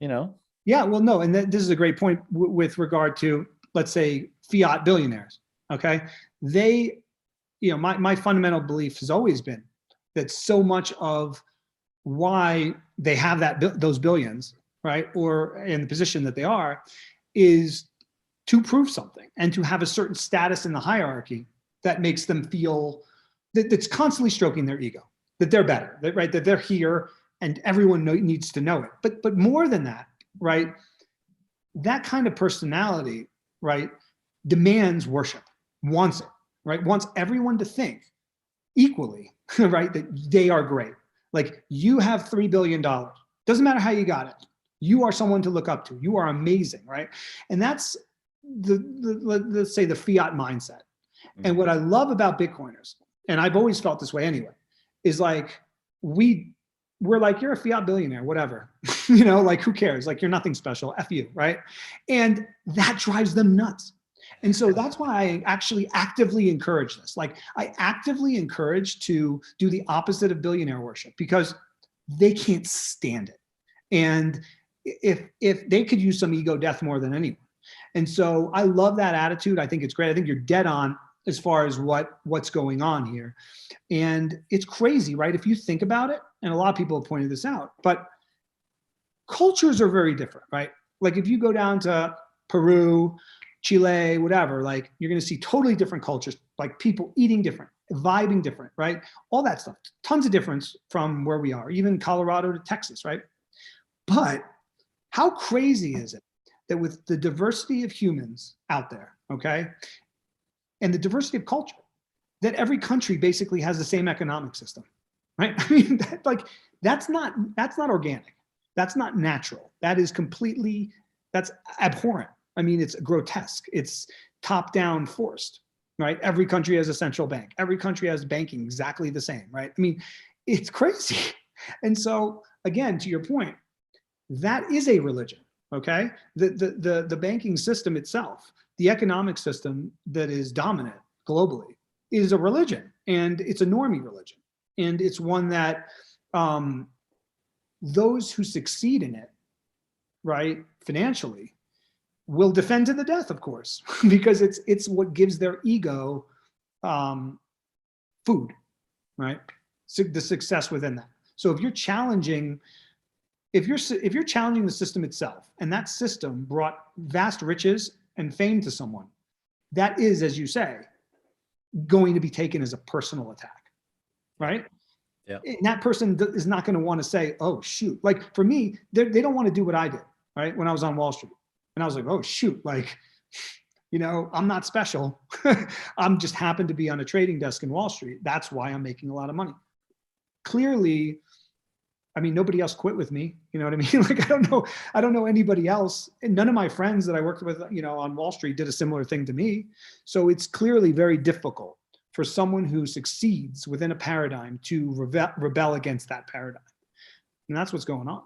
Yeah, well, no. And this is a great point with regard to, let's say, fiat billionaires. Okay. They, my fundamental belief has always been that so much of why they have those billions, right, or in the position that they are, is to prove something and to have a certain status in the hierarchy that makes them feel that's constantly stroking their ego, that they're better, that they're here and everyone needs to know it. But more than that, right, that kind of personality, right, demands worship, wants it, right, wants everyone to think equally, right, that they are great. Like, you have $3 billion. Doesn't matter how you got it. You are someone to look up to. You are amazing, right? And that's let's say the fiat mindset. And what I love about Bitcoiners, and I've always felt this way anyway, is like we're like, you're a fiat billionaire, whatever, like, who cares? Like, you're nothing special, F you, right? And that drives them nuts. And so that's why I actually actively encourage this. Like, I actively encourage to do the opposite of billionaire worship, because they can't stand it. And if they could use some ego death more than anyone. And so I love that attitude. I think it's great. I think you're dead on as far as what's going on here. And it's crazy, right? If you think about it, and a lot of people have pointed this out, but cultures are very different, right? Like, if you go down to Peru, Chile, whatever, like, you're going to see totally different cultures, like people eating different, vibing different, right? All that stuff, tons of difference from where we are, even Colorado to Texas, right? But how crazy is it that with the diversity of humans out there, okay, and the diversity of culture, that every country basically has the same economic system, right? I mean, that's not organic. That's not natural. That is completely, that's abhorrent. I mean, it's grotesque. It's top-down forced, right? Every country has a central bank. Every country has banking exactly the same, right? I mean, it's crazy. And so, again, to your point, that is a religion, okay? The banking system itself, the economic system that is dominant globally is a religion, and it's a normie religion. And it's one that those who succeed in it, right, financially, will defend to the death, of course, because it's what gives their ego food, right? So the success within that. So if you're challenging, if you're challenging the system itself, and that system brought vast riches and fame to someone, that is, as you say, going to be taken as a personal attack, right? Yeah. And that person is not going to want to say, "Oh shoot!" Like for me, they don't want to do what I did, right? When I was on Wall Street, and I was like, "Oh shoot!" Like, you know, I'm not special. I'm just happened to be on a trading desk in Wall Street. That's why I'm making a lot of money. Clearly, I mean, nobody else quit with me. You know what I mean? Like, I don't know anybody else. And none of my friends that I worked with, you know, on Wall Street did a similar thing to me. So it's clearly very difficult for someone who succeeds within a paradigm to rebel against that paradigm. And that's what's going on.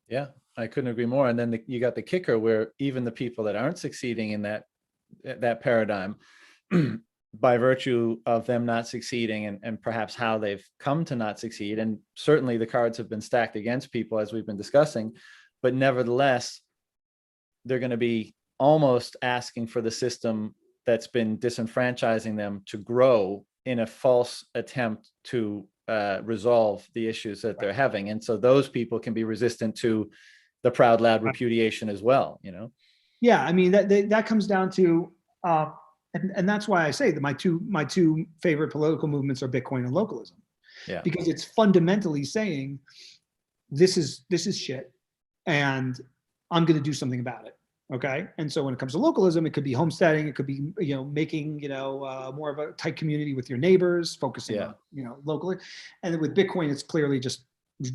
Yeah, I couldn't agree more. And then you got the kicker where even the people that aren't succeeding in that paradigm, by virtue of them not succeeding and perhaps how they've come to not succeed, and certainly the cards have been stacked against people as we've been discussing, but nevertheless, they're going to be almost asking for the system that's been disenfranchising them to grow in a false attempt to resolve the issues that they're having. And so those people can be resistant to the proud, loud repudiation as well, you know? Yeah, I mean, that comes down to, and that's why I say that my two favorite political movements are Bitcoin and localism. Yeah. Because it's fundamentally saying, this is shit, and I'm going to do something about it. Okay. And so when it comes to localism, it could be homesteading. It could be, you know, making, you know, more of a tight community with your neighbors, focusing on, you know, locally. And then with Bitcoin, it's clearly just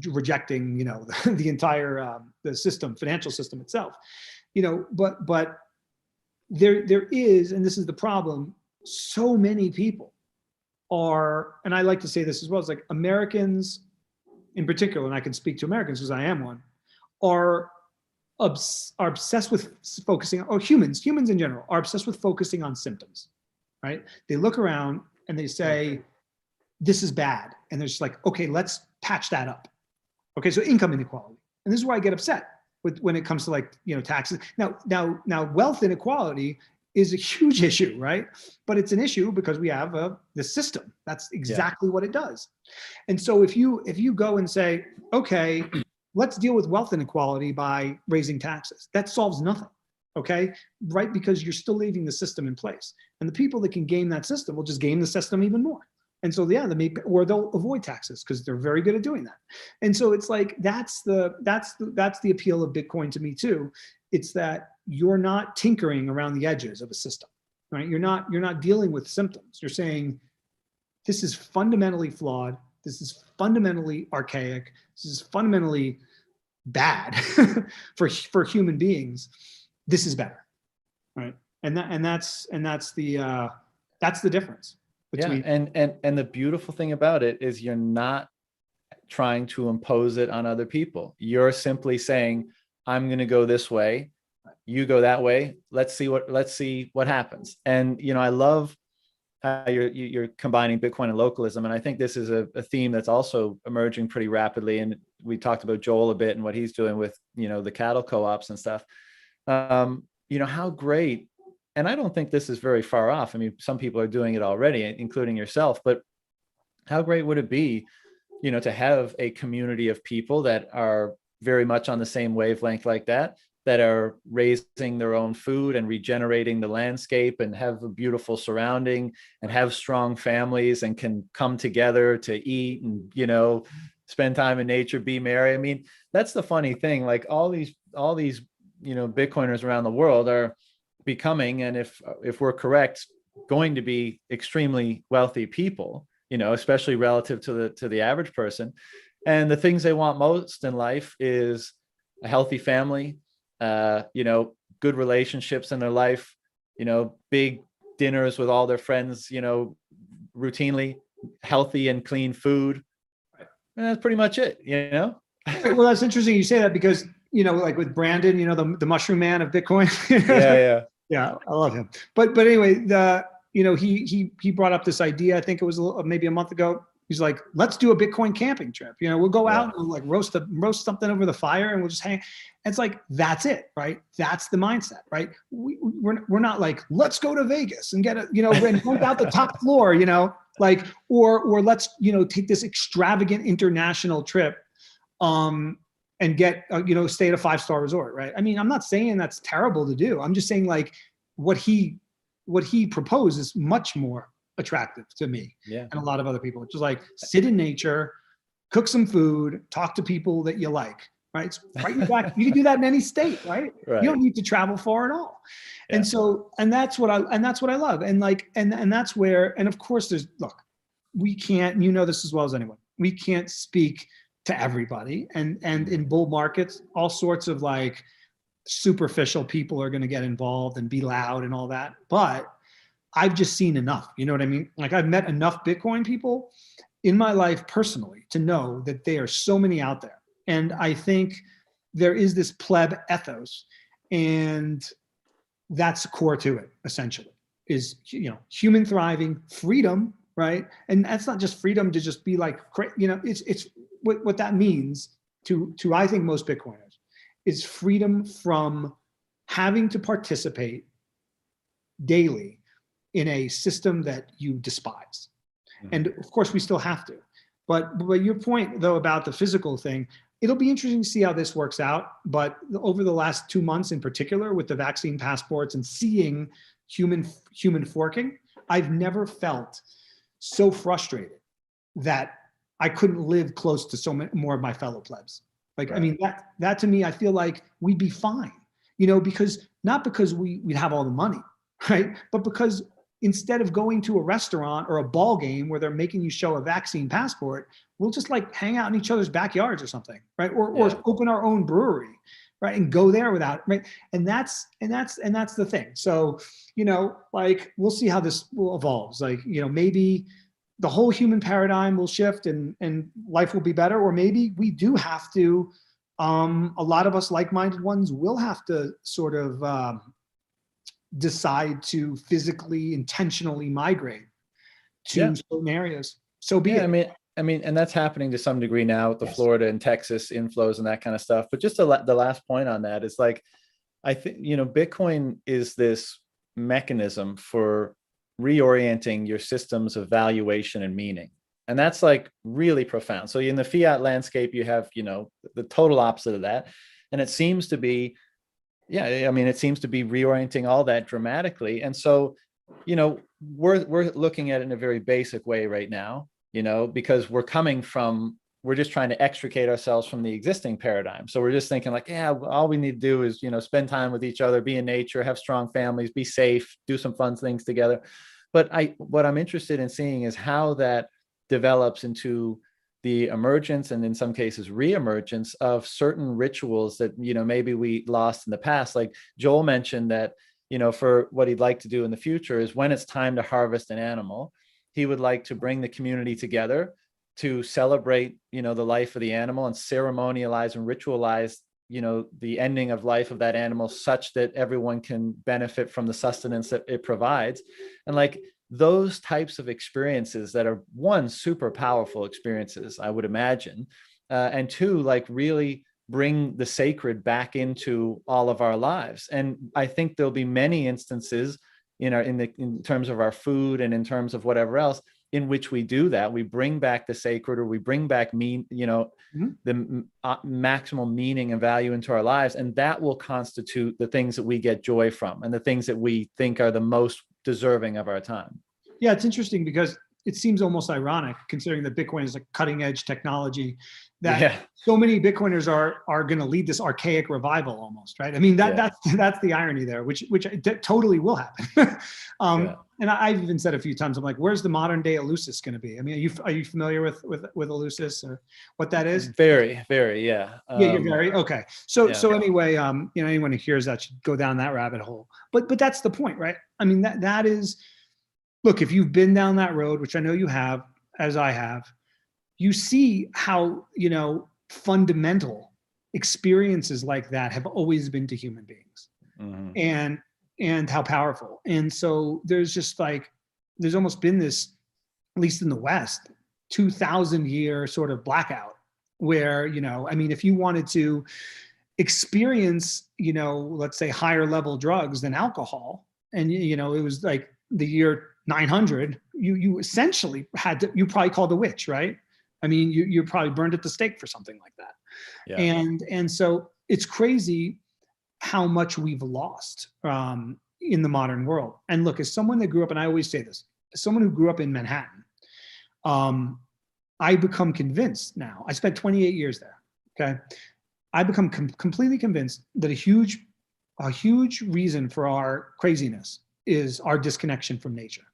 rejecting, you know, the entire, the system, financial system itself, you know, but there is, and this is the problem, so many people are, and I like to say this as well, it's like Americans in particular, and I can speak to Americans because I am one, are obsessed with focusing, or humans in general are obsessed with focusing on symptoms, right? They look around and they say, this is bad. And they're just like, okay, let's patch that up. Okay, so income inequality. And this is where I get upset with when it comes to, like, you know, taxes. Now wealth inequality is a huge issue, right? But it's an issue because we have the system. That's exactly what it does. And so if you go and say, okay, let's deal with wealth inequality by raising taxes, that solves nothing, okay? Right, because you're still leaving the system in place. And the people that can game that system will just game the system even more. And so, yeah, they'll avoid taxes because they're very good at doing that. And so it's like, that's the appeal of Bitcoin to me too. It's that you're not tinkering around the edges of a system, right? You're not dealing with symptoms. You're saying, this is fundamentally flawed. This is fundamentally archaic. This is fundamentally bad for human beings. This is better, right? And that's the difference between. Yeah, and the beautiful thing about it is you're not trying to impose it on other people. You're simply saying, I'm going to go this way, you go that way. Let's see what happens. And, you know, I love how you're combining Bitcoin and localism. And I think this is a theme that's also emerging pretty rapidly. And we talked about Joel a bit and what he's doing with, you know, the cattle co-ops and stuff. You know, how great, and I don't think this is very far off. I mean, some people are doing it already, including yourself, but how great would it be, you know, to have a community of people that are very much on the same wavelength like that are raising their own food and regenerating the landscape and have a beautiful surrounding and have strong families and can come together to eat and, you know, spend time in nature, be merry. I mean, that's the funny thing. Like all these Bitcoiners around the world are becoming, and if we're correct, going to be extremely wealthy people, especially relative to the average person. And the things they want most in life is a healthy family, good relationships in their life, big dinners with all their friends, routinely, healthy and clean food. And that's pretty much it, Well, that's interesting you say that because, like with Brandon, the mushroom man of Bitcoin. Yeah. Yeah, I love him. But anyway, he brought up this idea. I think it was maybe a month ago. He's like, let's do a Bitcoin camping trip. We'll go out and we'll like roast something over the fire and we'll just hang. And it's like, that's it, right? That's the mindset, right? We're not like, let's go to Vegas and get and rent out the top floor, like, or let's, take this extravagant international trip, and get, stay at a 5-star resort, right? I mean, I'm not saying that's terrible to do. I'm just saying like what he proposed is much more attractive to me and a lot of other people. It's just like sit in nature, cook some food, talk to people that you like, right? It's right in your back. You can do that in any state, right? You don't need to travel far at all. Yeah. And that's what I love. And like, and that's where, and of course look, we can't, this as well as anyone, we can't speak to everybody. And in bull markets, all sorts of like superficial people are going to get involved and be loud and all that. But I've just seen enough, you know what I mean? Like I've met enough Bitcoin people in my life personally to know that there are so many out there. And I think there is this pleb ethos, and that's core to it, essentially, is, human thriving, freedom, right? And that's not just freedom to just be like, it's what that means to I think most Bitcoiners is freedom from having to participate daily in a system that you despise. And of course we still have to, but your point though about the physical thing, it'll be interesting to see how this works out. But over the last 2 months in particular with the vaccine passports and seeing human forking, I've never felt so frustrated that I couldn't live close to so many more of my fellow plebs. Like, right. I mean, that to me, I feel like we'd be fine, because not because we'd have all the money, right? But because instead of going to a restaurant or a ball game where they're making you show a vaccine passport, we'll just like hang out in each other's backyards or something, right? Or open our own brewery, right? And go there without, right? And that's the thing. So, like we'll see how this will evolves. Like, maybe the whole human paradigm will shift and life will be better, or maybe we do have to, a lot of us like-minded ones will have to sort of decide to physically, intentionally migrate to certain areas. So be it. I mean, and that's happening to some degree now with the Florida and Texas inflows and that kind of stuff. But just the last point on that is like, I think, Bitcoin is this mechanism for reorienting your systems of valuation and meaning. And that's like really profound. So in the fiat landscape, you have, the total opposite of that. And it seems to be, it seems to be reorienting all that dramatically. And so, we're looking at it in a very basic way right now, because we're just trying to extricate ourselves from the existing paradigm. So we're just thinking like, all we need to do is, spend time with each other, be in nature, have strong families, be safe, do some fun things together. But what I'm interested in seeing is how that develops into the emergence and in some cases re-emergence of certain rituals that, maybe we lost in the past. Like Joel mentioned that, for what he'd like to do in the future is when it's time to harvest an animal, he would like to bring the community together to celebrate, the life of the animal and ceremonialize and ritualize, the ending of life of that animal such that everyone can benefit from the sustenance that it provides. And like those types of experiences that are one, super powerful experiences, I would imagine. And two, like really bring the sacred back into all of our lives. And I think there'll be many instances in terms of our food and in terms of whatever else in which we do that. We bring back the sacred, or we bring back the maximal meaning and value into our lives. And that will constitute the things that we get joy from and the things that we think are the most deserving of our time. Yeah, it's interesting because it seems almost ironic considering that Bitcoin is like cutting edge technology, that Yeah. so many Bitcoiners are going to lead this archaic revival almost, right? I mean, that's the irony there, which totally will happen. And I've even said a few times, I'm like, where's the modern day Eleusis going to be? I mean, are you familiar with Eleusis or what that is? Very, very, yeah. Yeah, you're very okay. So anyway, anyone who hears that should go down that rabbit hole. But that's the point, right? I mean, that is, look, if you've been down that road, which I know you have, as I have, you see how, fundamental experiences like that have always been to human beings, and how powerful. And so there's just like, there's almost been this, at least in the West, 2,000-year sort of blackout where, I mean, if you wanted to experience, let's say higher level drugs than alcohol, and, it was like the year 900, you essentially you probably called a witch, right? I mean, you probably burned at the stake for something like that. Yeah. And so it's crazy how much we've lost in the modern world. And look, as someone that grew up, and I always say this, as someone who grew up in Manhattan, I become convinced now, I spent 28 years there, okay? I become completely convinced that a huge reason for our craziness is our disconnection from nature.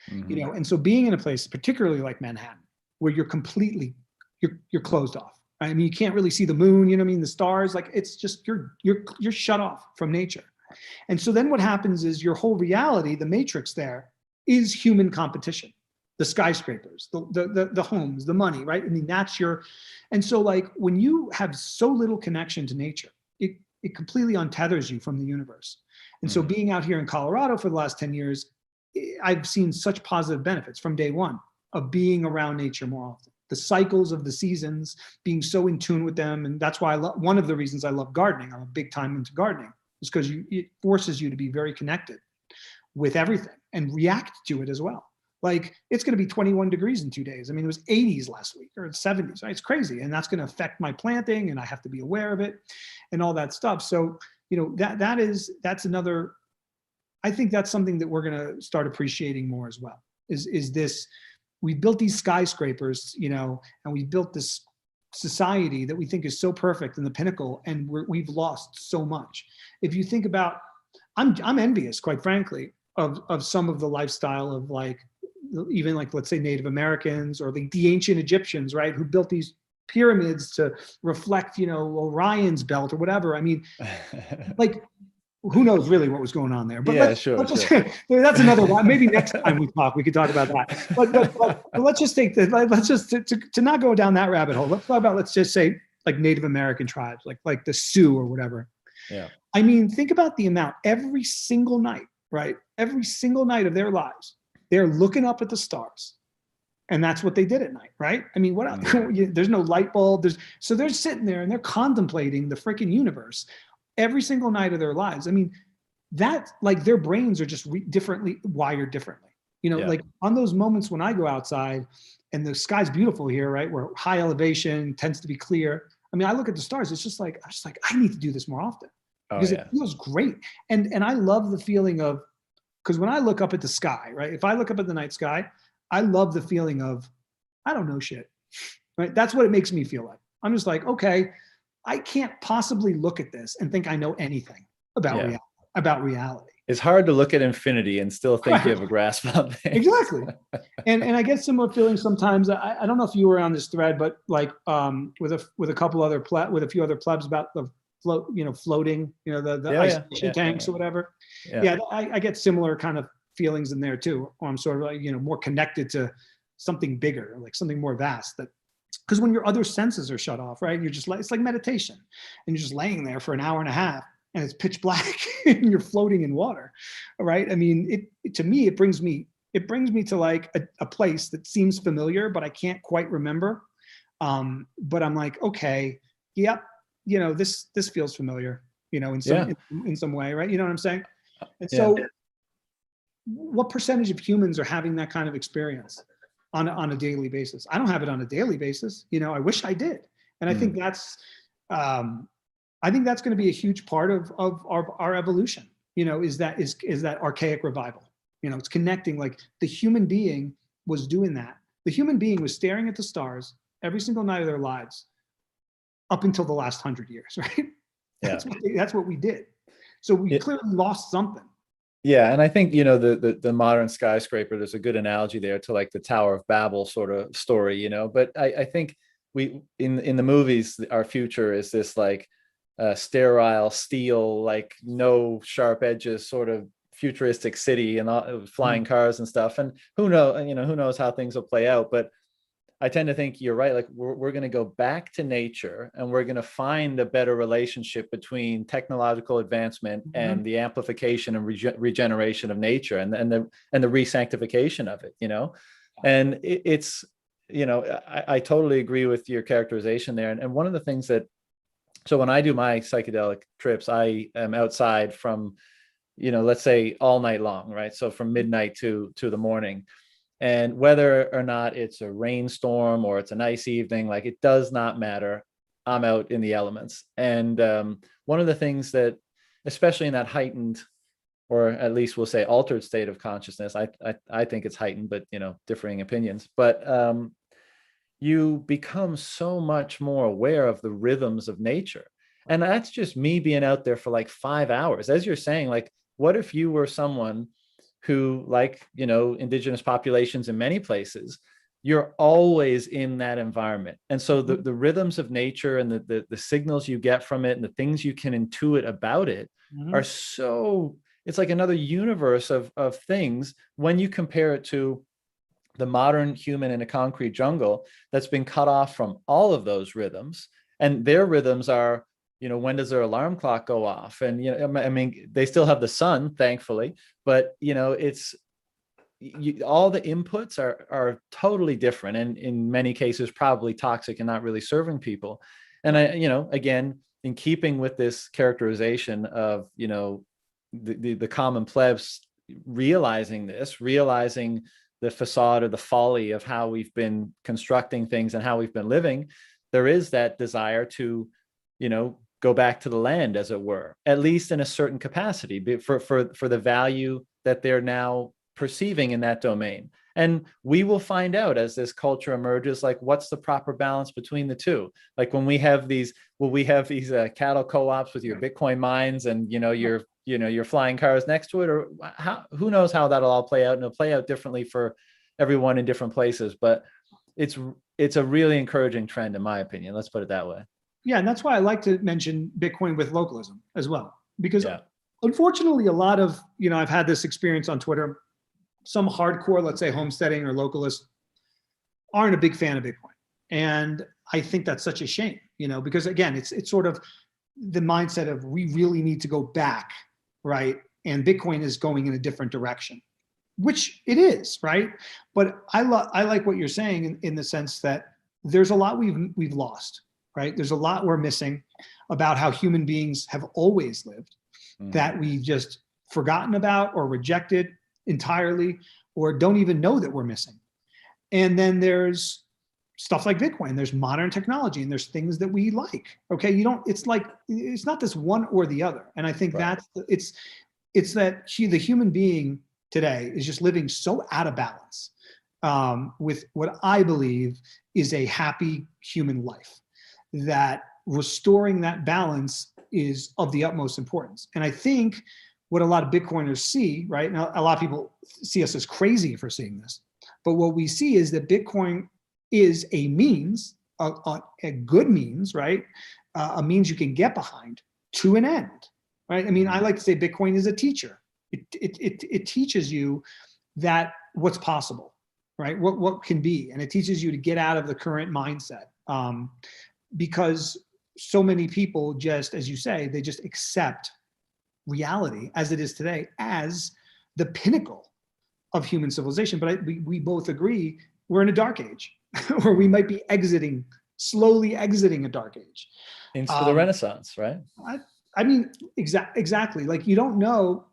And so being in a place, particularly like Manhattan, where you're completely, you're closed off. Right? I mean, you can't really see the moon, the stars, like it's just, you're shut off from nature. And so then what happens is your whole reality, the matrix there, is human competition. The skyscrapers, the homes, the money, right? I mean, that's and so like when you have so little connection to nature, it completely untethers you from the universe. And so being out here in Colorado for the last 10 years, I've seen such positive benefits from day one of being around nature more often. The cycles of the seasons, being so in tune with them. And that's why one of the reasons I love gardening, I'm a big time into gardening, is because it forces you to be very connected with everything and react to it as well. Like it's going to be 21 degrees in 2 days. I mean, it was 80s last week or 70s, right? It's crazy. And that's going to affect my planting and I have to be aware of it and all that stuff. So, that's another, I think that's something that we're going to start appreciating more as well, is this, we built these skyscrapers, and we built this society that we think is so perfect and the pinnacle, and we've lost so much. If you think about, I'm envious, quite frankly, of some of the lifestyle of like, even like, let's say Native Americans or the ancient Egyptians, right? Who built these pyramids to reflect, Orion's belt or whatever. I mean, like, who knows really what was going on there? But yeah, let's sure. That's another one. Maybe next time we could talk about that. But let's just take let's just to not go down that rabbit hole. Let's talk about, let's just say like Native American tribes, like the Sioux or whatever. Yeah. I mean, think about the amount every single night, right? Every single night of their lives, they're looking up at the stars. And that's what they did at night, right? I mean, what else? There's no light bulb. So they're sitting there and they're contemplating the freaking universe every single night of their lives. I mean, that, like, their brains are just wired differently. Like on those moments when I go outside and the sky's beautiful here, right? Where high elevation tends to be clear. I mean, I look at the stars, I'm just like, I need to do this more often because it feels great. And I love the feeling of, because when I look up at the sky, right? If I look up at the night sky, I love the feeling of, I don't know shit, right? That's what it makes me feel like. I'm just like, okay, I can't possibly look at this and think I know anything about reality. It's hard to look at infinity and still think you have a grasp on things. Exactly. And I get similar feelings sometimes. I don't know if you were on this thread, but like with a few other plebs about the floating, the isolation tanks or whatever. Yeah, I get similar kind of feelings in there too. Or I'm sort of like, more connected to something bigger, like something more vast. That because when your other senses are shut off, right? You're just like, it's like meditation, and you're just laying there for an hour and a half, and it's pitch black, and you're floating in water, right? I mean, to me, it brings me to like a place that seems familiar, but I can't quite remember. But I'm like, okay, yep, this feels familiar, in some way, right? You know what I'm saying? And so, what percentage of humans are having that kind of experience on a daily basis? I don't have it on a daily basis. I wish I did. And I think that's going to be a huge part of our evolution, is that archaic revival. It's connecting, like the human being was doing that. The human being was staring at the stars every single night of their lives up until the last 100 years, right? Yeah. That's what we did. So we clearly lost something. Yeah, and I think, you know, the modern skyscraper, there's a good analogy there to like the Tower of Babel sort of story, you know. But I think we in the movies, our future is this like sterile steel, like no sharp edges sort of futuristic city and all, flying cars and stuff. And who knows how things will play out. But I tend to think you're right. Like we're going to go back to nature and we're going to find a better relationship between technological advancement and the amplification and regeneration of nature and the re-sanctification of it, you know. And it's, you know, I totally agree with your characterization there. And one of the things that, so when I do my psychedelic trips, I am outside from, you know, let's say all night long, right? So from midnight to the morning. And whether or not it's a rainstorm or it's a nice evening, like it does not matter. I'm out in the elements. And one of the things that, especially in that heightened, or at least we'll say altered state of consciousness, I think it's heightened, but, you know, differing opinions. But you become so much more aware of the rhythms of nature. And that's just me being out there for like 5 hours. As you're saying, like, what if you were someone who, like, you know, indigenous populations in many places, you're always in that environment. And so the rhythms of nature and the signals you get from it and the things you can intuit about it are so, it's like another universe of things when you compare it to the modern human in a concrete jungle that's been cut off from all of those rhythms. And their rhythms are, you know, when does their alarm clock go off? And, you know, I mean, they still have the sun, thankfully, but, you know, it's all the inputs are totally different. And in many cases, probably toxic and not really serving people. And I, you know, again, in keeping with this characterization of, you know, the common plebs realizing the facade or the folly of how we've been constructing things and how we've been living, there is that desire to, you know, go back to the land, as it were, at least in a certain capacity for the value that they're now perceiving in that domain. And we will find out as this culture emerges, like what's the proper balance between the two. Like when we have these, cattle co-ops with your Bitcoin mines and, you know, your flying cars next to it, or who knows how that'll all play out, and it'll play out differently for everyone in different places. But it's a really encouraging trend, in my opinion. Let's put it that way. Yeah, and that's why I like to mention Bitcoin with localism as well, because unfortunately, a lot of, you know, I've had this experience on Twitter. Some hardcore, let's say, homesteading or localists aren't a big fan of Bitcoin, and I think that's such a shame, you know, because again, it's sort of the mindset of we really need to go back, right? And Bitcoin is going in a different direction, which it is, right? But I like what you're saying in the sense that there's a lot we've lost. Right? There's a lot we're missing about how human beings have always lived that we've just forgotten about or rejected entirely, or don't even know that we're missing. And then there's stuff like Bitcoin, there's modern technology, and there's things that we like. Okay, it's not this one or the other. And I think it's that the human being today is just living so out of balance with what I believe is a happy human life, that restoring that balance is of the utmost importance. And I think what a lot of Bitcoiners see, right? Now, a lot of people see us as crazy for seeing this, but what we see is that Bitcoin is a means, a good means, right? A means you can get behind to an end, right? I mean, I like to say Bitcoin is a teacher. It teaches you that what's possible, right? What can be, and it teaches you to get out of the current mindset. Because so many people just, as you say, they just accept reality as it is today as the pinnacle of human civilization. But we both agree we're in a dark age, or we might be slowly exiting a dark age. Into the Renaissance, right? I mean, exactly. Like, you don't know.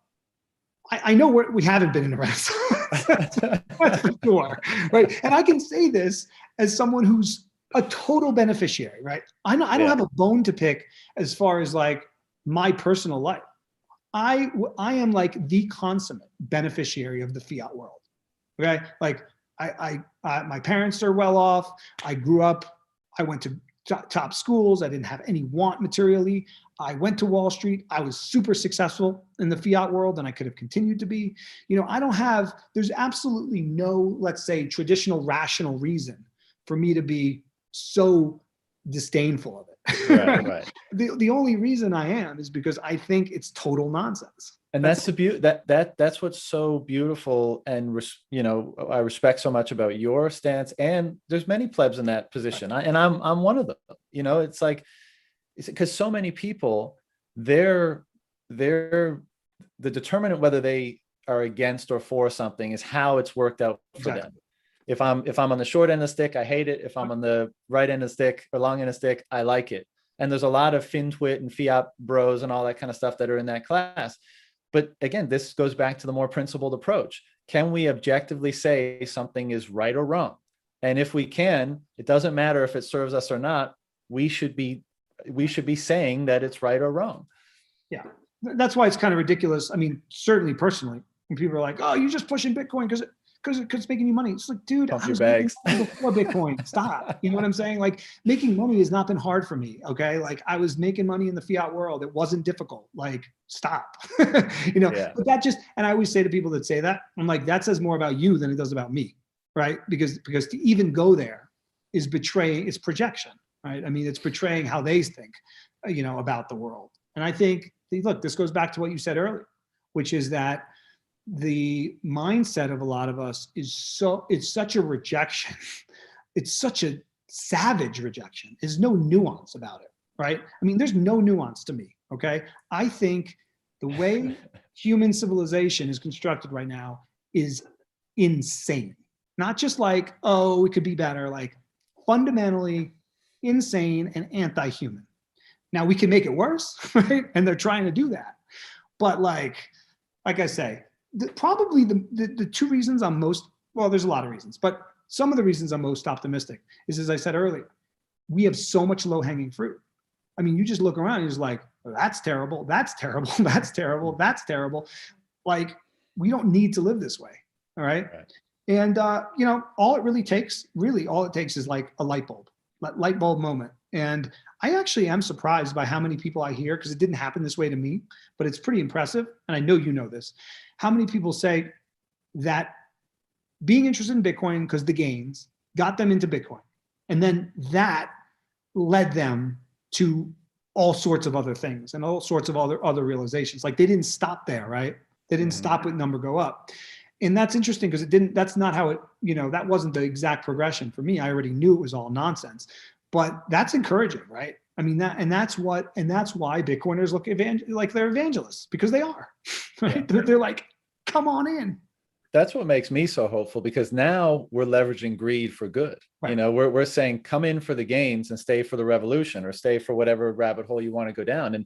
I know we haven't been in a Renaissance. That's for sure, right? And I can say this as someone who's a total beneficiary, right? I don't have a bone to pick as far as like my personal life. I am like the consummate beneficiary of the fiat world. Okay, like My parents are well off. I grew up, I went to top schools. I didn't have any want materially. I went to Wall Street. I was super successful in the fiat world, and I could have continued to be. I don't have, there's absolutely no, let's say, traditional rational reason for me to be so disdainful of it. Right, right. The only reason I am is because I think it's total nonsense. And that's the beauty that's what's so beautiful, and I respect so much about your stance. And there's many plebs in that position, I'm one of them. It's like, it's because so many people, they're the determinant whether they are against or for something is how it's worked out for them. If I'm on the short end of the stick, I hate it. If I'm on the right end of the stick or long end of the stick, I like it. And there's a lot of FinTwit and fiat bros and all that kind of stuff that are in that class. But again, this goes back to the more principled approach. Can we objectively say something is right or wrong? And if we can, it doesn't matter if it serves us or not. We should be saying that it's right or wrong. Yeah, that's why it's kind of ridiculous. I mean, certainly personally, when people are like, "Oh, you're just pushing Bitcoin because it's making you money." It's like, dude, I was making money before Bitcoin. Stop. You know what I'm saying? Like, making money has not been hard for me. Okay, like I was making money in the fiat world. It wasn't difficult. Like, stop. Yeah. But and I always say to people that say that, I'm like, that says more about you than it does about me, right? Because to even go there is betraying. It's projection, right? I mean, it's betraying how they think, about the world. And I think, look, this goes back to what you said earlier, which is that the mindset of a lot of us it's such a rejection. It's such a savage rejection. There's no nuance about it, right? I mean, there's no nuance to me, okay? I think the way human civilization is constructed right now is insane. Not just like, oh, it could be better, like fundamentally insane and anti-human. Now we can make it worse, right? And they're trying to do that. But like I say, probably the two reasons I'm most, well, there's a lot of reasons, but some of the reasons I'm most optimistic is, as I said earlier, we have so much low hanging fruit. I mean, you just look around and you're just like, oh, that's terrible, that's terrible, that's terrible, that's terrible. Like, we don't need to live this way, all right? And, all it takes is like a light bulb moment. And I actually am surprised by how many people I hear, because it didn't happen this way to me, but it's pretty impressive. And I know you know this. How many people say that being interested in Bitcoin because the gains got them into Bitcoin. And then that led them to all sorts of other things and all sorts of other realizations. Like, they didn't stop there, right? They didn't stop with number go up. And that's interesting because that's not how it, that wasn't the exact progression for me. I already knew it was all nonsense. But that's encouraging, right? I mean, that's why Bitcoiners look like they're evangelists, because they are, right? Yeah. They're like, come on in. That's what makes me so hopeful, because now we're leveraging greed for good. Right. We're saying, come in for the gains and stay for the revolution, or stay for whatever rabbit hole you want to go down. And,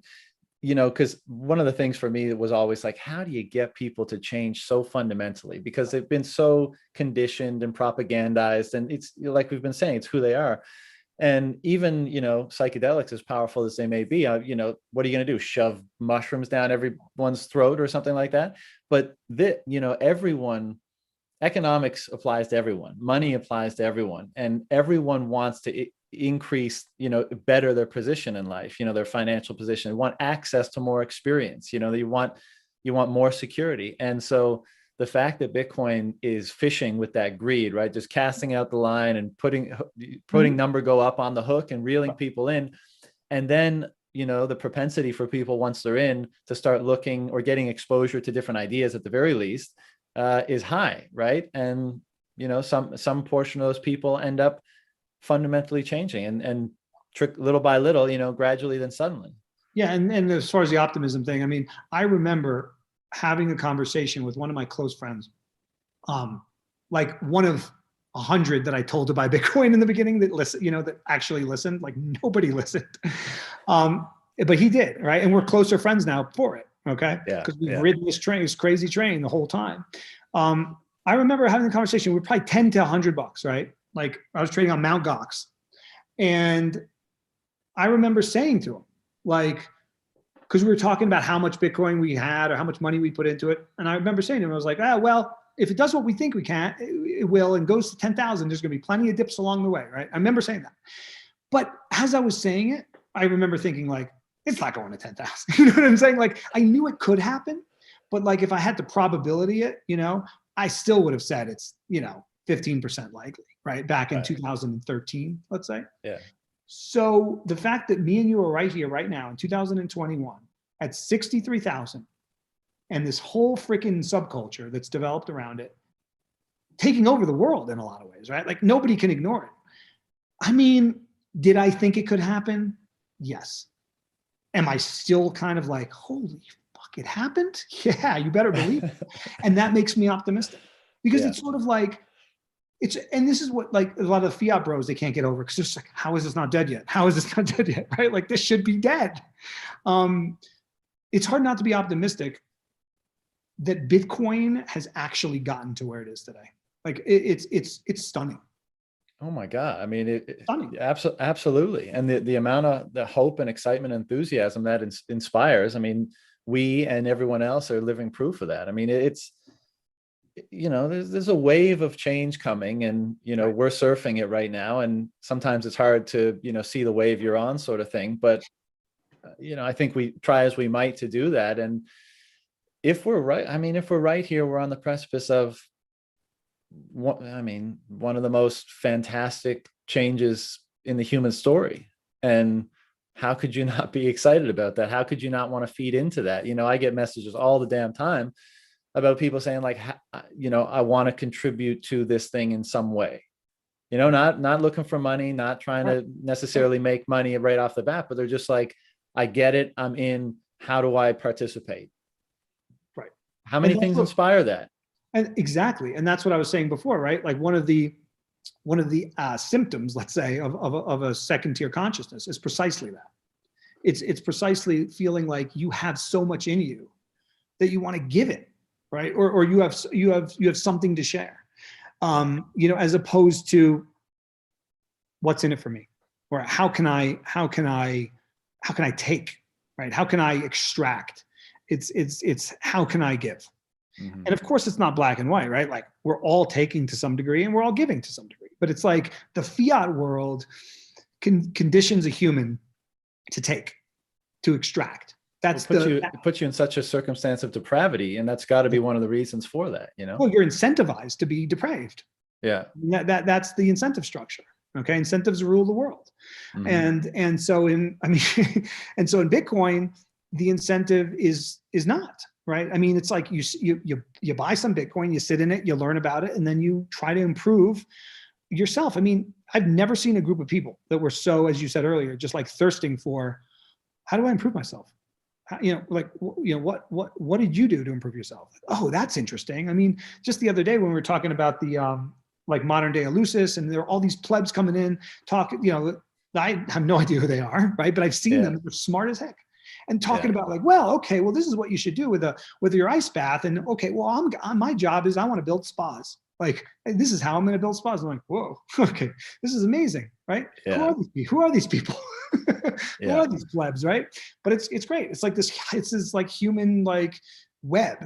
because one of the things for me was always like, how do you get people to change so fundamentally? Because they've been so conditioned and propagandized, and it's like we've been saying, it's who they are. And even, psychedelics, as powerful as they may be, what are you going to do? Shove mushrooms down everyone's throat or something like that? But everyone, economics applies to everyone. Money applies to everyone. And everyone wants to increase, better their position in life, their financial position. They want access to more experience. You want more security. And so the fact that Bitcoin is fishing with that greed, right? Just casting out the line and putting number go up on the hook and reeling people in. And then, the propensity for people, once they're in, to start looking or getting exposure to different ideas at the very least, is high, right? And, some portion of those people end up fundamentally changing and little by little, gradually, then suddenly. Yeah. And as far as the optimism thing, I mean, I remember having a conversation with one of my close friends, like one of 100 that I told to buy Bitcoin in the beginning that that actually listened. Like, nobody listened, but he did, right? And we're closer friends now for it, okay? Yeah. Because we've ridden this crazy train the whole time. I remember having the conversation. We're probably 10 to $100, right? Like, I was trading on Mt. Gox, and I remember saying to him, like, because we were talking about how much Bitcoin we had or how much money we put into it. And I remember saying to him, I was like, well, if it does what we think we can, it will, and goes to 10,000, there's going to be plenty of dips along the way, right? I remember saying that. But as I was saying it, I remember thinking like, it's not going to 10,000. You know what I'm saying? Like, I knew it could happen, but like, if I had to probability it, I still would have said it's, 15% likely, right? Back in 2013, let's say. Yeah. So the fact that me and you are right here, right now in 2021 at 63,000, and this whole freaking subculture that's developed around it, taking over the world in a lot of ways, right? Like, nobody can ignore it. I mean, did I think it could happen? Yes. Am I still kind of like, holy fuck, it happened? Yeah, you better believe it. And that makes me optimistic, because it's sort of like, and this is what like a lot of the fiat bros, they can't get over, because it's like, how is this not dead yet? How is this not dead yet? Right? Like, this should be dead. It's hard not to be optimistic that Bitcoin has actually gotten to where it is today. Like, it's stunning. Oh my God. I mean, Stunning. Absolutely. And the amount of the hope and excitement and enthusiasm that inspires, I mean, we and everyone else are living proof of that. I mean, there's a wave of change coming, and, we're surfing it right now. And sometimes it's hard to, see the wave you're on, sort of thing. But, I think we try as we might to do that. And if we're right here, we're on the precipice of one of the most fantastic changes in the human story. And how could you not be excited about that? How could you not want to feed into that? I get messages all the damn time about people saying like, I want to contribute to this thing in some way, not looking for money, not trying to necessarily make money right off the bat, but they're just like, I get it. I'm in. How do I participate? Right. How many things inspire that? And exactly. And that's what I was saying before, right? Like, one of the symptoms, let's say, of a second tier consciousness is precisely that. It's precisely feeling like you have so much in you that you want to give it, right? Or you have something to share, as opposed to what's in it for me, or how can I take, right? How can I extract? It's how can I give? Mm-hmm. And of course, it's not black and white, right? Like, we're all taking to some degree and we're all giving to some degree. But it's like the fiat world conditions a human to take, to extract. It puts you in such a circumstance of depravity, and that's got to be one of the reasons for that. Well, you're incentivized to be depraved. Yeah, that's the incentive structure. Okay, incentives rule the world, mm-hmm. and so in Bitcoin, the incentive is not. Right. I mean, it's like you buy some Bitcoin, you sit in it, you learn about it, and then you try to improve yourself. I mean, I've never seen a group of people that were so, as you said earlier, just like thirsting for, how do I improve myself? What did you do to improve yourself? Oh, that's interesting. I mean, just the other day when we were talking about the like modern day Eleusis, and there are all these plebs coming in talking. I have no idea who they are, right? But I've seen them. They're smart as heck. And talking about like, well, okay, well, this is what you should do with your ice bath. And okay, well, my job is I want to build spas. Like, this is how I'm going to build spas. I'm like, whoa, okay, this is amazing, right? Yeah. Who are these people? Who are these plebs, right? But it's great. It's like it's this like human like web.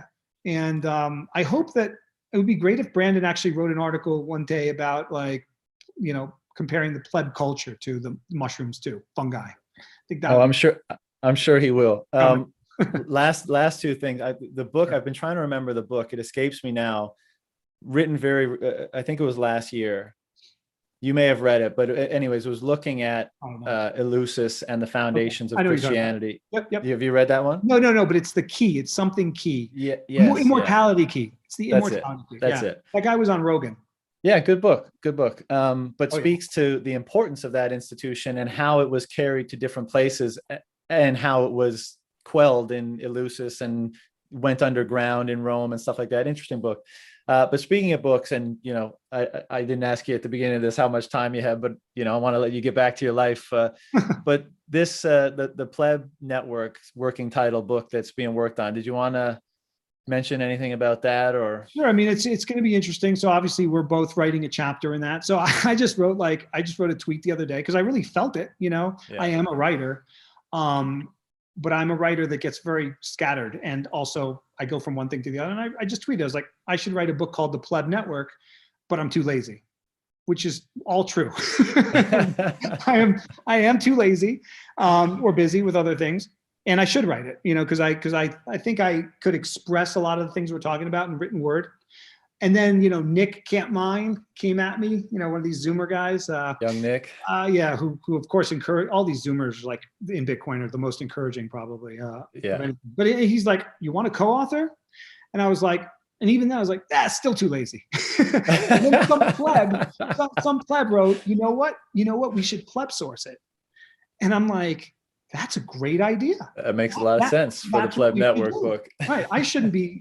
And I hope that it would be great if Brandon actually wrote an article one day about like, comparing the pleb culture to the mushrooms too, fungi. I think that. Oh, I'm sure he will. Last two things. The book, I've been trying to remember the book. It escapes me now. Written I think it was last year. You may have read it, but anyways, it was looking at Eleusis and the foundations of Christianity. Yep. Have you read that one? No, but it's the key. It's something key. Yeah. Immortality key. It's the immortality key. That's it. That guy was on Rogan. Yeah, good book. But speaks to the importance of that institution and how it was carried to different places, and how it was quelled in Eleusis and went underground in Rome and stuff like that. Interesting book. But speaking of books, and I didn't ask you at the beginning of this how much time you have, but I want to let you get back to your life. But this the Pleb Network working title book that's being worked on. Did you want to mention anything about that? Or sure. I mean, it's going to be interesting. So obviously, we're both writing a chapter in that. So I just wrote a tweet the other day because I really felt it. I am a writer. but I'm a writer that gets very scattered. And also I go from one thing to the other. And I just tweeted, I was like, I should write a book called The Pleb Network, but I'm too lazy, which is all true. I am too lazy, or busy with other things. And I should write it, because I think I could express a lot of the things we're talking about in written word. And then, Nick Can't Mind came at me, one of these Zoomer guys. Young Nick. Yeah, who of course encourage all these Zoomers like in Bitcoin are the most encouraging probably. Yeah. But he's like, you want to co-author? And I was like, and even then I was like, that's still too lazy. And then some pleb wrote, you know what? We should pleb source it. And I'm like, that's a great idea. That makes a lot of sense for the Pleb Network book. Right. I shouldn't be,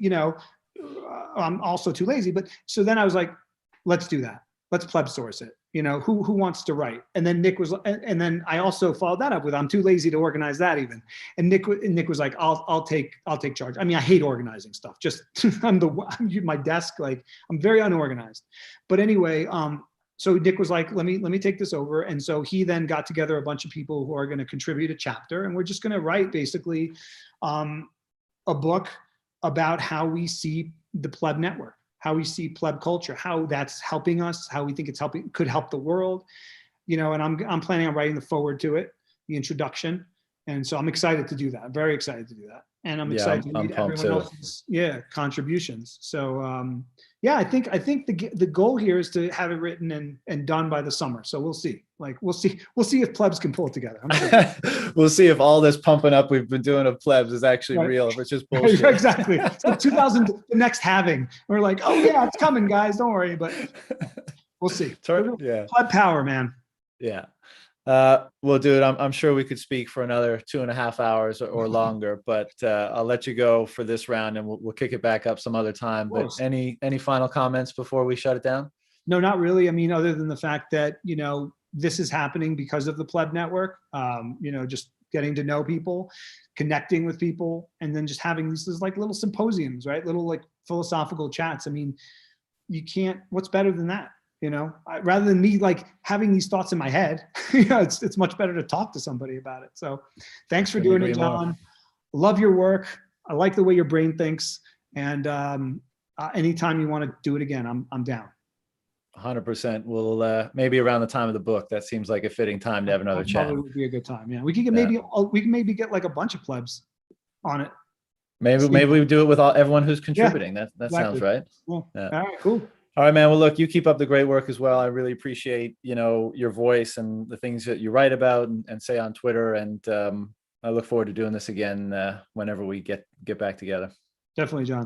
I'm also too lazy. But so then I was like, let's do that. Let's pleb source it. Who wants to write? And then Nick was, and then I also followed that up with, I'm too lazy to organize that even. And Nick was like, I'll take charge. I mean, I hate organizing stuff. Just I'm my desk, like I'm very unorganized. But anyway, so Nick was like, let me take this over. And so he then got together a bunch of people who are going to contribute a chapter. And we're just going to write basically a book about how we see the pleb network, how we see pleb culture, how that's helping us, how we think could help the world, and I'm planning on writing the foreword to it, the introduction. And so I'm excited to do that. I'm very excited to do that. And I'm excited to read everyone else's contributions. So I think the goal here is to have it written and done by the summer. So we'll see. We'll see if plebs can pull it together. Sure. We'll see if all this pumping up we've been doing of plebs is actually real, if it's just bullshit. Exactly. So 2000, the next halving, we're like, oh yeah, it's coming, guys. Don't worry. But we'll see. Yeah. Pleb power, man. Yeah. Well, dude, I'm sure we could speak for another 2.5 hours or longer, but I'll let you go for this round, and we'll kick it back up some other time. But any final comments before we shut it down? No, not really. I mean, other than the fact that this is happening because of the pleb network. Just getting to know people, connecting with people, and then just having these like little symposiums, right? Little like philosophical chats. I mean, what's better than that? Rather than me like having these thoughts in my head, it's much better to talk to somebody about it. So thanks for doing it, John. Love your work. I like the way your brain thinks. And anytime you want to do it again, I'm down. 100%. We'll maybe around the time of the book, that seems like a fitting time to have another chat. Probably would be a good time. Yeah, we can maybe get like a bunch of plebs on it. Maybe we do it with everyone who's contributing. That exactly. Sounds right. Cool. Yeah. All right, cool. All right, man. Well, look, you keep up the great work as well. I really appreciate, your voice and the things that you write about and say on Twitter. And I look forward to doing this again whenever we get back together. Definitely, John.